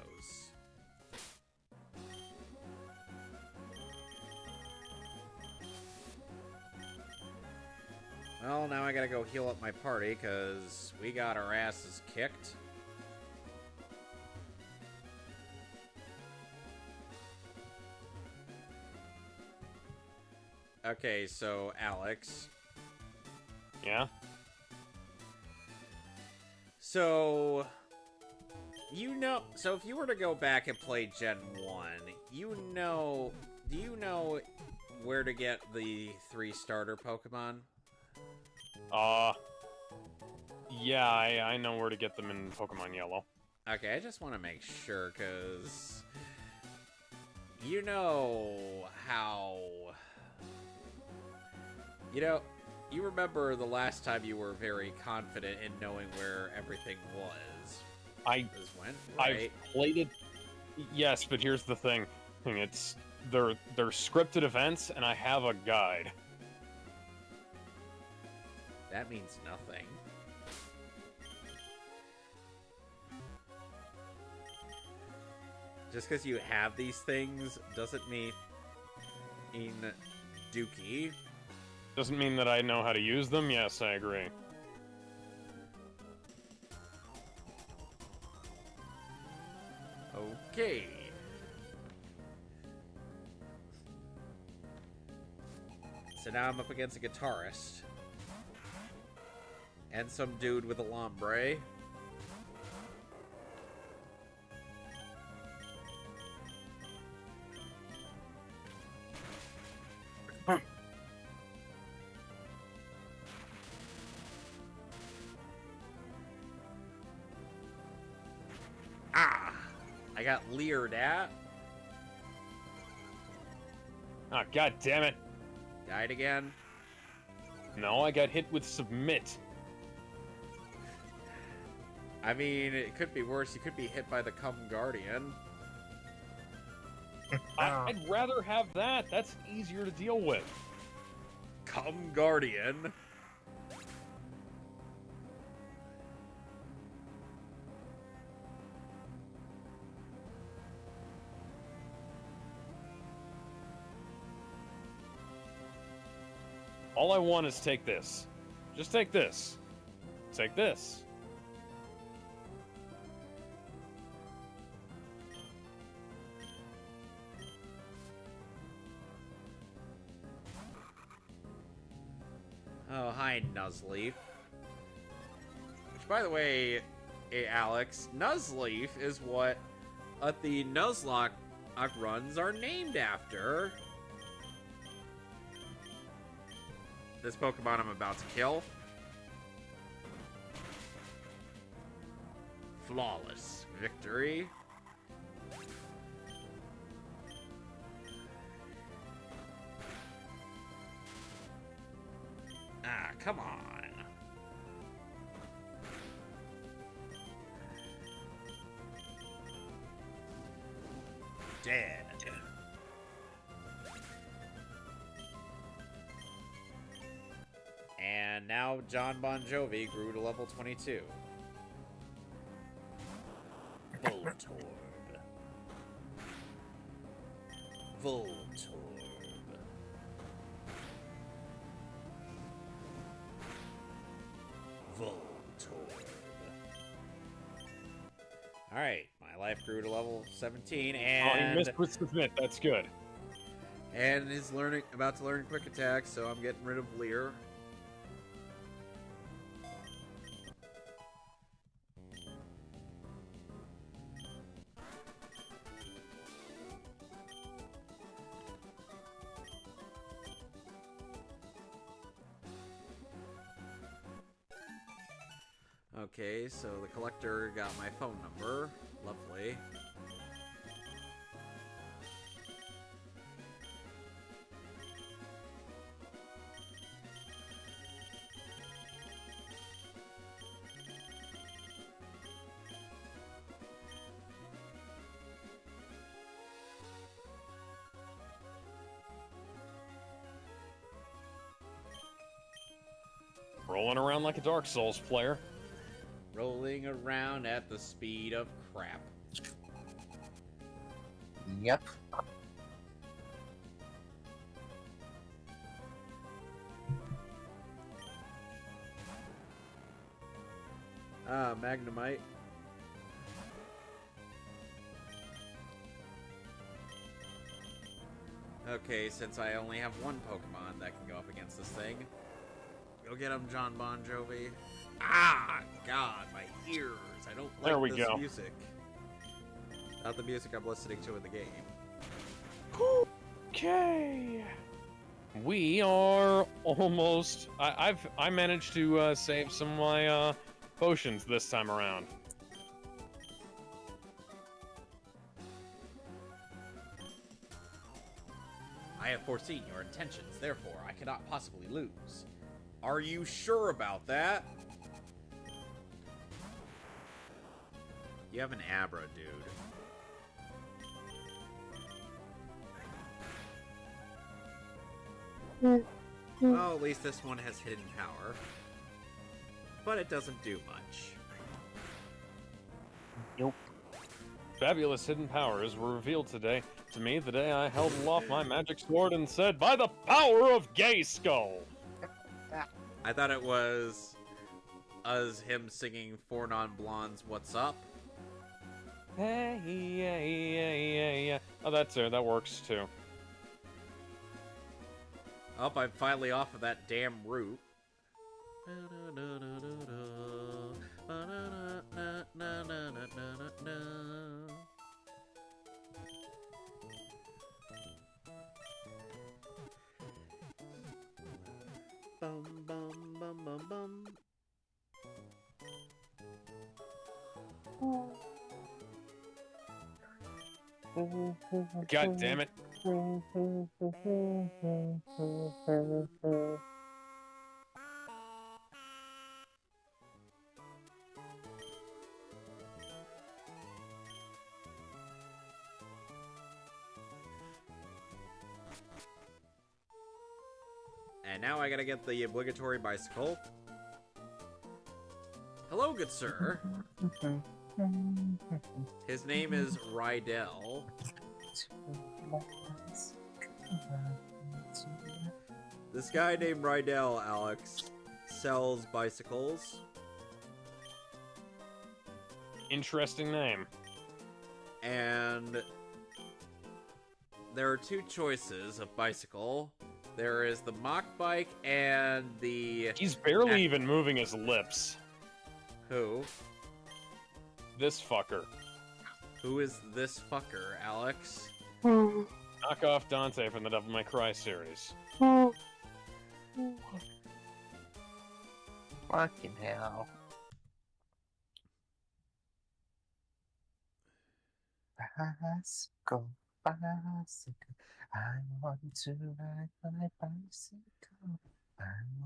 S1: Well, now I gotta go heal up my party, because we got our asses kicked. Okay, so Alex.
S2: Yeah?
S1: So, so if you were to go back and play Gen 1, do you know where to get the 3 starter Pokemon?
S2: Yeah, I know where to get them in Pokemon Yellow.
S1: Okay, I just want to make sure, because you know how... You remember the last time you were very confident in knowing where everything was.
S2: I've played it. Yes, but here's the thing. They're scripted events, and I have a guide.
S1: That means nothing. Just because you have these things doesn't mean Dookie.
S2: Doesn't mean that I know how to use them. Yes, I agree.
S1: Okay. So now I'm up against a guitarist. And some dude with a lombre. I got leered at.
S2: Ah, god damn it.
S1: Died again.
S2: No, I got hit with submit.
S1: I mean, it could be worse. You could be hit by the Cum Guardian.
S2: I'd rather have that. That's easier to deal with.
S1: Cum Guardian.
S2: All I want is take this. Just take this. Take this.
S1: Oh, hi, Nuzleaf. Which, by the way, hey, Alex, Nuzleaf is what the Nuzlocke runs are named after. This Pokemon I'm about to kill. Flawless victory. Ah, come on. Dead. And now John Bon Jovi grew to level 22. Voltorb. Voltorb. Voltorb. Alright, my life grew to level 17, and...
S2: Oh, he missed with submit, that's good.
S1: And is about to learn quick attack, so I'm getting rid of Leer. Okay, so the collector got my phone number. Lovely.
S2: Rolling around like a Dark Souls player.
S1: Rolling around at the speed of crap.
S4: Yep.
S1: Ah, Magnemite. Okay, since I only have one Pokemon that can go up against this thing. Go get him, John Bon Jovi. Ah, God, my ears. I don't like
S2: There we
S1: this
S2: go.
S1: music. Not the music I'm listening to in the game.
S2: Okay. We are almost... I managed to save some of my potions this time around.
S1: I have foreseen your intentions, therefore I cannot possibly lose. Are you sure about that? You have an Abra, dude. Well, at least this one has hidden power. But it doesn't do much.
S4: Nope.
S2: Fabulous hidden powers were revealed today to me the day I held aloft my magic sword and said, "By the power of Gay Skull!"
S1: I thought it was him singing Four Non-Blondes, What's Up?
S2: Hey, yeah. Oh, that's it. That works too.
S1: Oh, I'm finally off of that damn route. Bum, bum, bum, bum, bum.
S2: God damn it.
S1: And now I gotta get the obligatory bicycle. Hello, good sir. His name is Rydell. This guy named Rydell, Alex, sells bicycles.
S2: Interesting name.
S1: And there are two choices of bicycle. There is the mock bike and the...
S2: He's barely even moving his lips.
S1: Who?
S2: This fucker.
S1: Who is this fucker, Alex?
S2: Knock off Dante from the Devil May Cry series.
S4: Fucking hell. Bicycle, bicycle. I want to ride my bicycle. I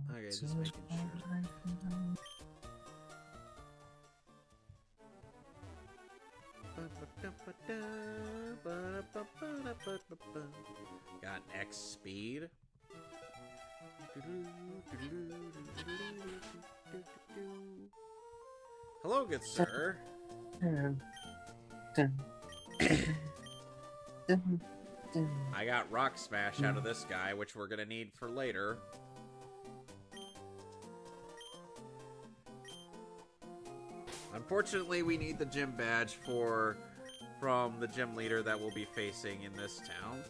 S4: want
S1: Okay,
S4: to
S1: just making sure.
S4: ride my...
S1: Got X speed. Hello, good sir. I got Rock Smash out of this guy, which we're gonna need for later. Unfortunately, we need the gym badge from the gym leader that we'll be facing in this town.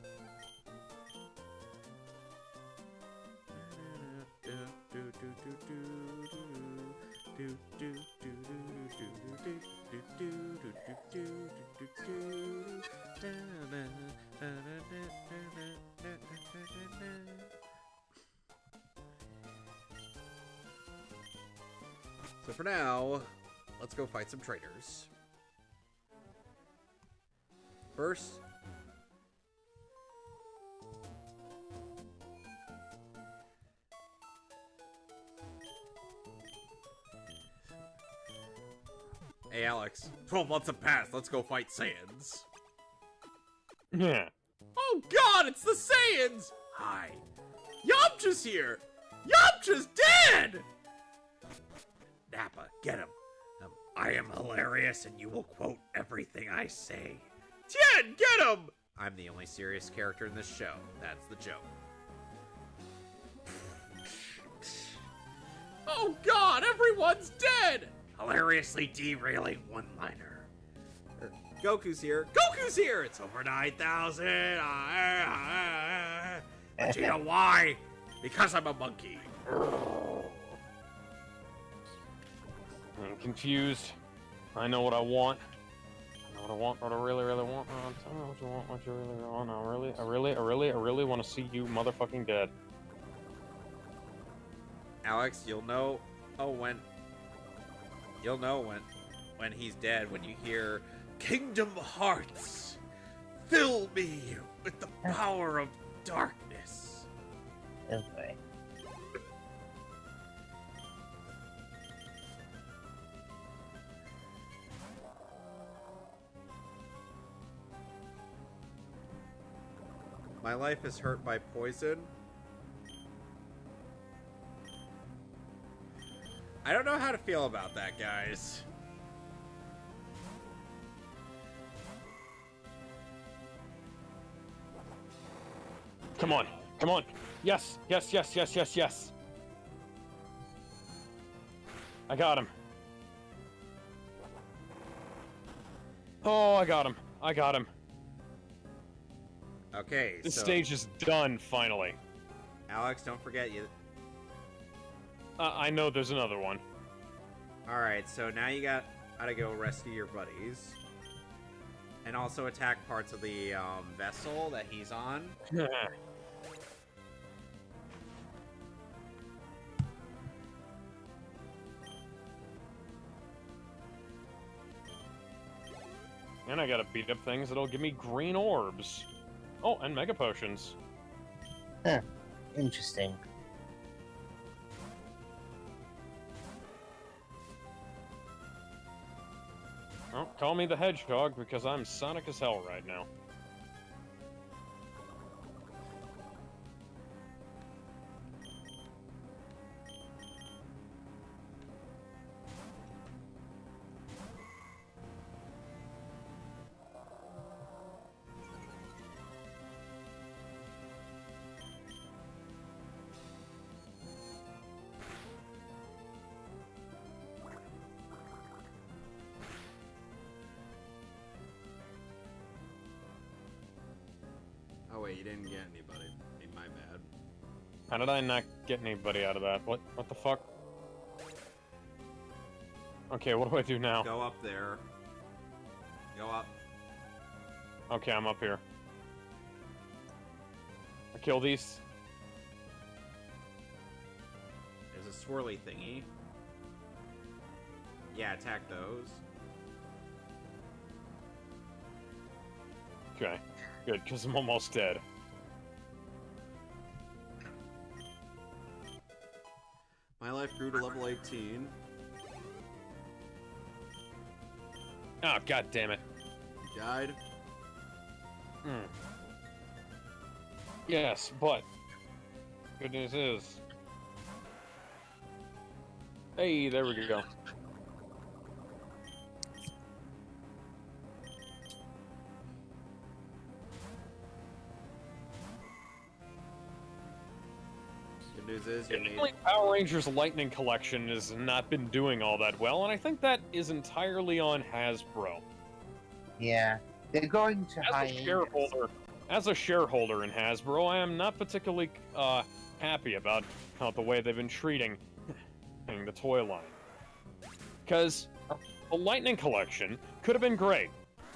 S1: So for now, let's go fight some traitors. First, hey Alex, 12 months have passed, let's go fight Saiyans.
S2: Yeah.
S1: Oh god, it's the Saiyans! Hi. Yamcha's here! Yamcha's dead! Nappa, get him. I am hilarious and you will quote everything I say. Tien, get him! I'm the only serious character in this show. That's the joke. Oh god, everyone's dead! Hilariously derailing one-liner. Goku's here. Goku's here! It's over 9,000!
S5: Vegeta, why? Because I'm a monkey.
S2: I'm confused. I know what I want. What I really, really want. Tell me what you want, what you really want. I really want to see you motherfucking dead.
S1: Alex, you'll know. Oh, you'll know when he's dead when you hear
S5: Kingdom Hearts, fill me with the power of darkness.
S7: Okay.
S1: my life is hurt by poison. I don't know how to feel about that, guys.
S2: Come on, come on. Yes, yes, yes, yes, yes, yes. I got him. Oh, I got him. I got him.
S1: Okay,
S2: This
S1: so
S2: stage is done, finally.
S1: Alex, don't forget you.
S2: I know there's another one.
S1: Alright, so now you gotta go rescue your buddies. And also attack parts of the vessel that he's on.
S2: And I gotta beat up things that'll give me green orbs. Oh, and mega potions.
S7: Huh. Interesting.
S2: Oh, call me the Hedgehog because I'm Sonic as hell right now.
S1: Oh wait, you didn't get anybody. My bad.
S2: How did I not get anybody out of that? What the fuck? Okay, what do I do now?
S1: Go up there. Go up.
S2: Okay, I'm up here. I kill these.
S1: There's a swirly thingy. Yeah, attack those.
S2: Okay, good, because I'm almost dead.
S1: My life grew to level 18.
S2: Oh, god damn it.
S1: You died.
S2: Hmm. Yes, but good news is, hey, there we go.
S1: Good news is you made.
S2: Power Rangers Lightning Collection has not been doing all that well, and I think that is entirely on Hasbro.
S7: Yeah, they're going to
S2: As a shareholder in Hasbro, I am not particularly happy about the way they've been treating the toy line. Because the Lightning Collection could have been great.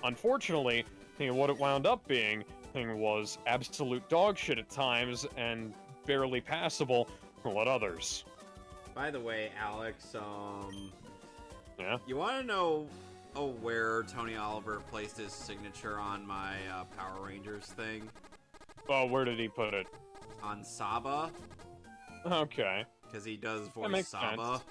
S2: Unfortunately, what it wound up being was absolute dog shit at times and barely passable at others.
S1: By the way, Alex,
S2: Yeah?
S1: you want to know where Tony Oliver placed his signature on my Power Rangers thing?
S2: Oh, where did he put it?
S1: On Saba,
S2: Okay.
S1: because he does
S2: That
S1: voice
S2: makes
S1: Saba.
S2: sense.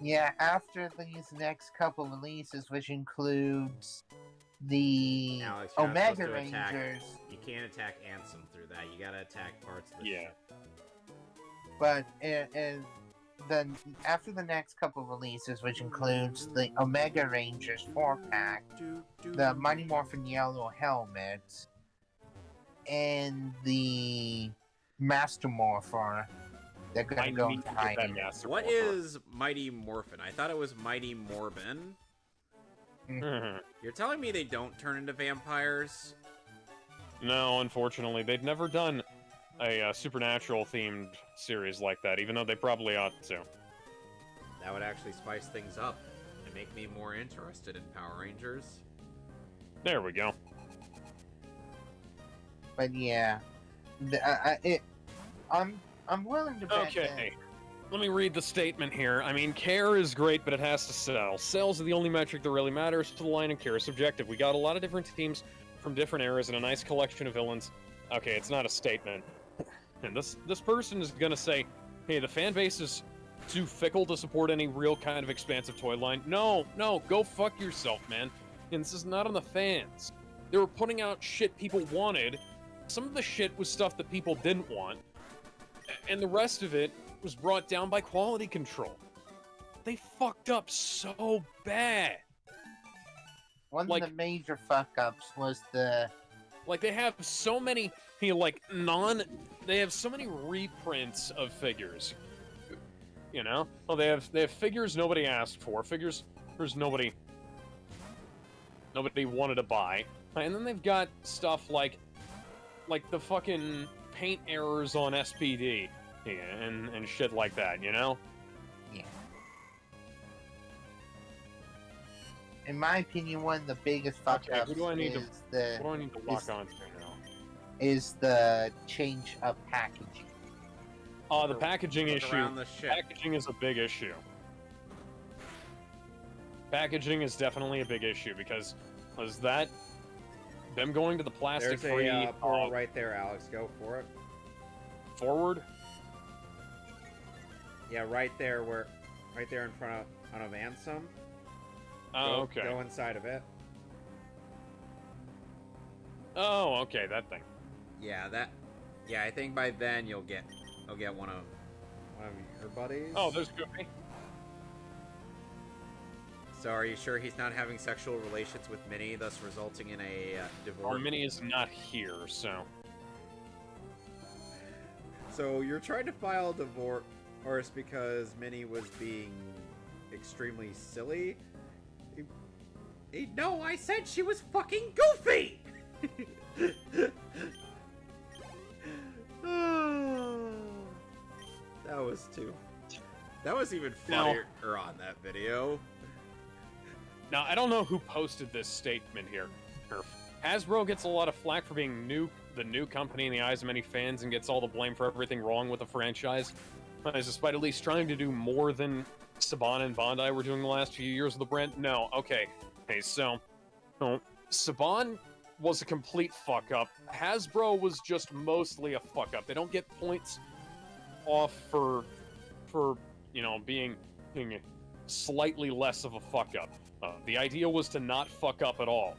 S7: Yeah, after these next couple releases, which includes the
S1: Alex, you're not
S7: Omega
S1: supposed to attack.
S7: Rangers,
S1: You can't attack Ansem through that. You gotta attack parts of the
S2: Yeah.
S1: ship.
S7: but then after the next couple releases, which includes the Omega Rangers 4-pack, the Mighty Morphin Yellow helmet, and the Master Morpher, they're gonna go into hiding.
S1: What is Mighty Morphin? I thought it was Mighty Morbin. You're telling me they don't turn into vampires?
S2: No, unfortunately. They've never done a supernatural-themed series like that, even though they probably ought to.
S1: That would actually spice things up and make me more interested in Power Rangers.
S2: There we go.
S7: But yeah, I'm willing to bet.
S2: Okay. Let me read the statement here. I mean, care is great, but it has to sell. Sales are the only metric that really matters to the line, and care is subjective. We got a lot of different teams from different eras and a nice collection of villains. Okay, it's not a statement. And this person is gonna say, hey, the fan base is too fickle to support any real kind of expansive toy line. No, go fuck yourself, man. And this is not on the fans. They were putting out shit people wanted. Some of the shit was stuff that people didn't want. And the rest of it was brought down by quality control. They fucked up so bad.
S7: One of the major fuck-ups was the...
S2: Like, they have so many, they have so many reprints of figures. You know? Well, they have figures nobody asked for, figures nobody wanted to buy. And then they've got stuff like the fucking paint errors on SPD. Yeah, and shit like that, you know?
S7: Yeah. In my opinion, one of the biggest fuck-ups
S2: what do I need to lock on to now?
S7: Is the change of packaging.
S2: The packaging issue. Packaging is a big issue. Packaging is definitely a big issue because them going to the plastic-free...
S1: There's a portal right there, Alex. Go for it.
S2: Forward?
S1: Yeah, right there in front of Ansem.
S2: Oh, okay.
S1: Go inside of it.
S2: Oh, okay, that thing.
S1: Yeah, I think by then you'll get one of your buddies.
S2: Oh, there's Goofy.
S1: So are you sure he's not having sexual relations with Minnie, thus resulting in a divorce?
S2: Or Minnie is not here, so...
S1: So you're trying to file a divorce because Minnie was being extremely silly? No, I said she was fucking goofy! That was even funnier on that video.
S2: Now, I don't know who posted this statement here. Hasbro gets a lot of flack for being the new company in the eyes of many fans and gets all the blame for everything wrong with the franchise. Despite at least trying to do more than Saban and Bandai were doing the last few years of the brand. No, okay. Hey, so Saban was a complete fuck-up. Hasbro was just mostly a fuck-up. They don't get points off for being slightly less of a fuck-up. The idea was to not fuck up at all.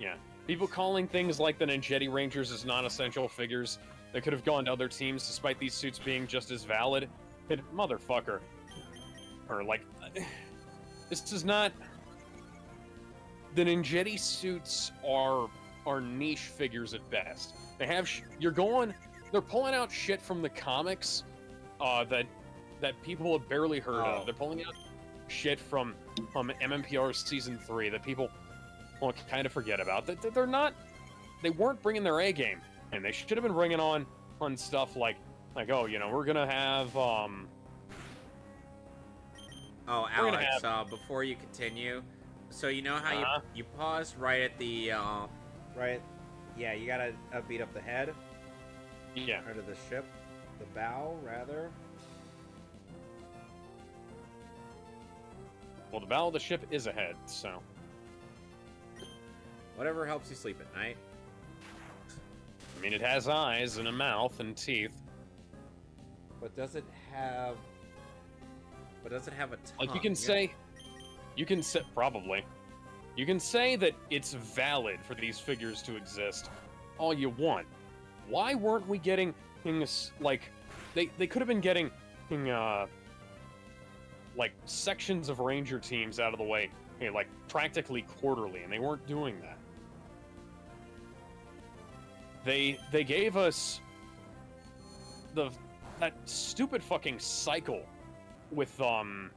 S2: Yeah. People calling things like the Ninjetti Rangers as non-essential figures that could have gone to other teams despite these suits being just as valid. Motherfucker. Or, this is not... The Ninjetti suits are niche figures at best. They have... They're pulling out shit from the comics that people have barely heard of. They're pulling out shit from MMPR Season 3 that people kind of forget about. They weren't bringing their A game, and they should have been bringing on stuff like we're gonna have
S1: Alex, before you continue, so you know how you pause right at the you gotta beat up the head, right of the ship, the bow rather.
S2: Well, the bow of the ship is ahead, so
S1: whatever helps you sleep at night.
S2: I mean, it has eyes and a mouth and teeth.
S1: But does it have a tongue?
S2: Like, you can say, probably. You can say that it's valid for these figures to exist all you want. Why weren't we getting things like, they could have been getting, sections of Ranger teams out of the way, practically quarterly, and they weren't doing that. They gave us that stupid fucking cycle with one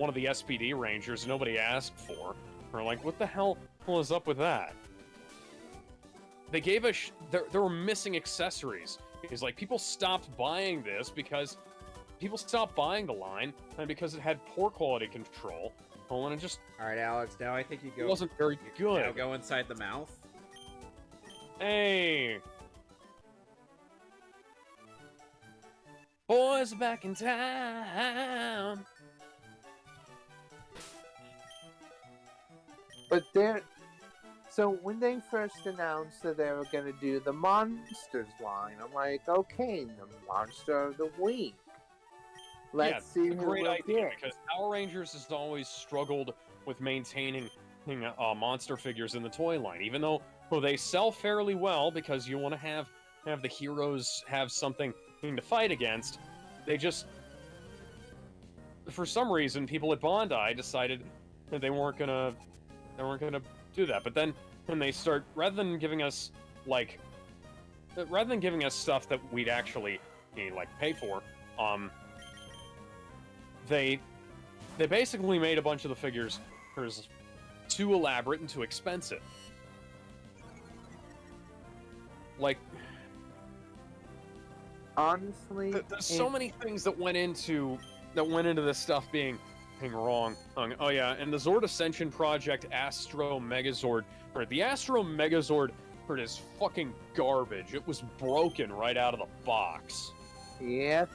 S2: of the SPD Rangers nobody asked for. We're like, what the hell is up with that? They gave us there were missing accessories. It's like people stopped buying this because people stopped buying the line, and because it had poor quality control. Oh, and it just...
S1: Alright, Alex, now I think you go...
S2: It wasn't very good.
S1: Now go inside the mouth.
S2: Hey! Boys are back in town!
S7: But so when they first announced that they were going to do the Monsters line, I'm like, okay, the Monster of the Week. Let's see
S2: it's a
S7: who
S2: great
S7: we'll
S2: idea,
S7: get.
S2: because Power Rangers has always struggled with maintaining monster figures in the toy line, even though they sell fairly well because you want to have the heroes have something to fight against. They just, for some reason, people at Bondi decided that they weren't gonna do that. But then when they start, rather than giving us stuff that we'd actually pay for, they basically made a bunch of the figures too elaborate and too expensive. Like,
S7: honestly,
S2: there's so many things that went into this stuff being wrong. Oh yeah, and the Zord Ascension Project Astro Megazord, or the Astro Megazord, is fucking garbage. It was broken right out of the box.
S7: Yep.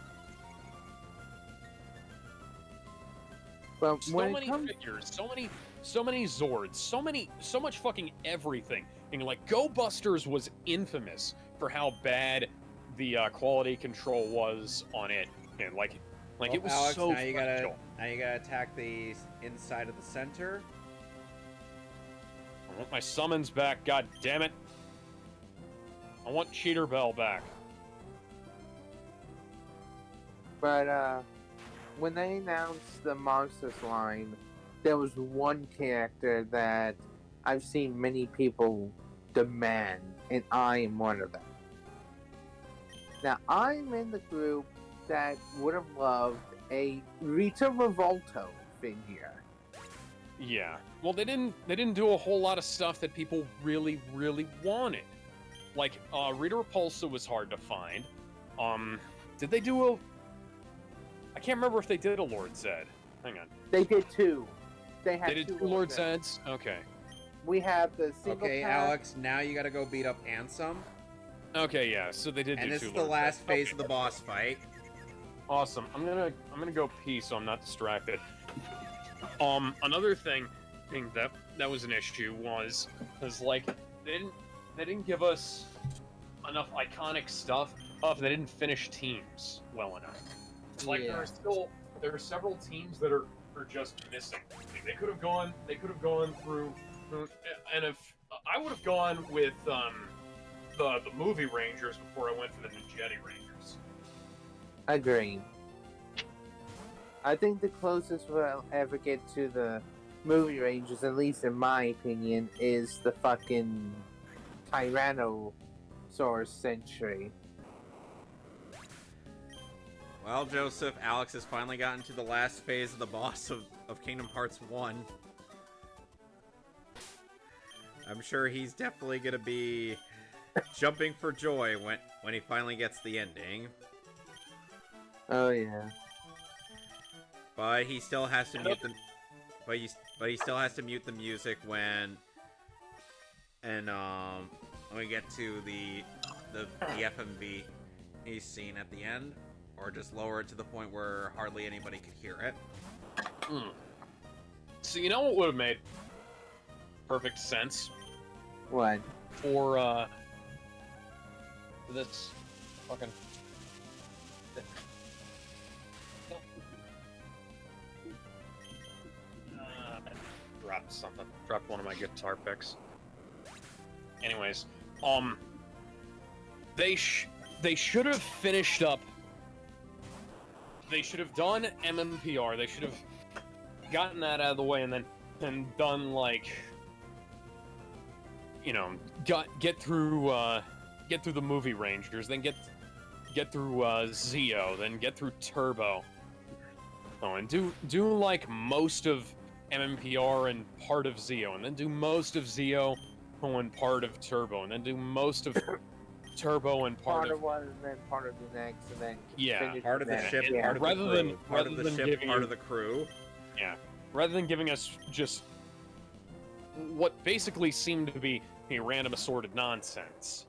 S7: But
S2: So many figures, so many Zords, so much fucking everything. And like, Go Busters was infamous for how bad the quality control was on it, and like it was
S1: Alex,
S2: so
S1: now you
S2: fragile.
S1: gotta attack the inside of the center.
S2: I want my summons back, god damn it. I want Cheater Bell back.
S7: But when they announced the Monsters line, there was one character that I've seen many people demand, and I am one of them. Now, I'm in the group that would have loved a Rita Revolto figure.
S2: Yeah. Well, they didn't do a whole lot of stuff that people really, really wanted. Like, Rita Repulsa was hard to find. Did they do a... I can't remember if they did a Lord Zed. Hang on.
S7: They did two. They
S2: did
S7: two
S2: two Lord Zeds? Okay.
S7: We have the single
S1: Okay,
S7: pack.
S1: Alex, now you gotta go beat up Ansem.
S2: Okay, yeah, so they did
S1: And
S2: do
S1: this
S2: two
S1: is the
S2: Lord
S1: last
S2: Zeds.
S1: phase
S2: Okay.
S1: of the boss fight.
S2: Awesome. I'm gonna go pee so I'm not distracted. Another thing that was an issue was like they didn't give us enough iconic stuff. They didn't finish teams well enough. Like there are several teams that are just missing. They could have gone through, and if I would have gone with the movie Rangers before I went for the Ninjetti Rangers.
S7: Agreed. I think the closest we'll ever get to the movie Rangers, at least in my opinion, is the fucking Tyrannosaurus Century.
S1: Well, Joseph, Alex has finally gotten to the last phase of the boss of Kingdom Hearts 1. I'm sure he's definitely gonna be jumping for joy when he finally gets the ending.
S7: Oh yeah.
S1: But he still has to mute the but he still has to mute the music when we get to the FMV scene at the end, or just lower it to the point where hardly anybody could hear it.
S2: So you know what would have made perfect sense
S7: What?
S2: for this fucking dropped something. Dropped one of my guitar picks. Anyways, they should have finished up. They should have done MMPR. They should have gotten that out of the way, and then done, like, you know, get through the movie Rangers, then get get through Zeo, then get through Turbo. Oh, and do like most of MMPR and part of Zeo, and then do most of Zeo and part of Turbo, and then do most of Turbo and part of
S7: one, and then part of the next, and then
S2: yeah,
S1: Part of the ship,
S2: yeah.
S1: part of
S2: Rather
S1: the crew.
S2: than-
S1: part
S2: rather
S1: of the
S2: than
S1: ship,
S2: giving
S1: part
S2: you-
S1: of the crew.
S2: Yeah, rather than giving us just what basically seemed to be a random assorted nonsense.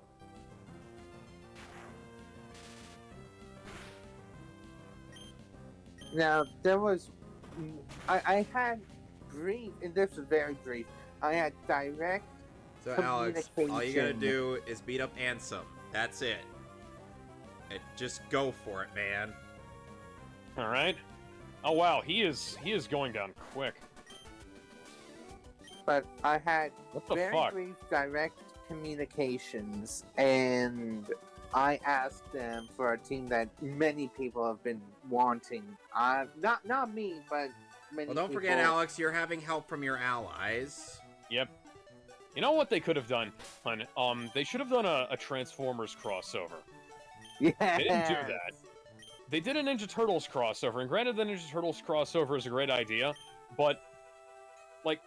S7: Now, there was. I had brief, and this was very brief. I had direct.
S1: So Alex, all you gotta
S7: Communication.
S1: do is beat up Ansem. That's it. Just go for it, man.
S2: All right. Oh wow, he is going down quick.
S7: But I had
S2: What the
S7: very
S2: fuck?
S7: brief direct communications, and I asked them for a team that many people have been wanting. Not me, but many.
S1: Well, don't
S7: people.
S1: forget, Alex, you're having help from your allies.
S2: Yep. You know what they could have done, hun? They should have done a Transformers crossover.
S7: Yeah.
S2: They didn't do that. They did a Ninja Turtles crossover, and granted, the Ninja Turtles crossover is a great idea, but like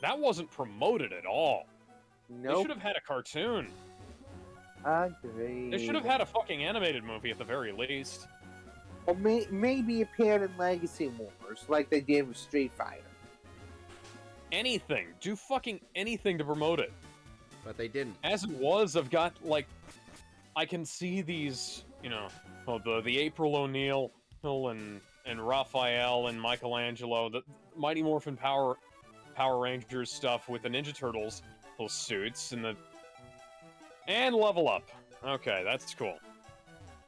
S2: that wasn't promoted at all. They
S7: Nope.
S2: should have had a cartoon.
S7: Agreed.
S2: They should have had a fucking animated movie at the very least.
S7: Or maybe appeared in Legacy Wars, like they did with Street Fighter.
S2: Anything. Do fucking anything to promote it.
S1: But they didn't.
S2: As it was, I've got, like, I can see these, you know, the April O'Neil and Raphael and Michelangelo, the Mighty Morphin Power Rangers stuff with the Ninja Turtles, those suits, and Level Up. Okay, that's cool.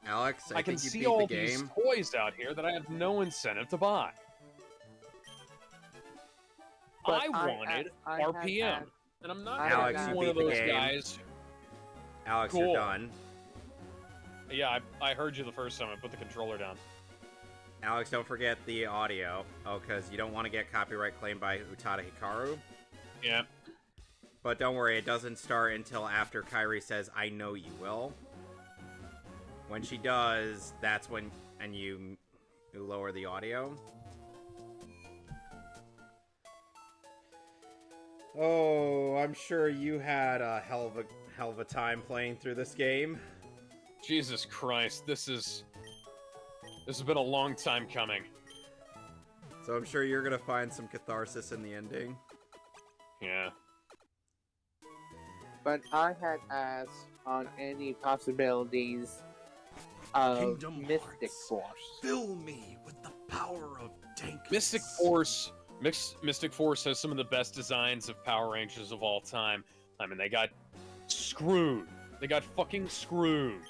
S1: Alex,
S2: I can
S1: think you
S2: see
S1: beat
S2: all
S1: the
S2: these
S1: game.
S2: toys out here that I have no incentive to buy.
S7: But
S2: I wanted
S7: I had
S2: RPM,
S7: asked-
S2: and I'm not
S1: Alex,
S2: gonna be
S1: you
S2: one of
S1: beat the
S2: those
S1: game.
S2: guys.
S1: Alex,
S2: Cool.
S1: you're done.
S2: Yeah, I heard you the first time I put the controller down.
S1: Alex, don't forget the audio. Oh, because you don't want to get copyright claimed by Utada Hikaru.
S2: Yeah.
S1: But don't worry, it doesn't start until after Kairi says, I know you will. When she does, that's when, and you lower the audio. Oh, I'm sure you had a hell of a time playing through this game.
S2: Jesus Christ, this has been a long time coming.
S1: So I'm sure you're gonna find some catharsis in the ending.
S2: Yeah.
S7: But I had asked on any possibilities of
S5: Kingdom
S7: Mystic
S5: Hearts.
S7: Force.
S5: Fill me with the power of dankness.
S2: Mystic Force has some of the best designs of Power Rangers of all time. I mean, they got screwed. They got fucking screwed.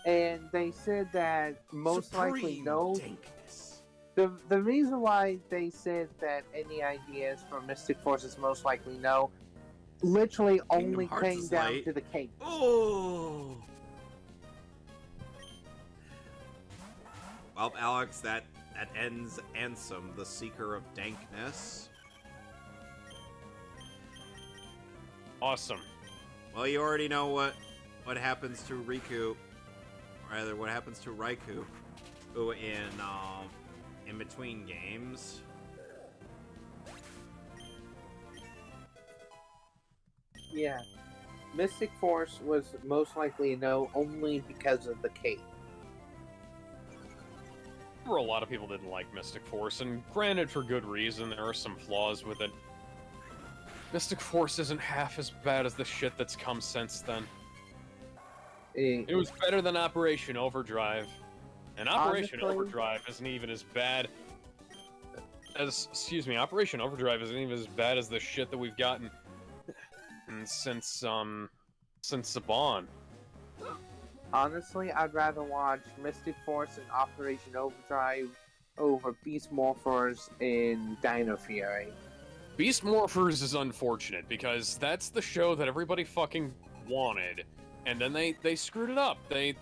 S7: And they said that most likely
S5: Supreme
S7: no.
S5: dankness.
S7: The reason why they said that any ideas for Mystic Force is most likely no, literally
S5: Kingdom
S7: only
S5: Hearts
S7: came
S5: is
S7: down
S5: light.
S7: to the cake.
S5: Oh.
S1: Well, Alex, that ends Ansem, the Seeker of Dankness.
S2: Awesome.
S1: Well, you already know what happens to Riku, rather what happens to Raikou, in between games.
S7: Yeah. Mystic Force was most likely a no only because of the cake.
S2: A lot of people didn't like Mystic Force, and granted, for good reason, there are some flaws with it. Mystic Force isn't half as bad as the shit that's come since then. It was better than Operation Overdrive. And Operation
S7: Honestly-
S2: Overdrive isn't even as bad as... Excuse me, Operation Overdrive isn't even as bad as the shit that we've gotten since Saban.
S7: Honestly, I'd rather watch Mystic Force and Operation Overdrive over Beast Morphers in Dino Fury.
S2: Beast Morphers is unfortunate, because that's the show that everybody fucking wanted, and then they screwed it up. They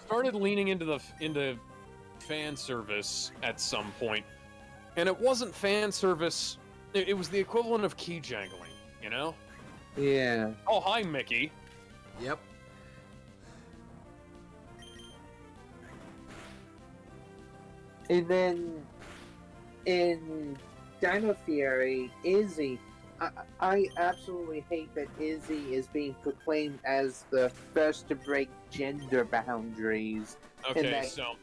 S2: started leaning into fan service at some point, and it wasn't fan service. It was the equivalent of key jangling, you know?
S7: Yeah.
S2: Oh, hi, Mickey.
S1: Yep.
S7: And then in Dino Fury, Izzy, I absolutely hate that Izzy is being proclaimed as the first to break gender boundaries.
S2: Okay, so,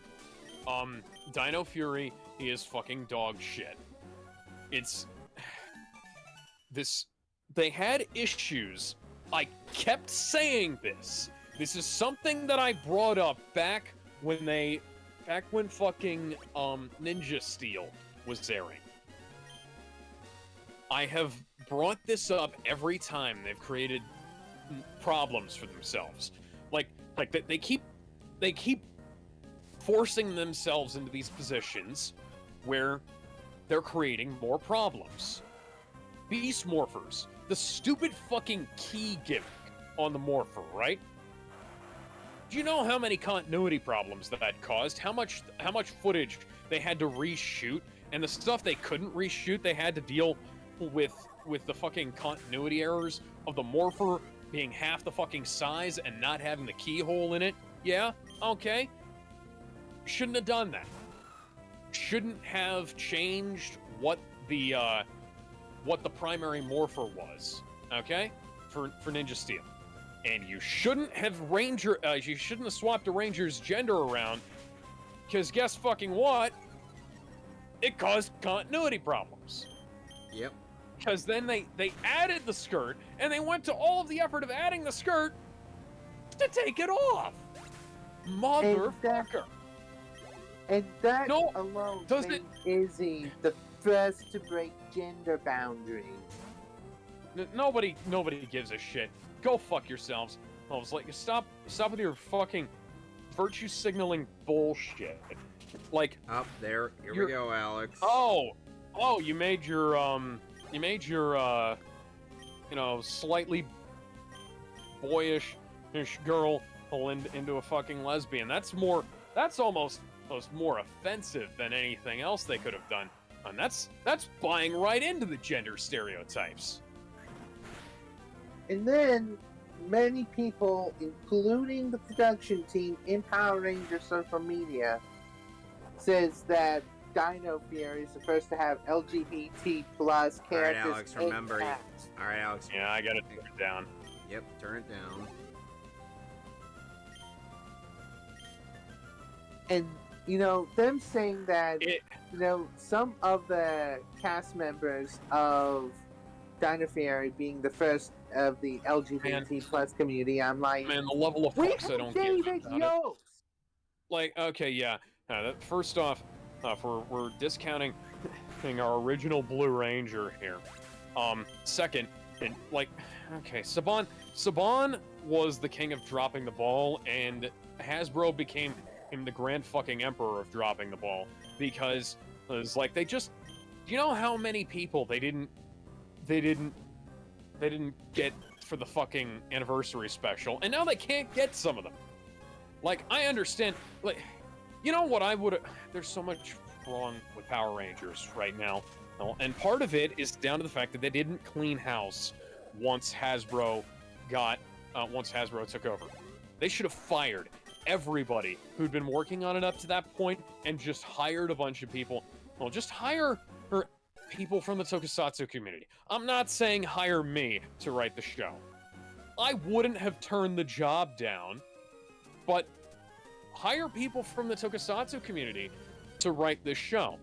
S2: Dino Fury is fucking dog shit. It's... They had issues. I kept saying this. This is something that I brought up back when fucking, Ninja Steel was airing. I have brought this up every time they've created problems for themselves. Like they keep forcing themselves into these positions where they're creating more problems. Beast Morphers, the stupid fucking key gimmick on the Morpher, right? Do you know how many continuity problems that caused? How much footage they had to reshoot, and the stuff they couldn't reshoot, they had to deal with the fucking continuity errors of the Morpher being half the fucking size and not having the keyhole in it? Yeah? Okay. Shouldn't have done that. Shouldn't have changed what the primary Morpher was, okay? For Ninja Steel. And you shouldn't have swapped the Ranger's gender around, because guess fucking what? It caused continuity problems.
S1: Yep.
S2: Because then they added the skirt, and they went to all of the effort of adding the skirt to take it off. Motherfucker.
S7: And that alone made Izzy the first to break gender boundaries.
S2: Nobody gives a shit. Go fuck yourselves. I was like, stop with your fucking virtue signaling bullshit. Like,
S1: up there. Here we go, Alex.
S2: Oh, you made your slightly boyish girl into a fucking lesbian. That's almost more offensive than anything else they could have done. And that's buying right into the gender stereotypes.
S7: And then many people, including the production team in Power Rangers social media, says that Dino Fury is the first to have LGBT plus characters.
S1: Alright, Alex, remember. Alright, Alex.
S2: Yeah, I gotta turn it down.
S1: Yep, turn it down.
S7: And, them saying that, some of the cast members of Dino Fury being the first of the LGBT plus community, I'm like,
S2: man, the level of fucks I don't give about it. Like, okay, yeah. First off, we're discounting our original Blue Ranger here. Second, and okay, Saban was the king of dropping the ball, and Hasbro became him the grand fucking emperor of dropping the ball, because it was like do you know how many people they didn't get for the fucking anniversary special, and now they can't get some of them. Like, I understand, you know what there's so much wrong with Power Rangers right now, and part of it is down to the fact that they didn't clean house once Hasbro took over. They should have fired everybody who'd been working on it up to that point and just hired a bunch of people. Well, just hire people from the Tokusatsu community. I'm not saying hire me to write the show. I wouldn't have turned the job down, but hire people from the Tokusatsu community to write this show.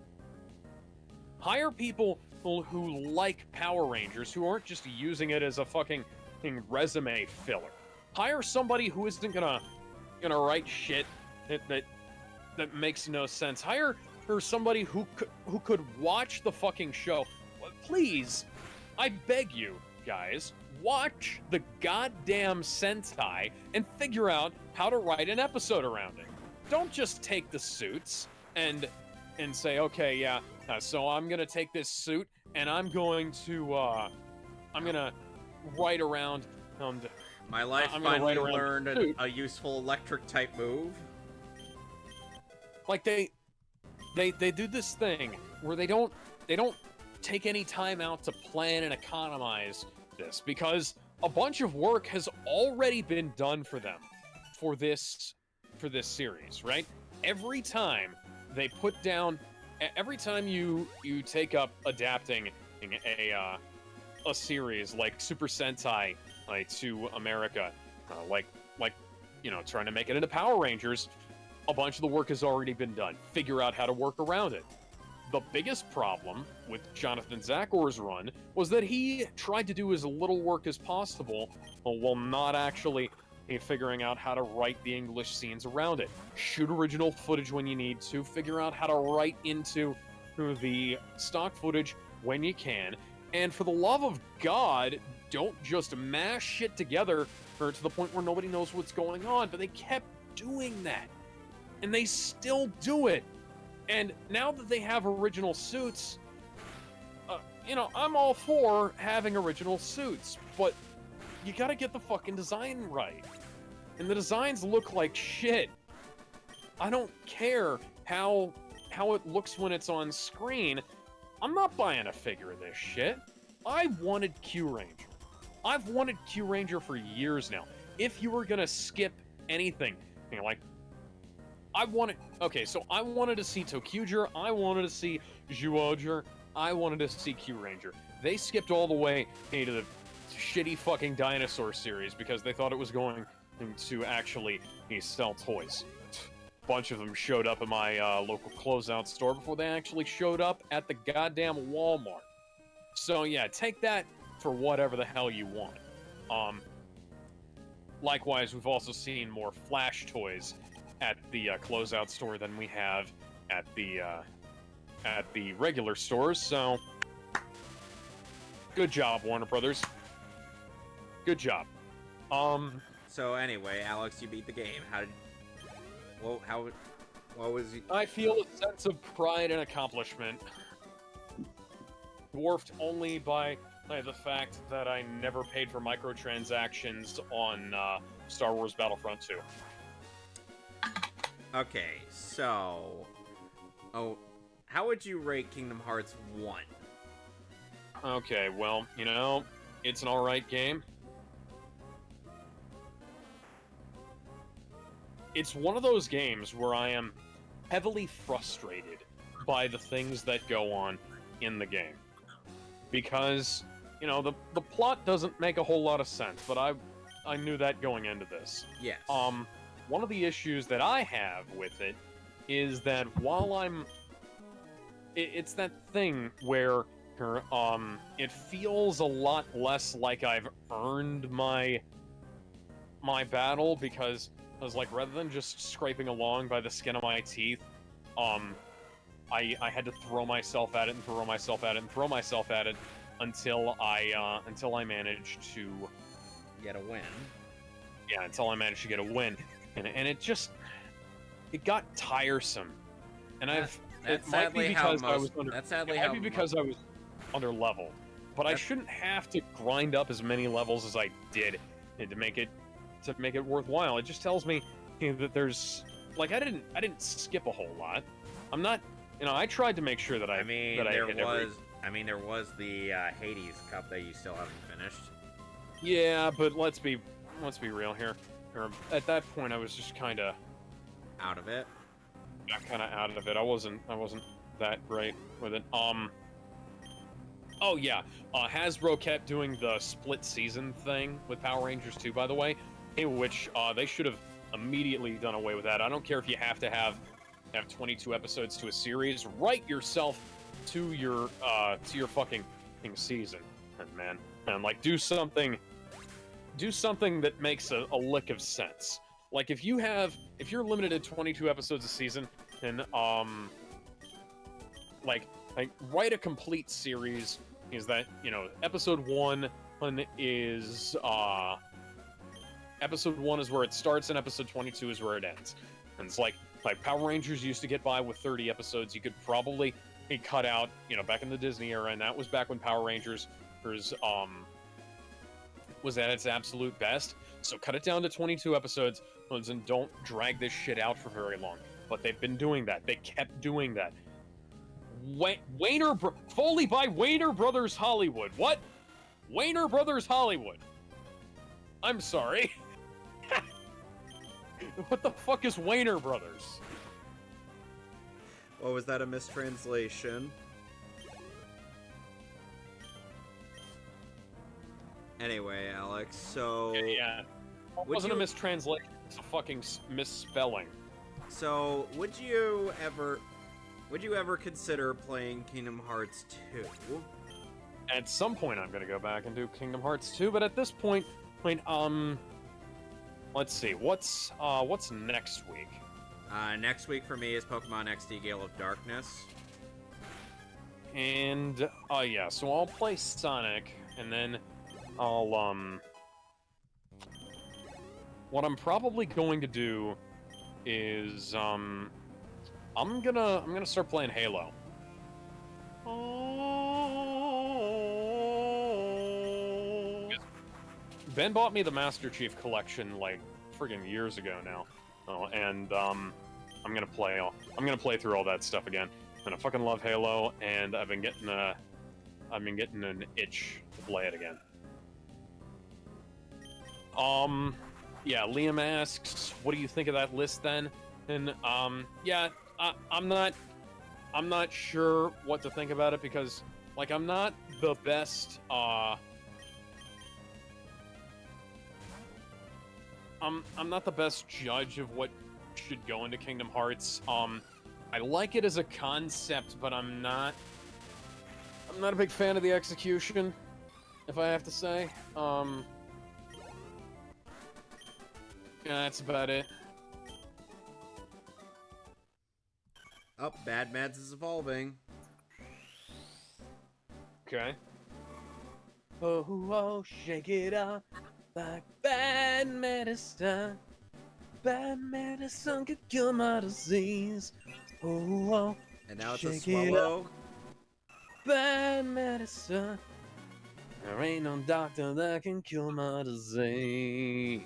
S2: Hire people who like Power Rangers, who aren't just using it as a fucking resume filler. Hire somebody who isn't gonna write shit that makes no sense. Hire somebody who could watch the fucking show. Please, I beg you guys, watch the goddamn Sentai and figure out how to write an episode around it. Don't just take the suits and say, okay, yeah, so I'm gonna take this suit and I'm gonna write around.
S1: My life finally learned a useful electric type move.
S2: Like they do this thing where they don't take any time out to plan and economize this, because a bunch of work has already been done for them for this series, right? Every time they put down every time you take up adapting a series like Super Sentai to America, like trying to make it into Power Rangers, a bunch of the work has already been done. Figure out how to work around it. The biggest problem with Jonathan Zakor's run was that he tried to do as little work as possible while not actually figuring out how to write the English scenes around it. Shoot original footage when you need to, figure out how to write into the stock footage when you can, and for the love of God, don't just mash shit together to the point where nobody knows what's going on. But they kept doing that, and they still do it. And now that they have original suits, I'm all for having original suits, but you gotta get the fucking design right. And the designs look like shit. I don't care how it looks when it's on screen. I'm not buying a figure of this shit. I wanted Q Ranger. I've wanted Q Ranger for years now. If you were gonna skip anything, I wanted to see Tokyuger, I wanted to see Zyuohger, I wanted to see Q Ranger. They skipped all the way to the shitty fucking dinosaur series because they thought it was going to actually sell toys. Bunch of them showed up at my local closeout store before they actually showed up at the goddamn Walmart. So yeah, take that for whatever the hell you want. Likewise, we've also seen more Flash toys at the closeout store than we have at the regular stores. So good job, Warner Brothers. Good job.
S1: So anyway, Alex, you beat the game. What was you...
S2: I feel a sense of pride and accomplishment, dwarfed only by the fact that I never paid for microtransactions on Star Wars Battlefront 2.
S1: Okay, so... how would you rate Kingdom Hearts 1?
S2: Okay, well, it's an alright game. It's one of those games where I am heavily frustrated by the things that go on in the game. Because, the plot doesn't make a whole lot of sense, but I knew that going into this.
S1: Yes.
S2: One of the issues that I have with it is that while it's that thing where, it feels a lot less like I've earned my battle because I was like, rather than just scraping along by the skin of my teeth, I had to throw myself at it and throw myself at it and throw myself at it until I managed to
S1: get a win.
S2: Yeah, until I managed to get a win, and it got tiresome, and it might be because I was under leveled, but I shouldn't have to grind up as many levels as I did to make it worthwhile. It just tells me that there's I didn't skip a whole lot. I'm not, I tried to make sure that
S1: there was the Hades Cup that you still haven't finished.
S2: Yeah, but let's be real here. At that point, I was just kind of
S1: out of it.
S2: Yeah, kind of out of it. I wasn't that great with it. Oh yeah, Hasbro kept doing the split season thing with Power Rangers 2, by the way, which they should have immediately done away with that. I don't care if you have to have 22 episodes to a series. Write yourself to your fucking season, man, and do something that makes a lick of sense. Like if you're limited to 22 episodes a season, then write a complete series. Is that episode 1 is episode 1 is where it starts and episode 22 is where it ends. And it's like Power Rangers used to get by with 30 episodes. You could probably cut out, back in the Disney era, and that was back when Power Rangers was at its absolute best. So cut it down to 22 episodes and don't drag this shit out for very long. But they've been doing that. They kept doing that. Foley by Wayner Brothers Hollywood. What? Wayner Brothers Hollywood. I'm sorry. What the fuck is Wayner Brothers?
S1: What was that, a mistranslation? Anyway, Alex, so...
S2: Yeah. It wasn't a mistranslation, it's a fucking misspelling.
S1: So, would you ever consider playing Kingdom Hearts 2?
S2: At some point I'm gonna go back and do Kingdom Hearts 2, but at this point, let's see, what's next week?
S1: Next week for me is Pokemon XD Gale of Darkness.
S2: And, yeah, so I'll play Sonic, and then I'll, what I'm probably going to do is, I'm gonna start playing Halo. Ben bought me the Master Chief Collection, like, friggin' years ago now. And I'm gonna play through all that stuff again. And I fucking love Halo, and I've been getting an itch to play it again. Yeah, Liam asks, what do you think of that list then? And yeah, I'm not sure what to think about it because, like, I'm not the best I'm not the best judge of what should go into Kingdom Hearts. I like it as a concept, but I'm not a big fan of the execution, if I have to say. Yeah, that's about it.
S1: Oh, Bad Mads is evolving.
S2: Okay. Oh, shake it up like bad medicine. Bad medicine could cure my disease. Oh,
S1: and now it's a swallow.
S2: Bad medicine. There ain't no doctor that can cure my disease.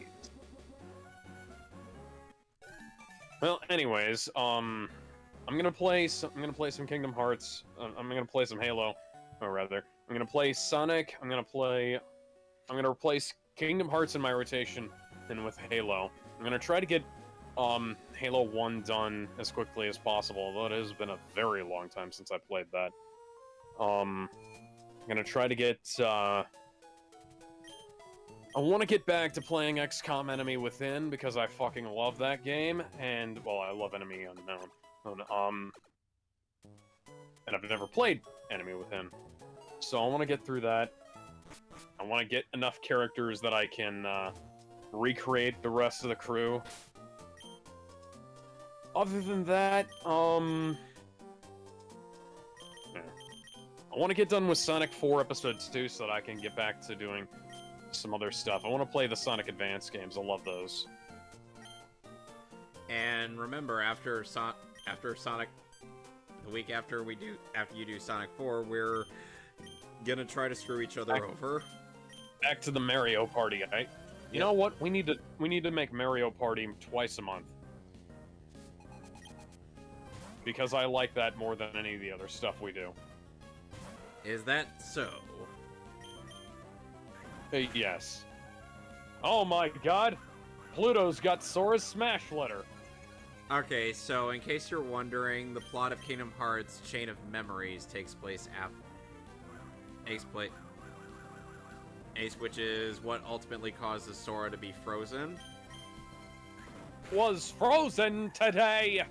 S2: Well, anyways, I'm gonna play some Kingdom Hearts. I'm gonna play some Halo, or rather, I'm gonna play Sonic. I'm gonna replace Kingdom Hearts in my rotation, and with Halo. I'm gonna try to get Halo 1 done as quickly as possible, although it has been a very long time since I played that. I'm gonna try to get I want to get back to playing XCOM Enemy Within because I fucking love that game, and, well, I love Enemy Unknown. And I've never played Enemy Within. So I want to get through that. I want to get enough characters that I can recreate the rest of the crew. Other than that, I want to get done with Sonic 4 Episodes 2 so that I can get back to doing some other stuff. I want to play the Sonic Advance games. I love those.
S1: And remember, after Sonic, the week after you do Sonic 4, we're gonna try to screw each other over.
S2: Back to the Mario Party, right? You know what? We need to make Mario Party twice a month. Because I like that more than any of the other stuff we do.
S1: Is that so?
S2: Yes. Oh my god! Pluto's got Sora's Smash Letter!
S1: Okay, so in case you're wondering, the plot of Kingdom Hearts Chain of Memories takes place after Ace, which is what ultimately causes Sora to be frozen.
S2: Was frozen today!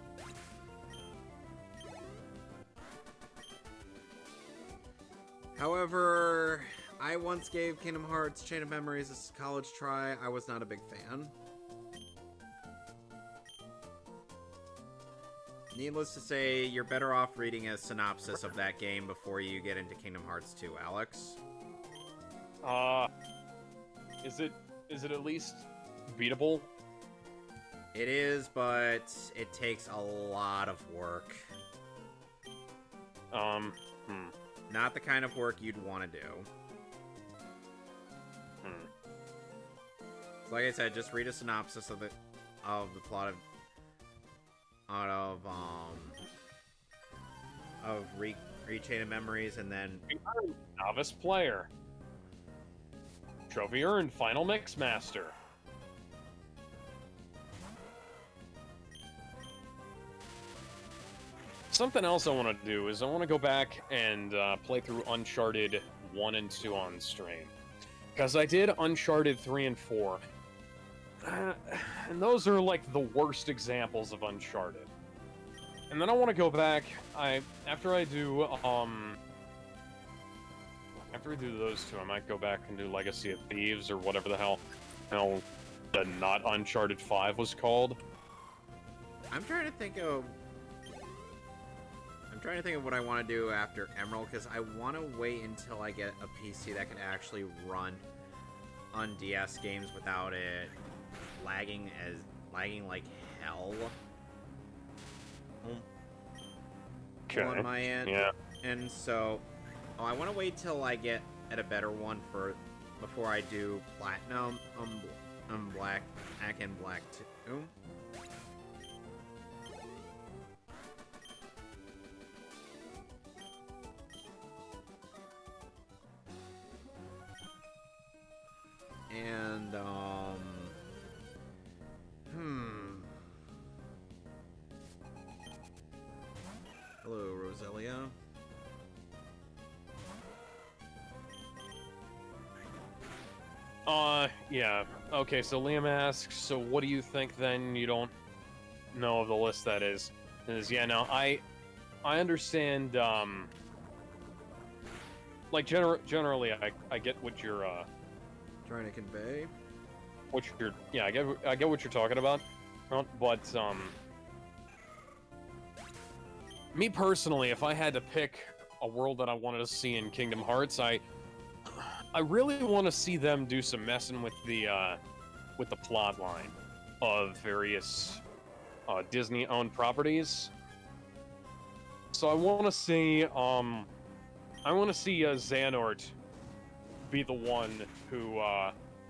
S1: However, I once gave Kingdom Hearts Chain of Memories a college try. I was not a big fan. Needless to say, you're better off reading a synopsis of that game before you get into Kingdom Hearts 2, Alex.
S2: Is it at least beatable?
S1: It is, but it takes a lot of work. Not the kind of work you'd want to do. So like I said, just read a synopsis of the plot of Chain of Memories, and then
S2: Novice player. Trophy earned, Final Mix Master. something else I want to do is I want to go back and play through Uncharted 1 and 2 on stream. Because I did Uncharted 3 and 4. And those are like the worst examples of Uncharted. And then I want to go back, after I do those two, I might go back and do Legacy of Thieves or whatever the hell the not Uncharted 5 was called.
S1: I'm trying to think of what I want to do after Emerald, because I want to wait until I get a PC that can actually run on DS games without it lagging like hell. On my end.
S2: Yeah.
S1: And so, I want to wait till I get at a better one before I do Platinum, Black and Black 2. And, Hello, Roselia.
S2: Yeah. Okay, so Liam asks, so what do you think then you don't know of the list that is? Yeah, no, I understand, like, generally, I get what you're,
S1: trying to convey.
S2: Yeah, I get what you're talking about, but, me personally, if I had to pick a world that I wanted to see in Kingdom Hearts, I really want to see them do some messing with the plot line of various Disney-owned properties. So I want to see Xehanort be the one who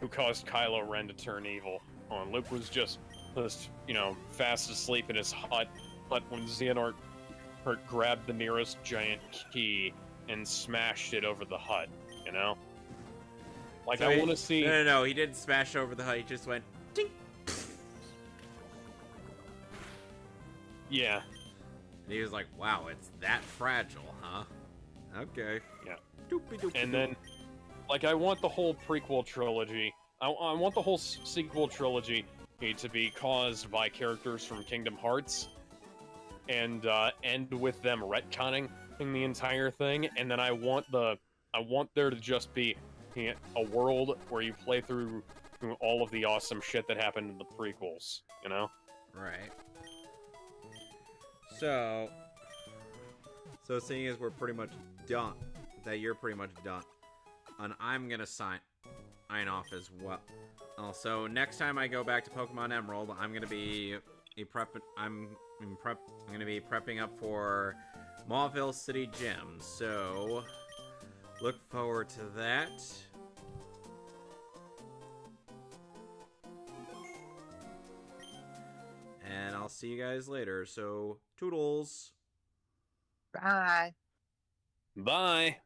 S2: caused Kylo Ren to turn evil. Luke was just fast asleep in his hut, but when Xehanort grabbed the nearest giant key and smashed it over the hut, you know? Like, so I want to see...
S1: No, he didn't smash over the hut, he just went... Ding!
S2: Yeah.
S1: And he was like, wow, it's that fragile, huh? Okay.
S2: Yeah.
S1: Doopy-doopy-doop.
S2: And then, like, I want the whole prequel trilogy... I want the whole sequel trilogy to be caused by characters from Kingdom Hearts, and end with them retconning the entire thing, and then I want there to just be a world where you play through all of the awesome shit that happened in the prequels, you know?
S1: Right. So seeing as we're pretty much done, that you're pretty much done, and I'm gonna sign off as well. Also, next time I go back to Pokemon Emerald, I'm gonna be prepping up for Mauville City Gym, so look forward to that. And I'll see you guys later, so toodles.
S7: Bye.
S2: Bye.